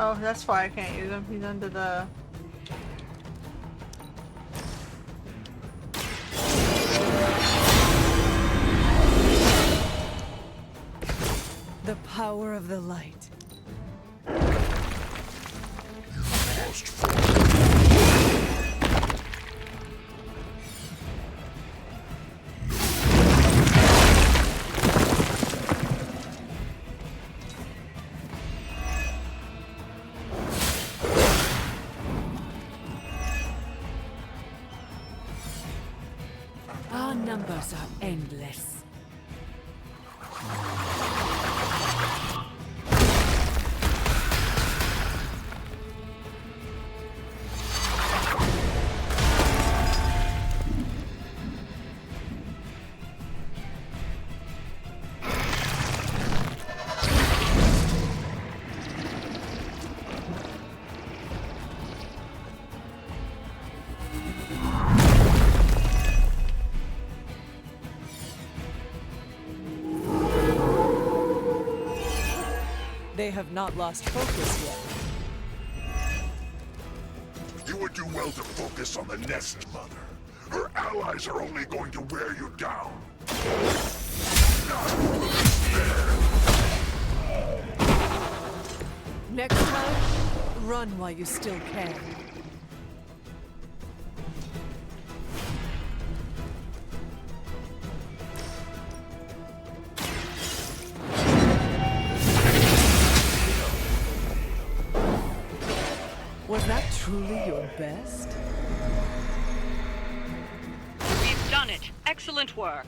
Oh, that's why I can't use him. He's under the... The power of the light. Our numbers are endless. They have not lost focus yet. You would do well to focus on the Nest Mother. Her allies are only going to wear you down. Next time, run while you still can. Was that truly your best? We've done it. Excellent work.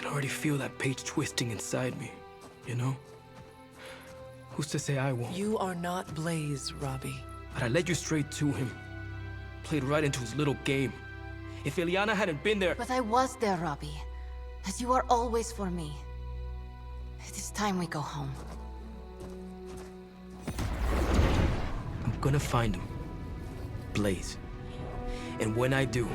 already feel that page twisting inside me, you know? Who's to say I won't? You are not Blaze, Robbie. But I led you straight to him. Played right into his little game. If Ileana hadn't been there... But I was there, Robbie. As you are always for me. It is time we go home. I'm gonna find him. Blaze. And when I do...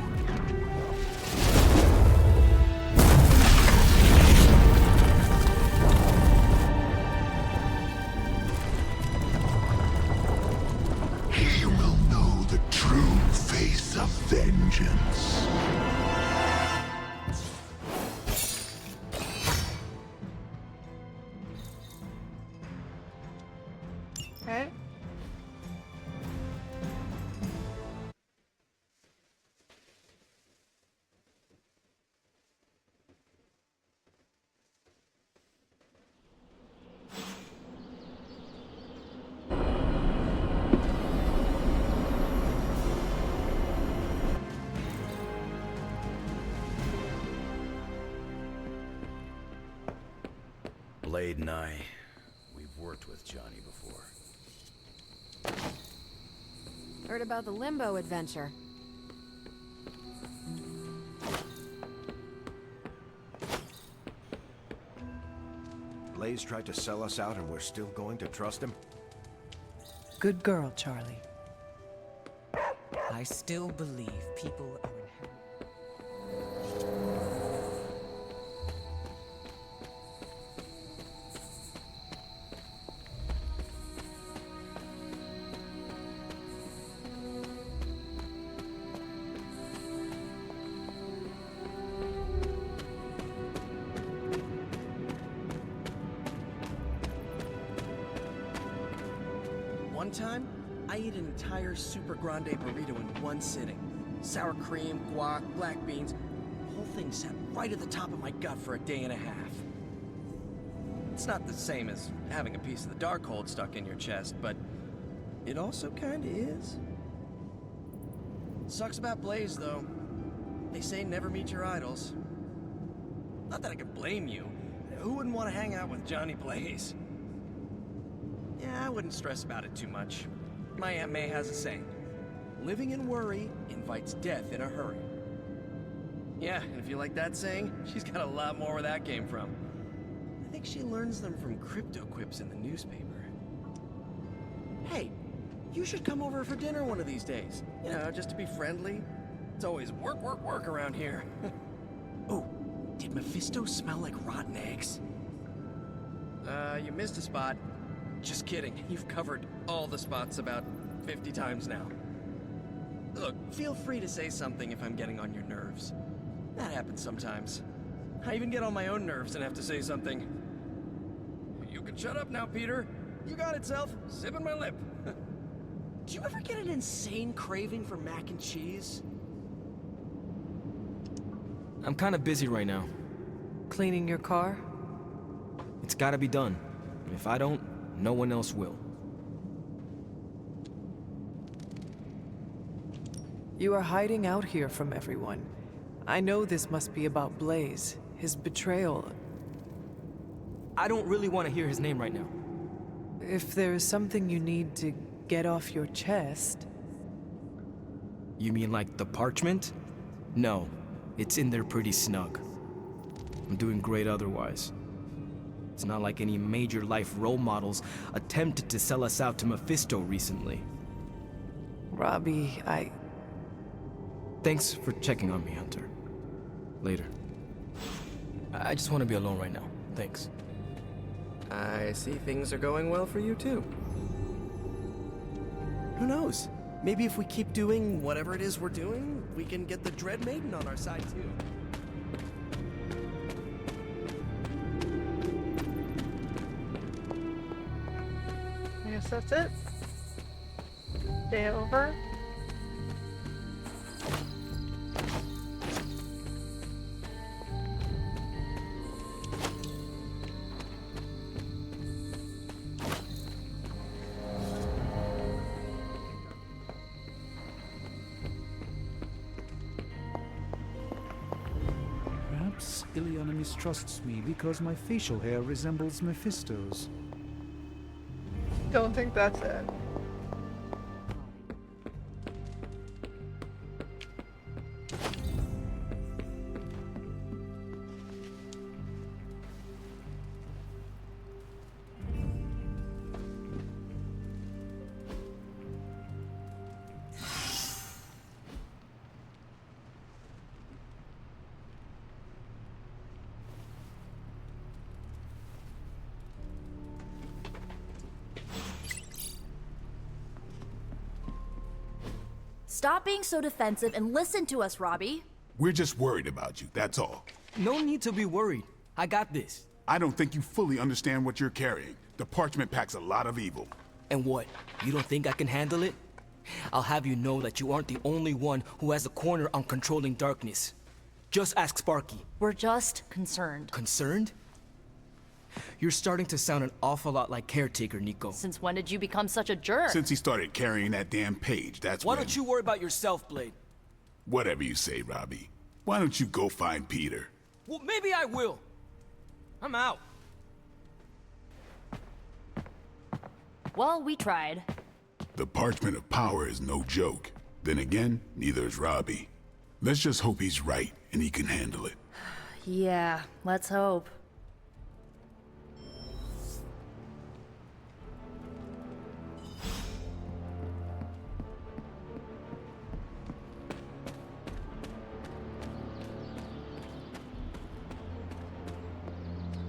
He will know the true face of vengeance. Okay. Blade and I, we've worked with Johnny before. Heard about the Limbo adventure. Blaze tried to sell us out and we're still going to trust him? Good girl, Charlie. I still believe people are One time, I ate an entire Super Grande burrito in one sitting. Sour cream, guac, black beans. The whole thing sat right at the top of my gut for a day and a half. It's not the same as having a piece of the Darkhold stuck in your chest, but it also kinda is. Sucks about Blaze, though. They say never meet your idols. Not that I can blame you. Who wouldn't want to hang out with Johnny Blaze? Yeah, I wouldn't stress about it too much. My Aunt May has a saying, living in worry invites death in a hurry. Yeah, and if you like that saying, she's got a lot more where that came from. I think she learns them from crypto quips in the newspaper. Hey, you should come over for dinner one of these days. You know, just to be friendly. It's always work, work, work around here. Oh, did Mephisto smell like rotten eggs? You missed a spot. Just kidding. You've covered all the spots about 50 times now. Look, feel free to say something if I'm getting on your nerves. That happens sometimes. I even get on my own nerves and have to say something. You can shut up now, Peter. You got it, Self. Sipping my lip. Do you ever get an insane craving for mac and cheese? I'm kinda busy right now. Cleaning your car? It's gotta be done. If I don't, no one else will. You are hiding out here from everyone. I know this must be about Blaze, his betrayal. I don't really want to hear his name right now. If there is something you need to get off your chest... You mean like the parchment? No, it's in there pretty snug. I'm doing great otherwise. It's not like any major life role models attempted to sell us out to Mephisto recently. Robbie, Thanks for checking on me, Hunter. Later. I just want to be alone right now. Thanks. I see things are going well for you, too. Who knows? Maybe if we keep doing whatever it is we're doing, we can get the Dread Maiden on our side, too. I guess that's it. Day over. Perhaps Ileana mistrusts me because my facial hair resembles Mephisto's. Don't think that's it. Stop being so defensive and listen to us, Robbie. We're just worried about you, that's all. No need to be worried. I got this. I don't think you fully understand what you're carrying. The parchment packs a lot of evil. And what? You don't think I can handle it? I'll have you know that you aren't the only one who has a corner on controlling darkness. Just ask Sparky. We're just concerned. Concerned? You're starting to sound an awful lot like Caretaker, Nico. Since when did you become such a jerk? Since he started carrying that damn page, that's Why don't you worry about yourself, Blade? Whatever you say, Robbie. Why don't you go find Peter? Well, maybe I will. I'm out. Well, we tried. The parchment of power is no joke. Then again, neither is Robbie. Let's just hope he's right and he can handle it. Yeah, let's hope.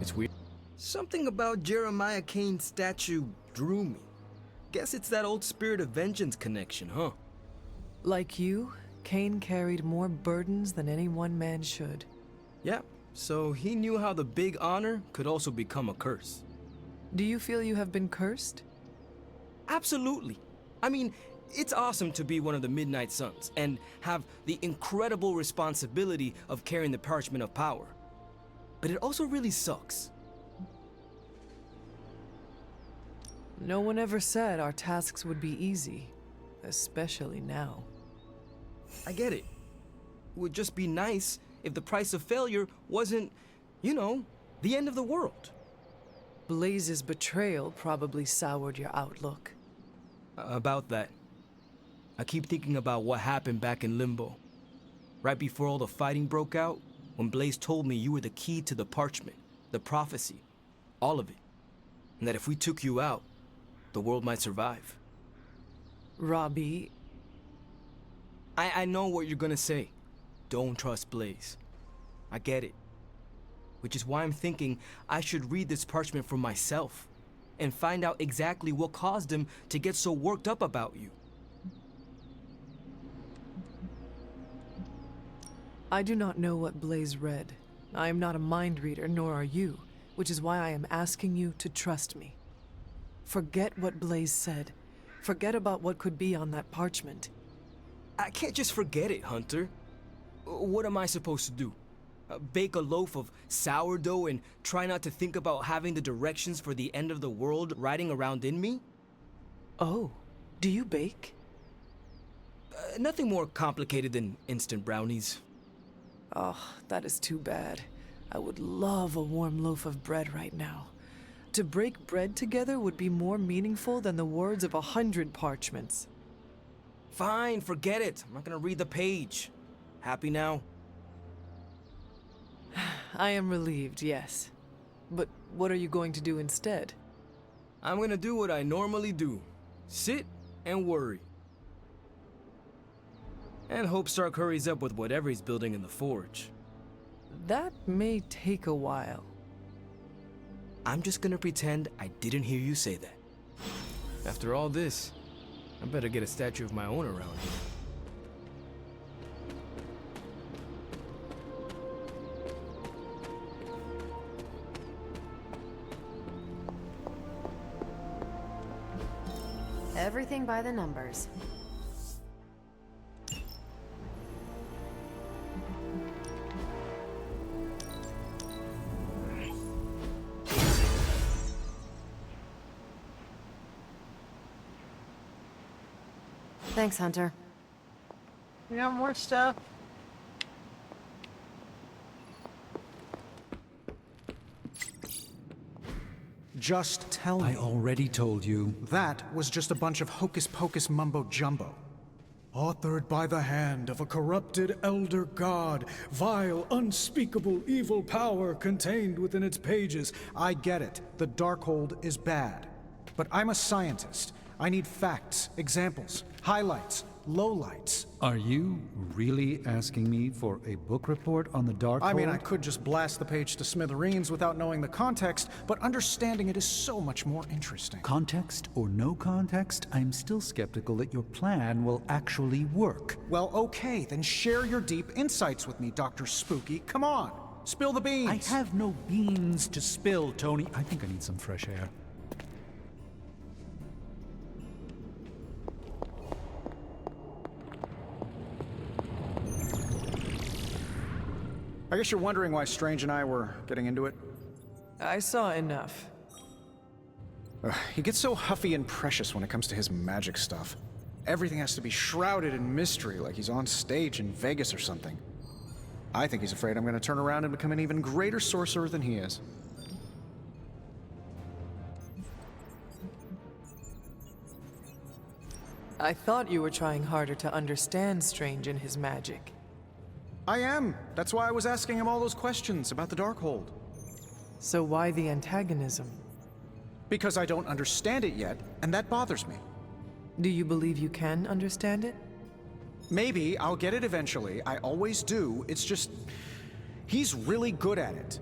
It's weird. Something about Jeremiah Kane's statue drew me. Guess it's that old Spirit of Vengeance connection, huh? Like you, Kane carried more burdens than any one man should. Yeah, so he knew how the big honor could also become a curse. Do you feel you have been cursed? Absolutely. I mean, it's awesome to be one of the Midnight Suns and have the incredible responsibility of carrying the parchment of power. But it also really sucks. No one ever said our tasks would be easy, especially now. I get it. It would just be nice if the price of failure wasn't, you know, the end of the world. Blaze's betrayal probably soured your outlook. About that. I keep thinking about what happened back in Limbo. Right before all the fighting broke out, when Blaze told me you were the key to the parchment, the prophecy, all of it. And that if we took you out, the world might survive. Robbie... I know what you're gonna say. Don't trust Blaze. I get it. Which is why I'm thinking I should read this parchment for myself and find out exactly what caused him to get so worked up about you. I do not know what Blaze read. I am not a mind reader, nor are you, which is why I am asking you to trust me. Forget what Blaze said. Forget about what could be on that parchment. I can't just forget it, Hunter. What am I supposed to do? Bake a loaf of sourdough and try not to think about having the directions for the end of the world riding around in me? Oh, do you bake? Nothing more complicated than instant brownies. Oh, that is too bad. I would love a warm loaf of bread right now. To break bread together would be more meaningful than the words of 100 parchments. Fine, forget it. I'm not gonna read the page. Happy now? I am relieved, yes. But what are you going to do instead? I'm gonna do what I normally do. Sit and worry. And hope Stark hurries up with whatever he's building in the forge. That may take a while. I'm just gonna pretend I didn't hear you say that. After all this, I better get a statue of my own around here. Everything by the numbers. Thanks, Hunter. We got more stuff. Just tell me. I already told you. That was just a bunch of hocus-pocus mumbo-jumbo. Authored by the hand of a corrupted elder god, vile, unspeakable evil power contained within its pages. I get it. The Darkhold is bad. But I'm a scientist. I need facts, examples, highlights, lowlights. Are you really asking me for a book report on the Darkhold? I mean, I could just blast the page to smithereens without knowing the context, but understanding it is so much more interesting. Context or no context, I'm still skeptical that your plan will actually work. Well, okay, then share your deep insights with me, Dr. Spooky. Come on, spill the beans. I have no beans to spill, Tony. I think I need some fresh air. I guess you're wondering why Strange and I were getting into it? I saw enough. He gets so huffy and precious when it comes to his magic stuff. Everything has to be shrouded in mystery, like he's on stage in Vegas or something. I think he's afraid I'm going to turn around and become an even greater sorcerer than he is. I thought you were trying harder to understand Strange and his magic. I am. That's why I was asking him all those questions about the Darkhold. So why the antagonism? Because I don't understand it yet, and that bothers me. Do you believe you can understand it? Maybe. I'll get it eventually. I always do. It's just... he's really good at it.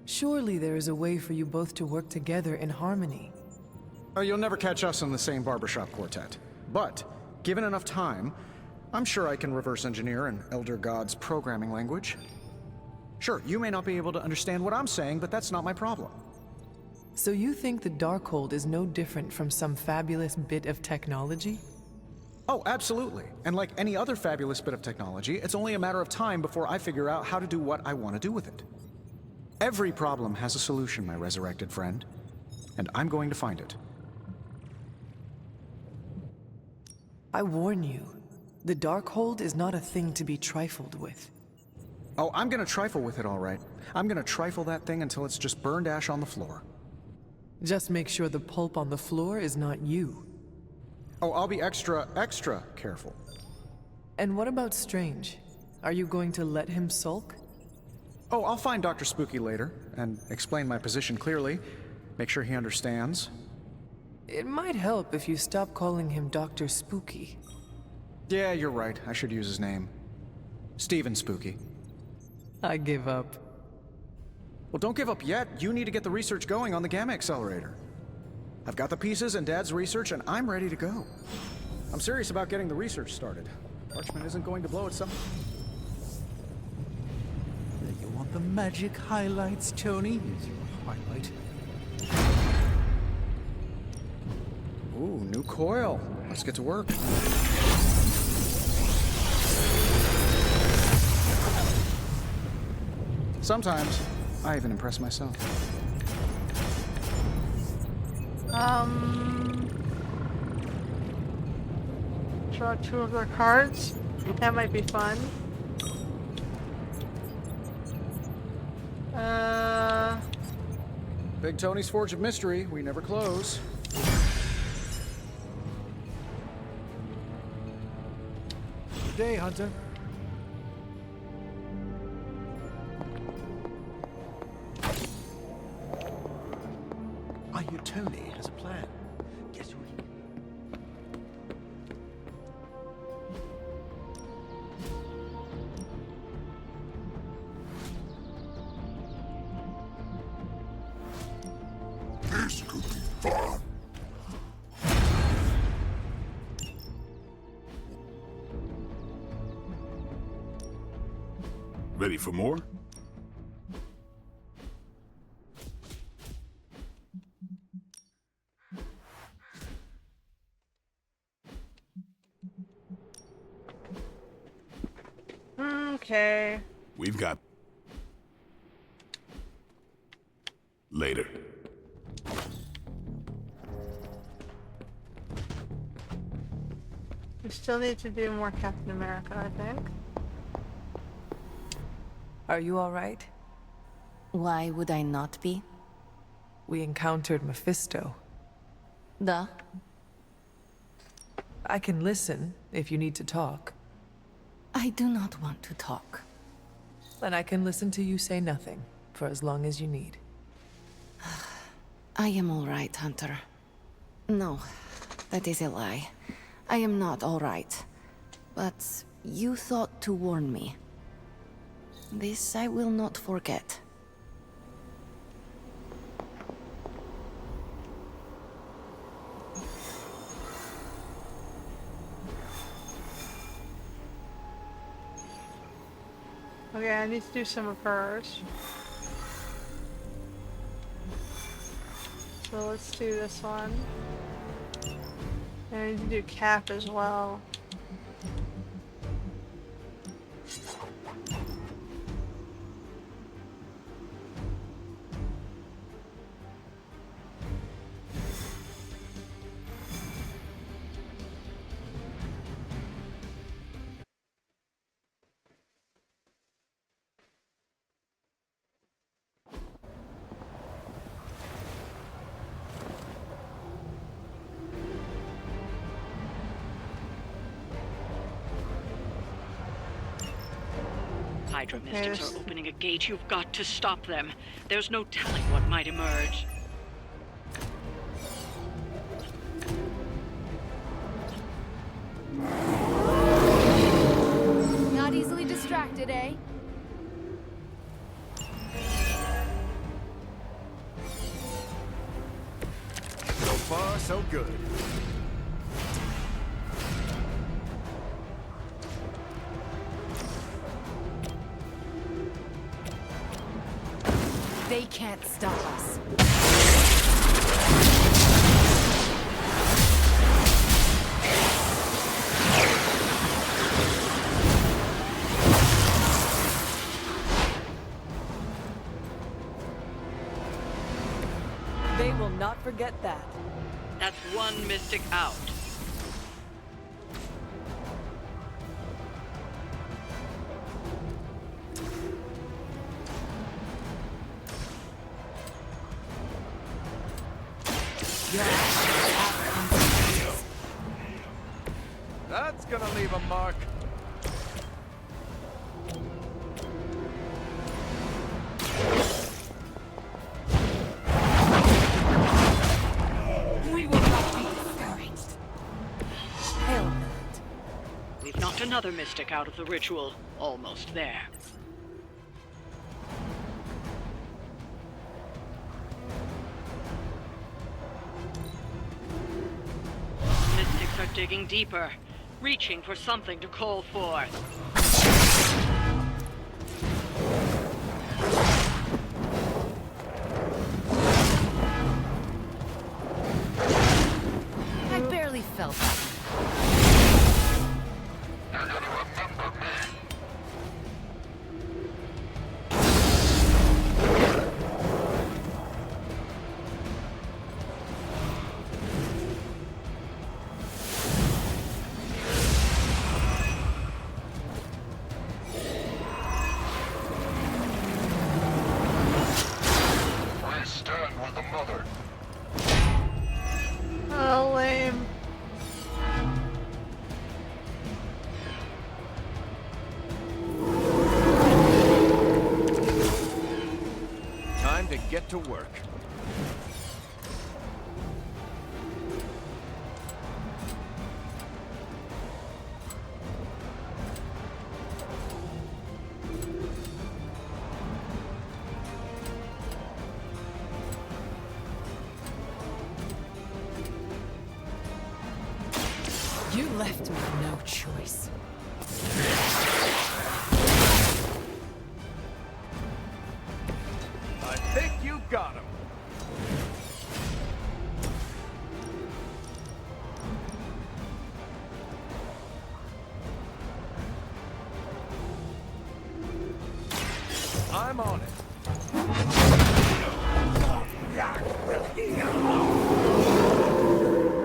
Surely there is a way for you both to work together in harmony. Oh, you'll never catch us in the same barbershop quartet. But, given enough time, I'm sure I can reverse engineer an Elder God's programming language. Sure, you may not be able to understand what I'm saying, but that's not my problem. So you think the Darkhold is no different from some fabulous bit of technology? Oh, absolutely. And like any other fabulous bit of technology, it's only a matter of time before I figure out how to do what I want to do with it. Every problem has a solution, my resurrected friend. And I'm going to find it. I warn you. The Darkhold is not a thing to be trifled with. Oh, I'm gonna trifle with it, all right. I'm gonna trifle that thing until it's just burned ash on the floor. Just make sure the pulp on the floor is not you. Oh, I'll be extra careful. And what about Strange? Are you going to let him sulk? Oh, I'll find Dr. Spooky later, and explain my position clearly. Make sure he understands. It might help if you stop calling him Dr. Spooky. Yeah, you're right. I should use his name. Stephen Spooky. I give up. Well, don't give up yet. You need to get the research going on the Gamma Accelerator. I've got the pieces and Dad's research, and I'm ready to go. I'm serious about getting the research started. Parchment isn't going to blow itself. You want the magic highlights, Tony? Here's your highlight. Ooh, new coil. Let's get to work. Sometimes, I even impress myself. Draw 2 of their cards. That might be fun. Big Tony's Forge of Mystery. We never close. Good day, Hunter. I hear Tony has a plan. Guess who he... This could be fun. Ready for more? Okay. We've got... Later. We still need to do more Captain America, I think. Are you all right? Why would I not be? we encountered Mephisto. Duh. I can listen if you need to talk. I do not want to talk. Then I can listen to you say nothing for as long as you need. I am all right, Hunter. No, that is a lie. I am not all right. But you thought to warn me. This I will not forget. Okay, I need to do some of hers. So let's do this one. And I need to do Cap as well. Hydra mystics are opening a gate. You've got to stop them. There's no telling what might emerge. Not easily distracted, eh? So far, so good. They can't stop us. They will not forget that. That's one mystic out. That's gonna leave a mark. We will not be discouraged. Hell no. We've knocked another mystic out of the ritual. Almost there. Mystics are digging deeper, reaching for something to call forth. I barely felt that. Oh, lame. Time to get to work. You left me no choice. I think you got him. I'm on it.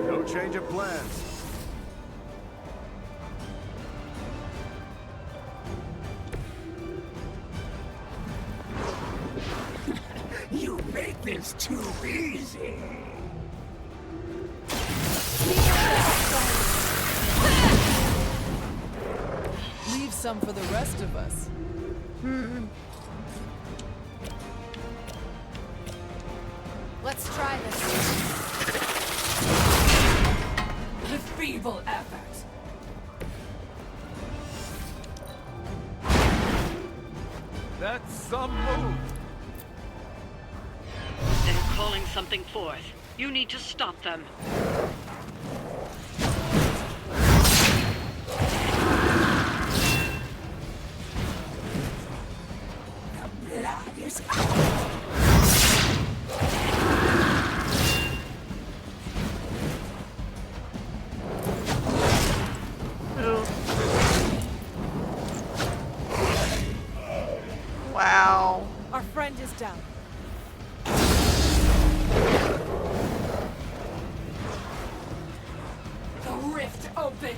No change of plans. You make me is too easy. Leave some for the rest of us. Let's try this. The feeble effort. That's some move. They're calling something forth. You need to stop them. Blood is Wow. Our friend is down. the rift opens.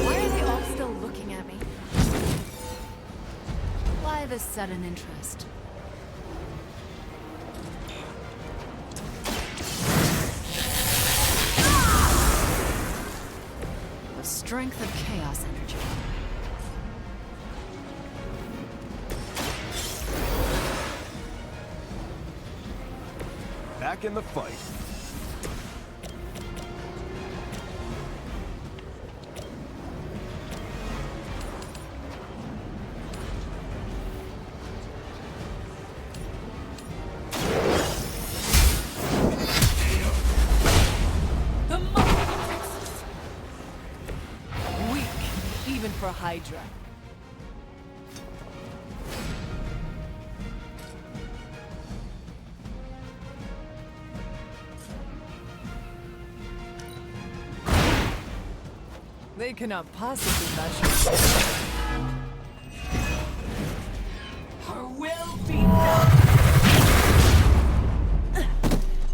Why are they all still looking at me? Why this sudden interest? The strength of chaos energy. Back in the fight. The moment. Weak, even for Hydra. They cannot possibly match us. Her will be done.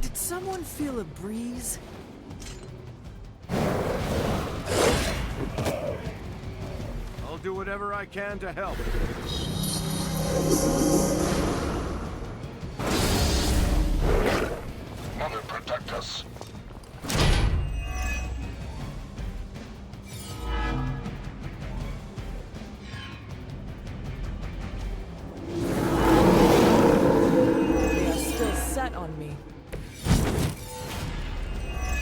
Did someone feel a breeze? I'll do whatever I can to help. Mother, protect us. They are still set on me.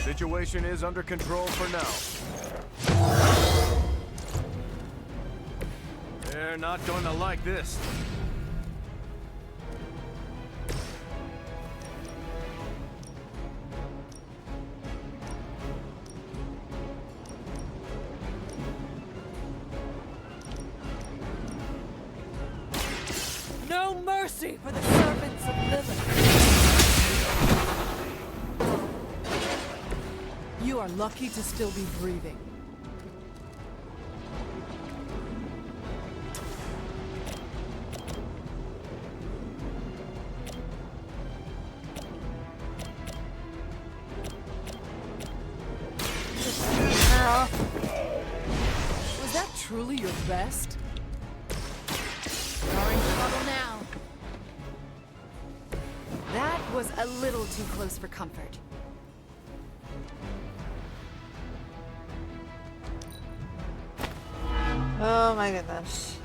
Situation is under control for now. They're not going to like this. No mercy for the servants of Lilith. You are lucky to still be breathing. Was that truly your best? You're in trouble now. That was a little too close for comfort. Oh my goodness.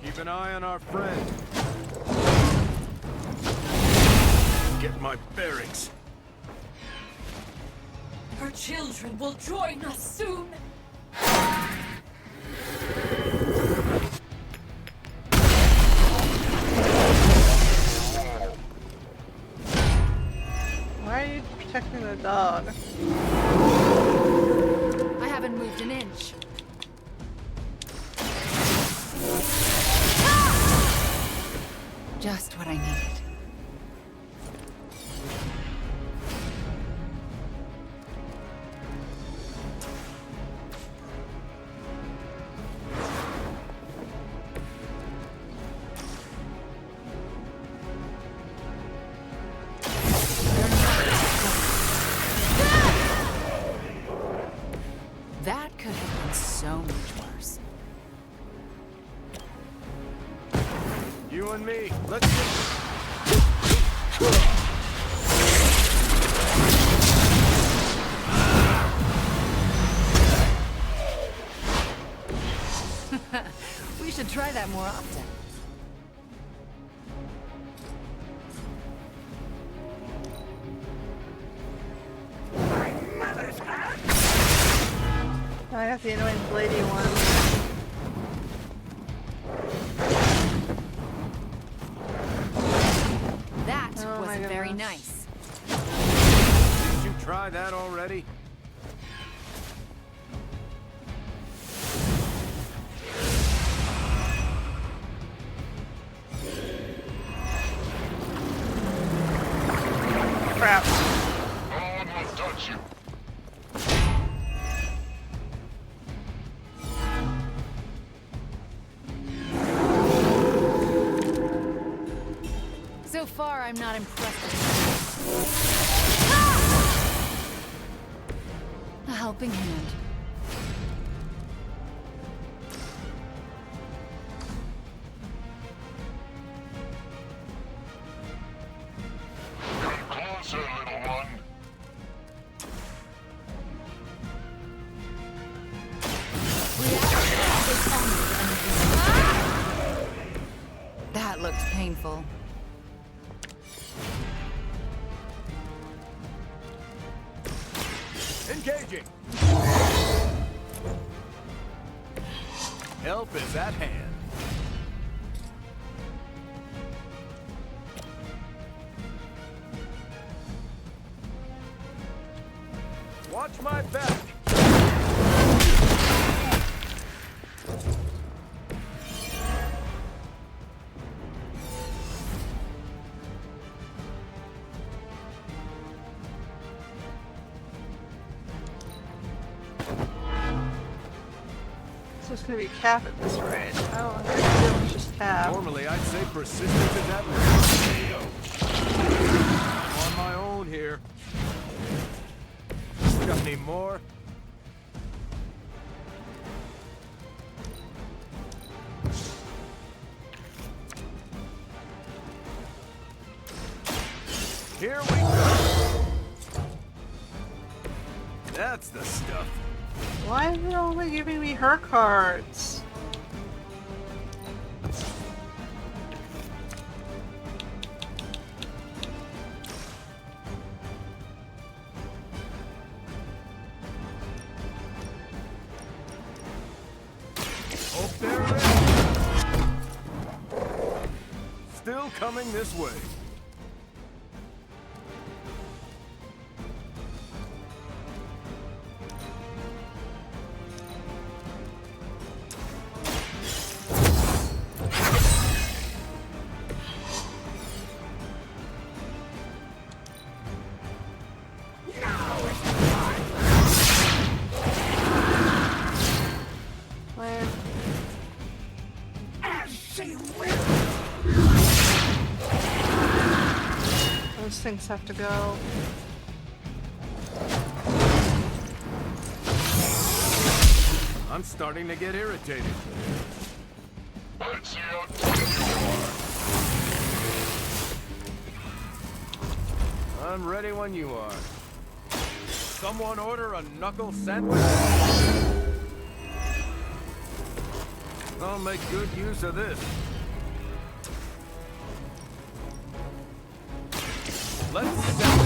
Keep an eye on our friend. Get my bearings. Her children will join us soon. Why are you protecting the dog? I haven't moved an inch. Just what I needed. You and me, let's get... We should try that more often. I got the annoying bladey one. That Oh my was very goodness. nice. Didn't you try that already? Crap. No one will touch you. So far, I'm not impressed. A helping hand. Come closer, little one. That looks painful. Engaging! Help is at hand. Watch my back! So it's gonna be cap at this rate. I don't think it was just cap. Normally, I'd say persistence is at risk. I'm on my own here. Got any more? Here we go. That's the stuff. Why is it only giving me her cards? Hope they're ready. Still coming this way. Where? Those things have to go. I'm starting to get irritated. Let's see how tough you are. I'm ready when you are. Someone order a knuckle sandwich? I'll make good use of this. Let's set them.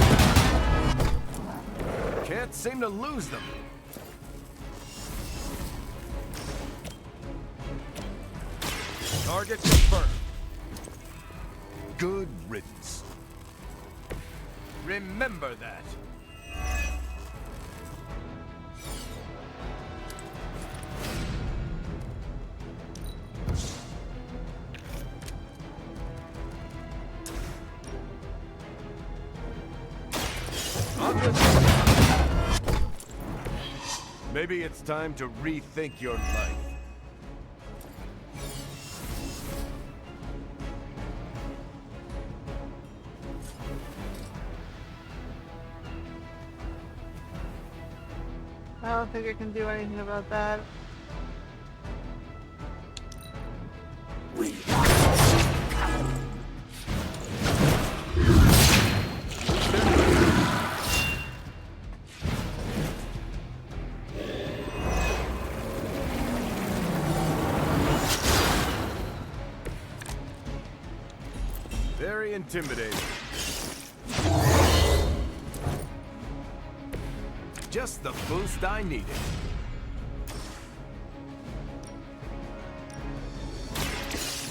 Can't seem to lose them. Target confirmed. Good riddance. Remember that. Maybe it's time to rethink your life. I don't think I can do anything about that. We are coward. Very intimidating. Just the boost I needed.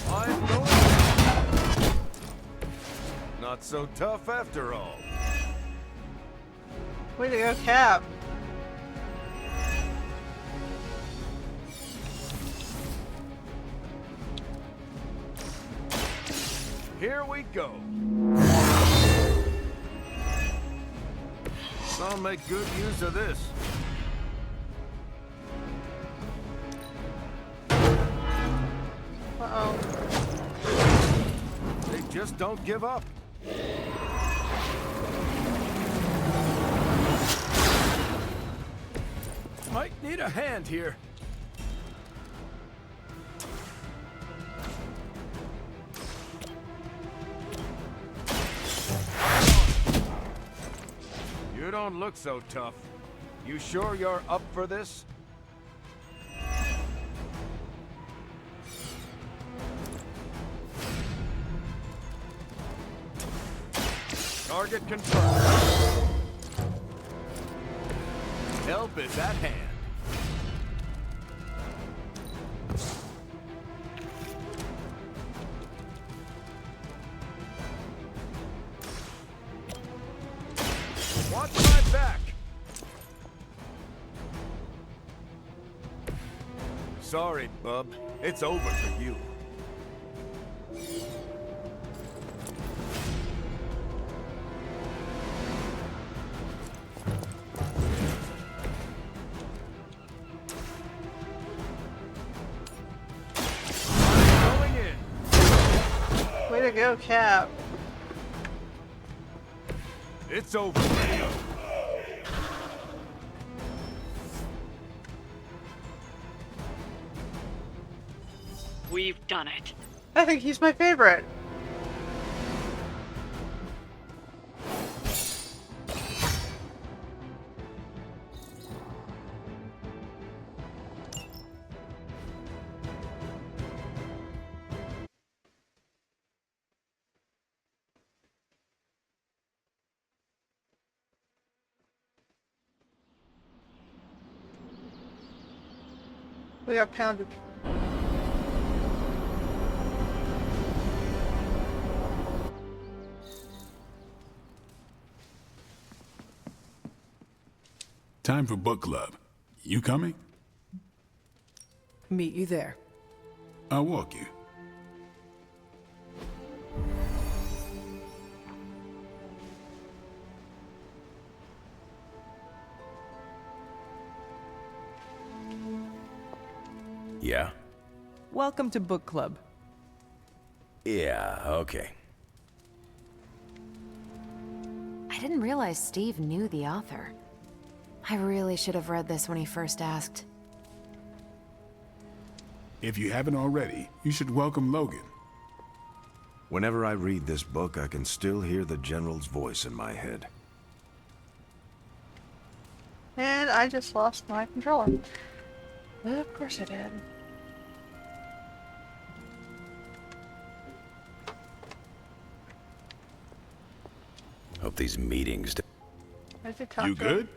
I'm going. Not so tough after all. Way to go, Cap. Here we go. I'll make good use of this. Uh-oh. They just don't give up. Might need a hand here. You don't look so tough. You sure you're up for this? Target confirmed. Help is at hand. Watch my back. Sorry, bub. It's over for you. Going in. Way to go, Cap. It's over for you. We've done it. I think he's my favorite. We got pounded. Time for book club. You coming? Meet you there. I'll walk you. Yeah? Welcome to book club. Yeah, okay. I didn't realize Steve knew the author. I really should have read this when he first asked. If you haven't already, you should welcome Logan. Whenever I read this book, I can still hear the General's voice in my head. And I just lost my controller. Of course I did. Hope these meetings... I did talk You to him. good?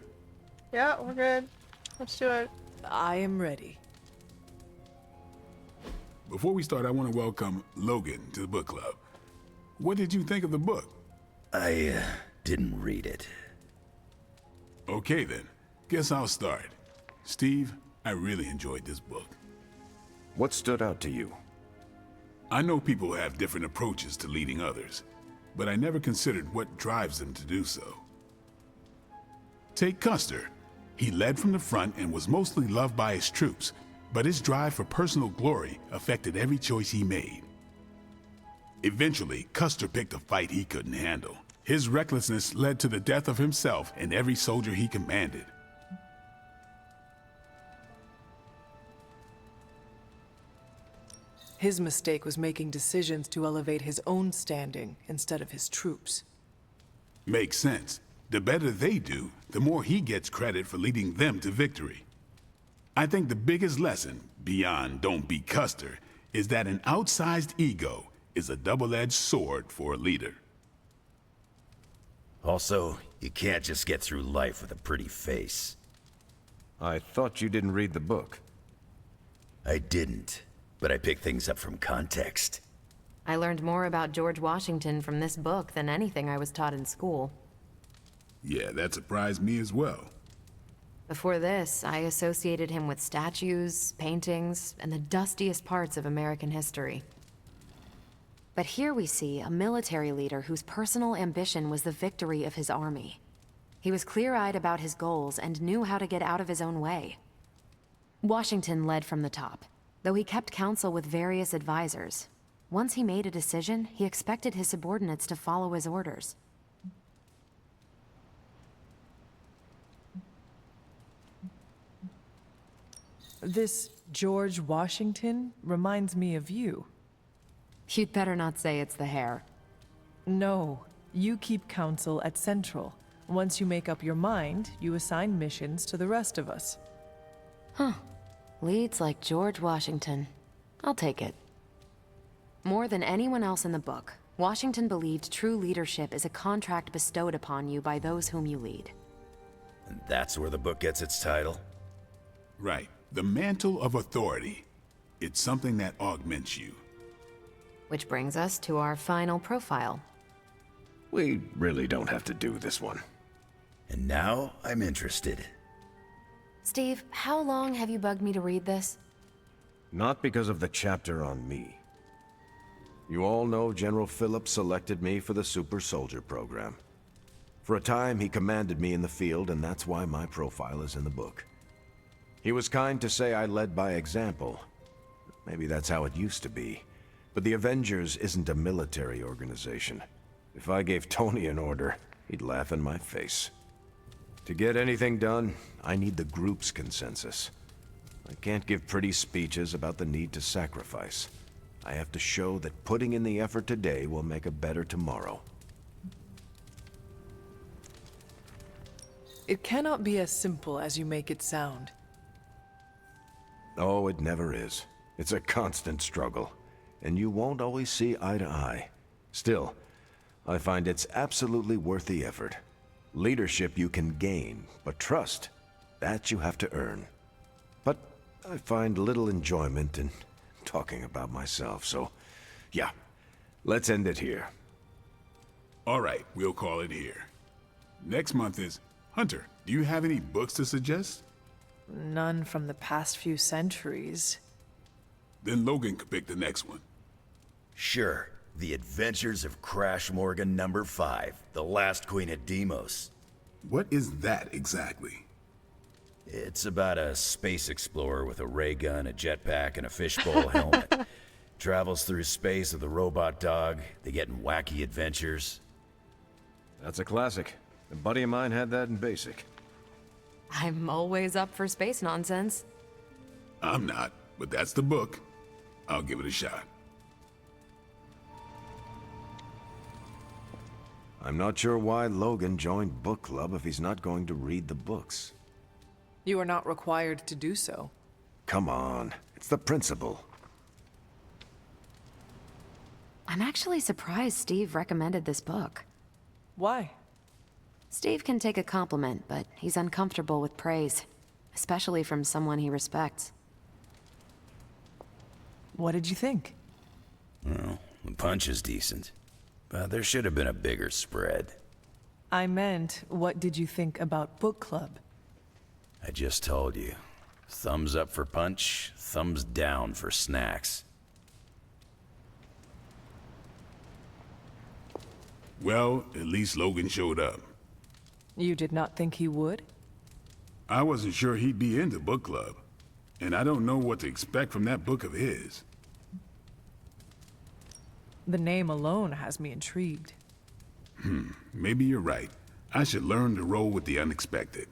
Yeah, we're good. Let's do it. I am ready. Before we start, I want to welcome Logan to the book club. What did you think of the book? I didn't read it. Okay then, guess I'll start. Steve, I really enjoyed this book. What stood out to you? I know people have different approaches to leading others, but I never considered what drives them to do so. Take Custer. He led from the front and was mostly loved by his troops, but his drive for personal glory affected every choice he made. Eventually, Custer picked a fight he couldn't handle. His recklessness led to the death of himself and every soldier he commanded. His mistake was making decisions to elevate his own standing instead of his troops. Makes sense. The better they do, the more he gets credit for leading them to victory. I think the biggest lesson, beyond don't be Custer, is that an outsized ego is a double-edged sword for a leader. Also, you can't just get through life with a pretty face. I thought you didn't read the book. I didn't, but I picked things up from context. I learned more about George Washington from this book than anything I was taught in school. Yeah, that surprised me as well. Before this, I associated him with statues, paintings, and the dustiest parts of American history. But here we see a military leader whose personal ambition was the victory of his army. He was clear-eyed about his goals and knew how to get out of his own way. Washington led from the top, though he kept counsel with various advisors. Once he made a decision, he expected his subordinates to follow his orders. This George Washington reminds me of you. You'd better not say it's the hair. No, you keep counsel at Central. Once you make up your mind, you assign missions to the rest of us. Huh. Leads like George Washington. I'll take it. More than anyone else in the book, Washington believed true leadership is a contract bestowed upon you by those whom you lead. And that's where the book gets its title? Right. The mantle of authority. It's something that augments you. Which brings us to our final profile. We really don't have to do this one. And now I'm interested. Steve, how long have you bugged me to read this? Not because of the chapter on me. You all know General Phillips selected me for the Super Soldier program. For a time, he commanded me in the field, and that's why my profile is in the book. He was kind to say I led by example. Maybe that's how it used to be. But the Avengers isn't a military organization. If I gave Tony an order, he'd laugh in my face. To get anything done, I need the group's consensus. I can't give pretty speeches about the need to sacrifice. I have to show that putting in the effort today will make a better tomorrow. It cannot be as simple as you make it sound. Oh, it never is. It's a constant struggle, and you won't always see eye to eye. Still, I find it's absolutely worth the effort. Leadership you can gain, but trust, that you have to earn. But I find little enjoyment in talking about myself, so yeah, let's end it here. All right, we'll call it here. Next month is Hunter. Do you have any books to suggest? None from the past few centuries. Then Logan could pick the next one. Sure. The Adventures of Crash Morgan number 5, The Last Queen of Deimos. What is that exactly? It's about a space explorer with a ray gun, a jetpack, and a fishbowl helmet. Travels through space with a robot dog. They get in wacky adventures. That's a classic. A buddy of mine had that in basic. I'm always up for space nonsense. I'm not, but that's the book. I'll give it a shot. I'm not sure why Logan joined book club if he's not going to read the books. You are not required to do so. Come on, it's the principle. I'm actually surprised Steve recommended this book. Why? Steve can take a compliment, but he's uncomfortable with praise, especially from someone he respects. What did you think? Well, the punch is decent, but there should have been a bigger spread. I meant, what did you think about book club? I just told you. Thumbs up for punch, thumbs down for snacks. Well, at least Logan showed up. You did not think he would? I wasn't sure he'd be into book club, and I don't know what to expect from that book of his. The name alone has me intrigued. Maybe you're right. I should learn to roll with the unexpected.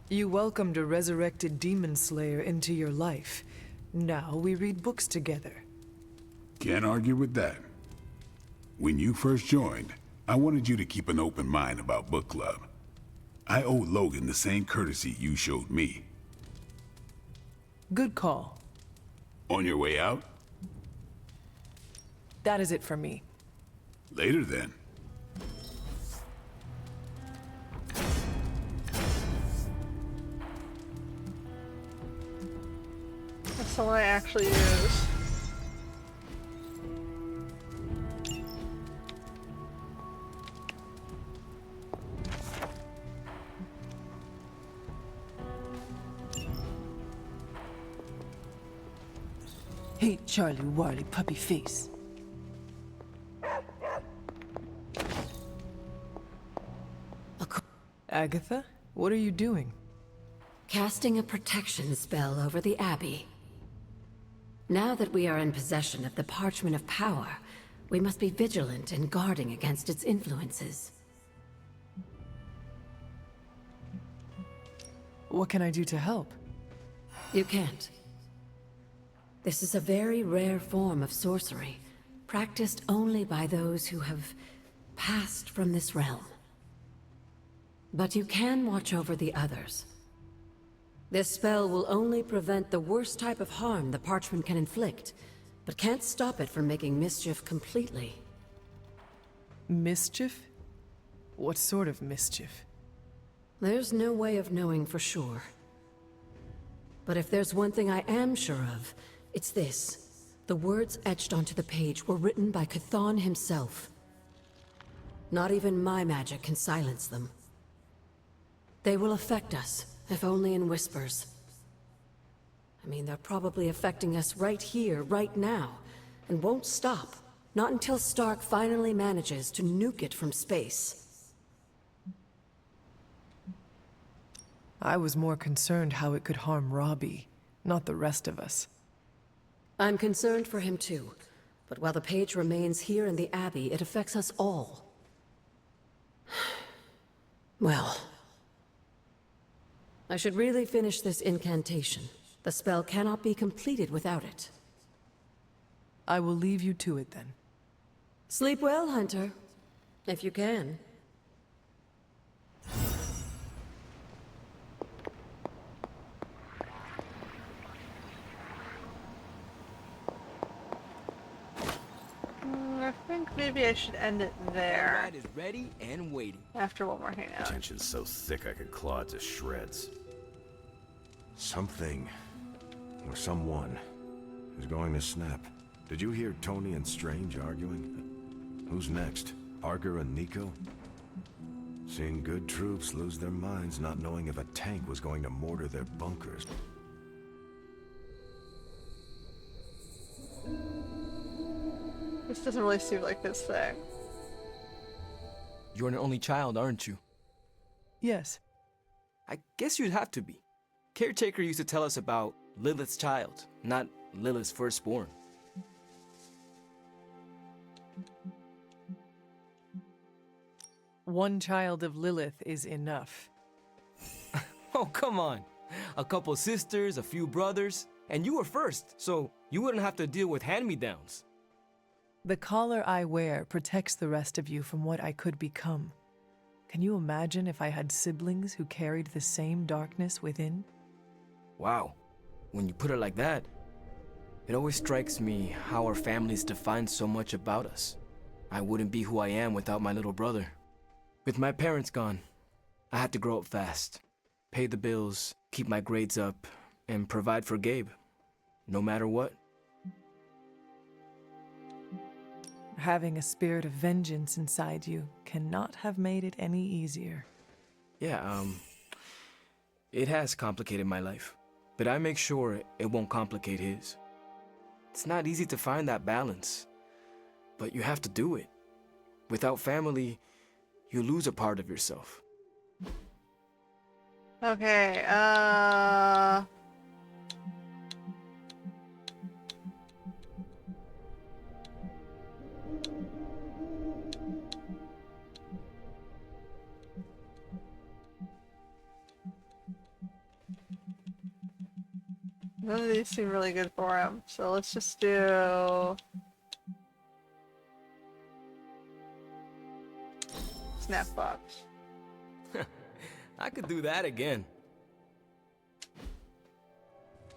You welcomed a resurrected demon slayer into your life. Now we read books together. Can't argue with that. When you first joined, I wanted you to keep an open mind about book club. I owe Logan the same courtesy you showed me. Good call. On your way out? That is it for me. Later then. That's the one I actually use. Hey, Charlie Warly puppy face. Agatha, what are you doing? Casting a protection spell over the Abbey. Now that we are in possession of the Parchment of Power, we must be vigilant in guarding against its influences. What can I do to help? You can't. This is a very rare form of sorcery, practiced only by those who have passed from this realm. But you can watch over the others. This spell will only prevent the worst type of harm the parchment can inflict, but can't stop it from making mischief completely. Mischief? What sort of mischief? There's no way of knowing for sure. But if there's one thing I am sure of, it's this. The words etched onto the page were written by Chthon himself. Not even my magic can silence them. They will affect us, if only in whispers. I mean, they're probably affecting us right here, right now, and won't stop. Not until Stark finally manages to nuke it from space. I was more concerned how it could harm Robbie, not the rest of us. I'm concerned for him too, but while the page remains here in the Abbey, it affects us all. Well, I should really finish this incantation. The spell cannot be completed without it. I will leave you to it then. Sleep well, Hunter. If you can. I think maybe I should end it there. Combat is ready and waiting. After one more hangout. Tension's so thick I could claw it to shreds. Something, or someone, is going to snap. Did you hear Tony and Strange arguing? Who's next? Parker and Nico? Seeing good troops lose their minds, not knowing if a tank was going to mortar their bunkers. This doesn't really seem like his thing. You're an only child, aren't you? Yes. I guess you'd have to be. Caretaker used to tell us about Lilith's child, not Lilith's firstborn. One child of Lilith is enough. Oh, come on. A couple sisters, a few brothers, and you were first, so you wouldn't have to deal with hand-me-downs. The collar I wear protects the rest of you from what I could become. Can you imagine if I had siblings who carried the same darkness within? Wow. When you put it like that, it always strikes me how our families define so much about us. I wouldn't be who I am without my little brother. With my parents gone, I had to grow up fast, pay the bills, keep my grades up, and provide for Gabe, no matter what. Having a spirit of vengeance inside you cannot have made it any easier. Yeah, it has complicated my life, but I make sure it won't complicate his. It's not easy to find that balance, but you have to do it. Without family, you lose a part of yourself. Okay, none of these seem really good for him, so let's just do Snapbox. I could do that again.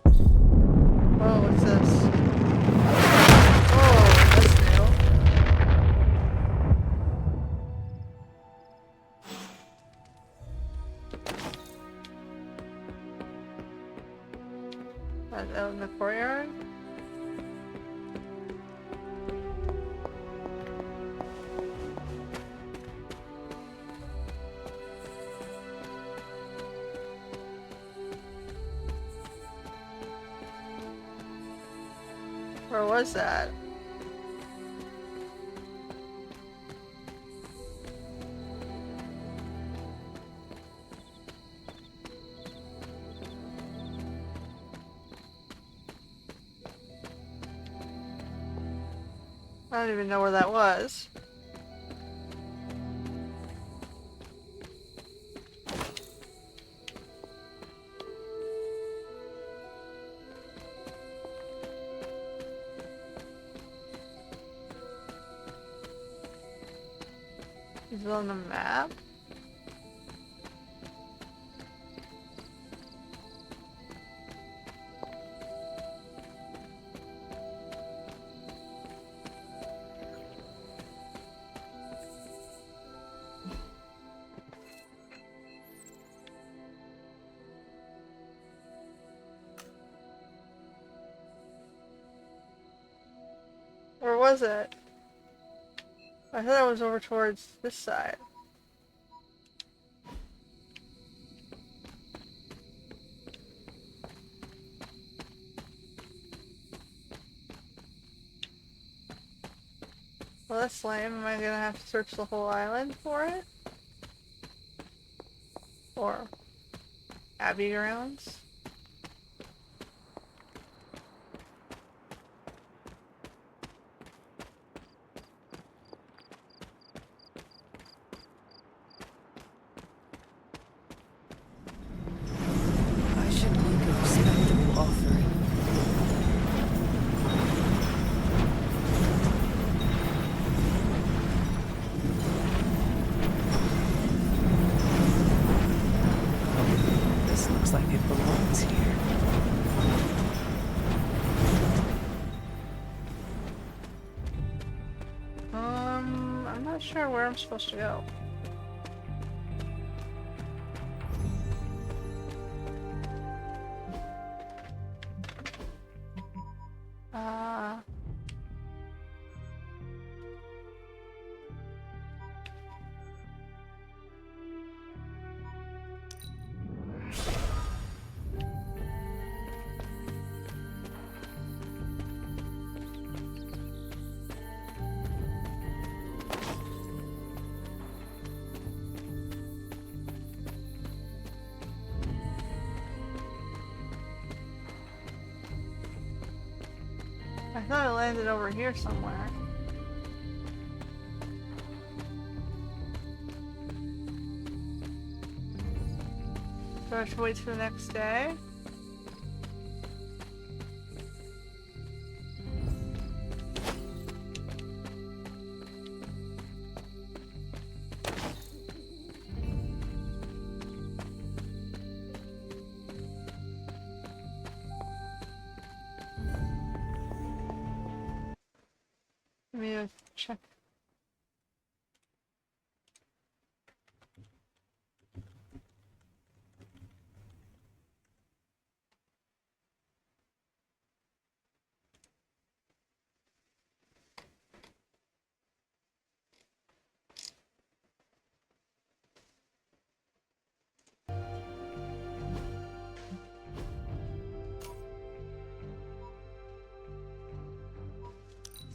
Whoa, what's this? Oh, that's new. Where was that? I don't even know where that was. Is it on the map? Where was it? I thought it was over towards this side. Well, that's lame. Am I gonna have to search the whole island for it? Or Abbey grounds? I should make a respectable offering. This looks like it belongs here. I'm not sure where I'm supposed to go. I thought it landed over here somewhere. Do I have to wait till the next day? Let me check.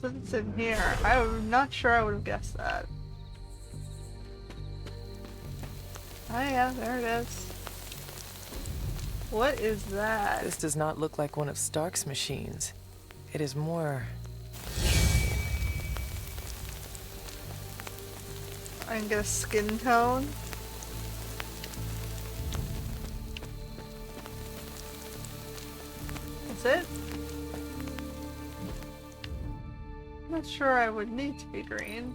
So it's in here. I'm not sure I would have guessed that. Oh yeah, there it is. What is that? This does not look like one of Stark's machines. It is more... I can get a skin tone. That's it? I'm not sure I would need to be green.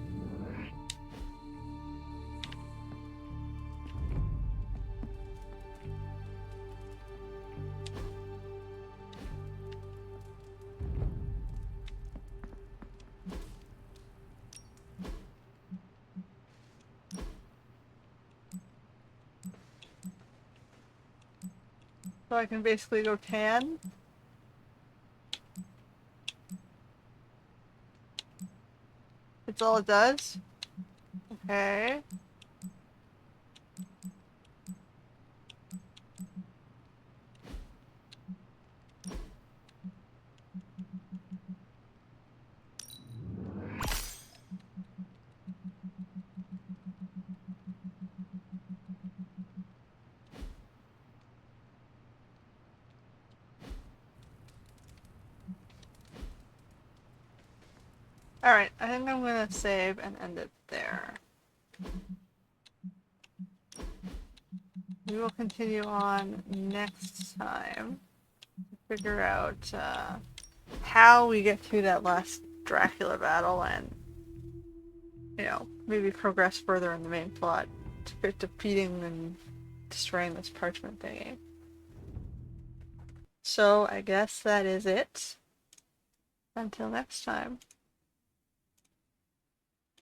So I can basically go tan. That's all it does? Okay. Alright, I think I'm gonna save and end it there. We will continue on next time to figure out how we get through that last Dracula battle and, you know, maybe progress further in the main plot to defeating and destroying this parchment thingy. So I guess that is it. Until next time.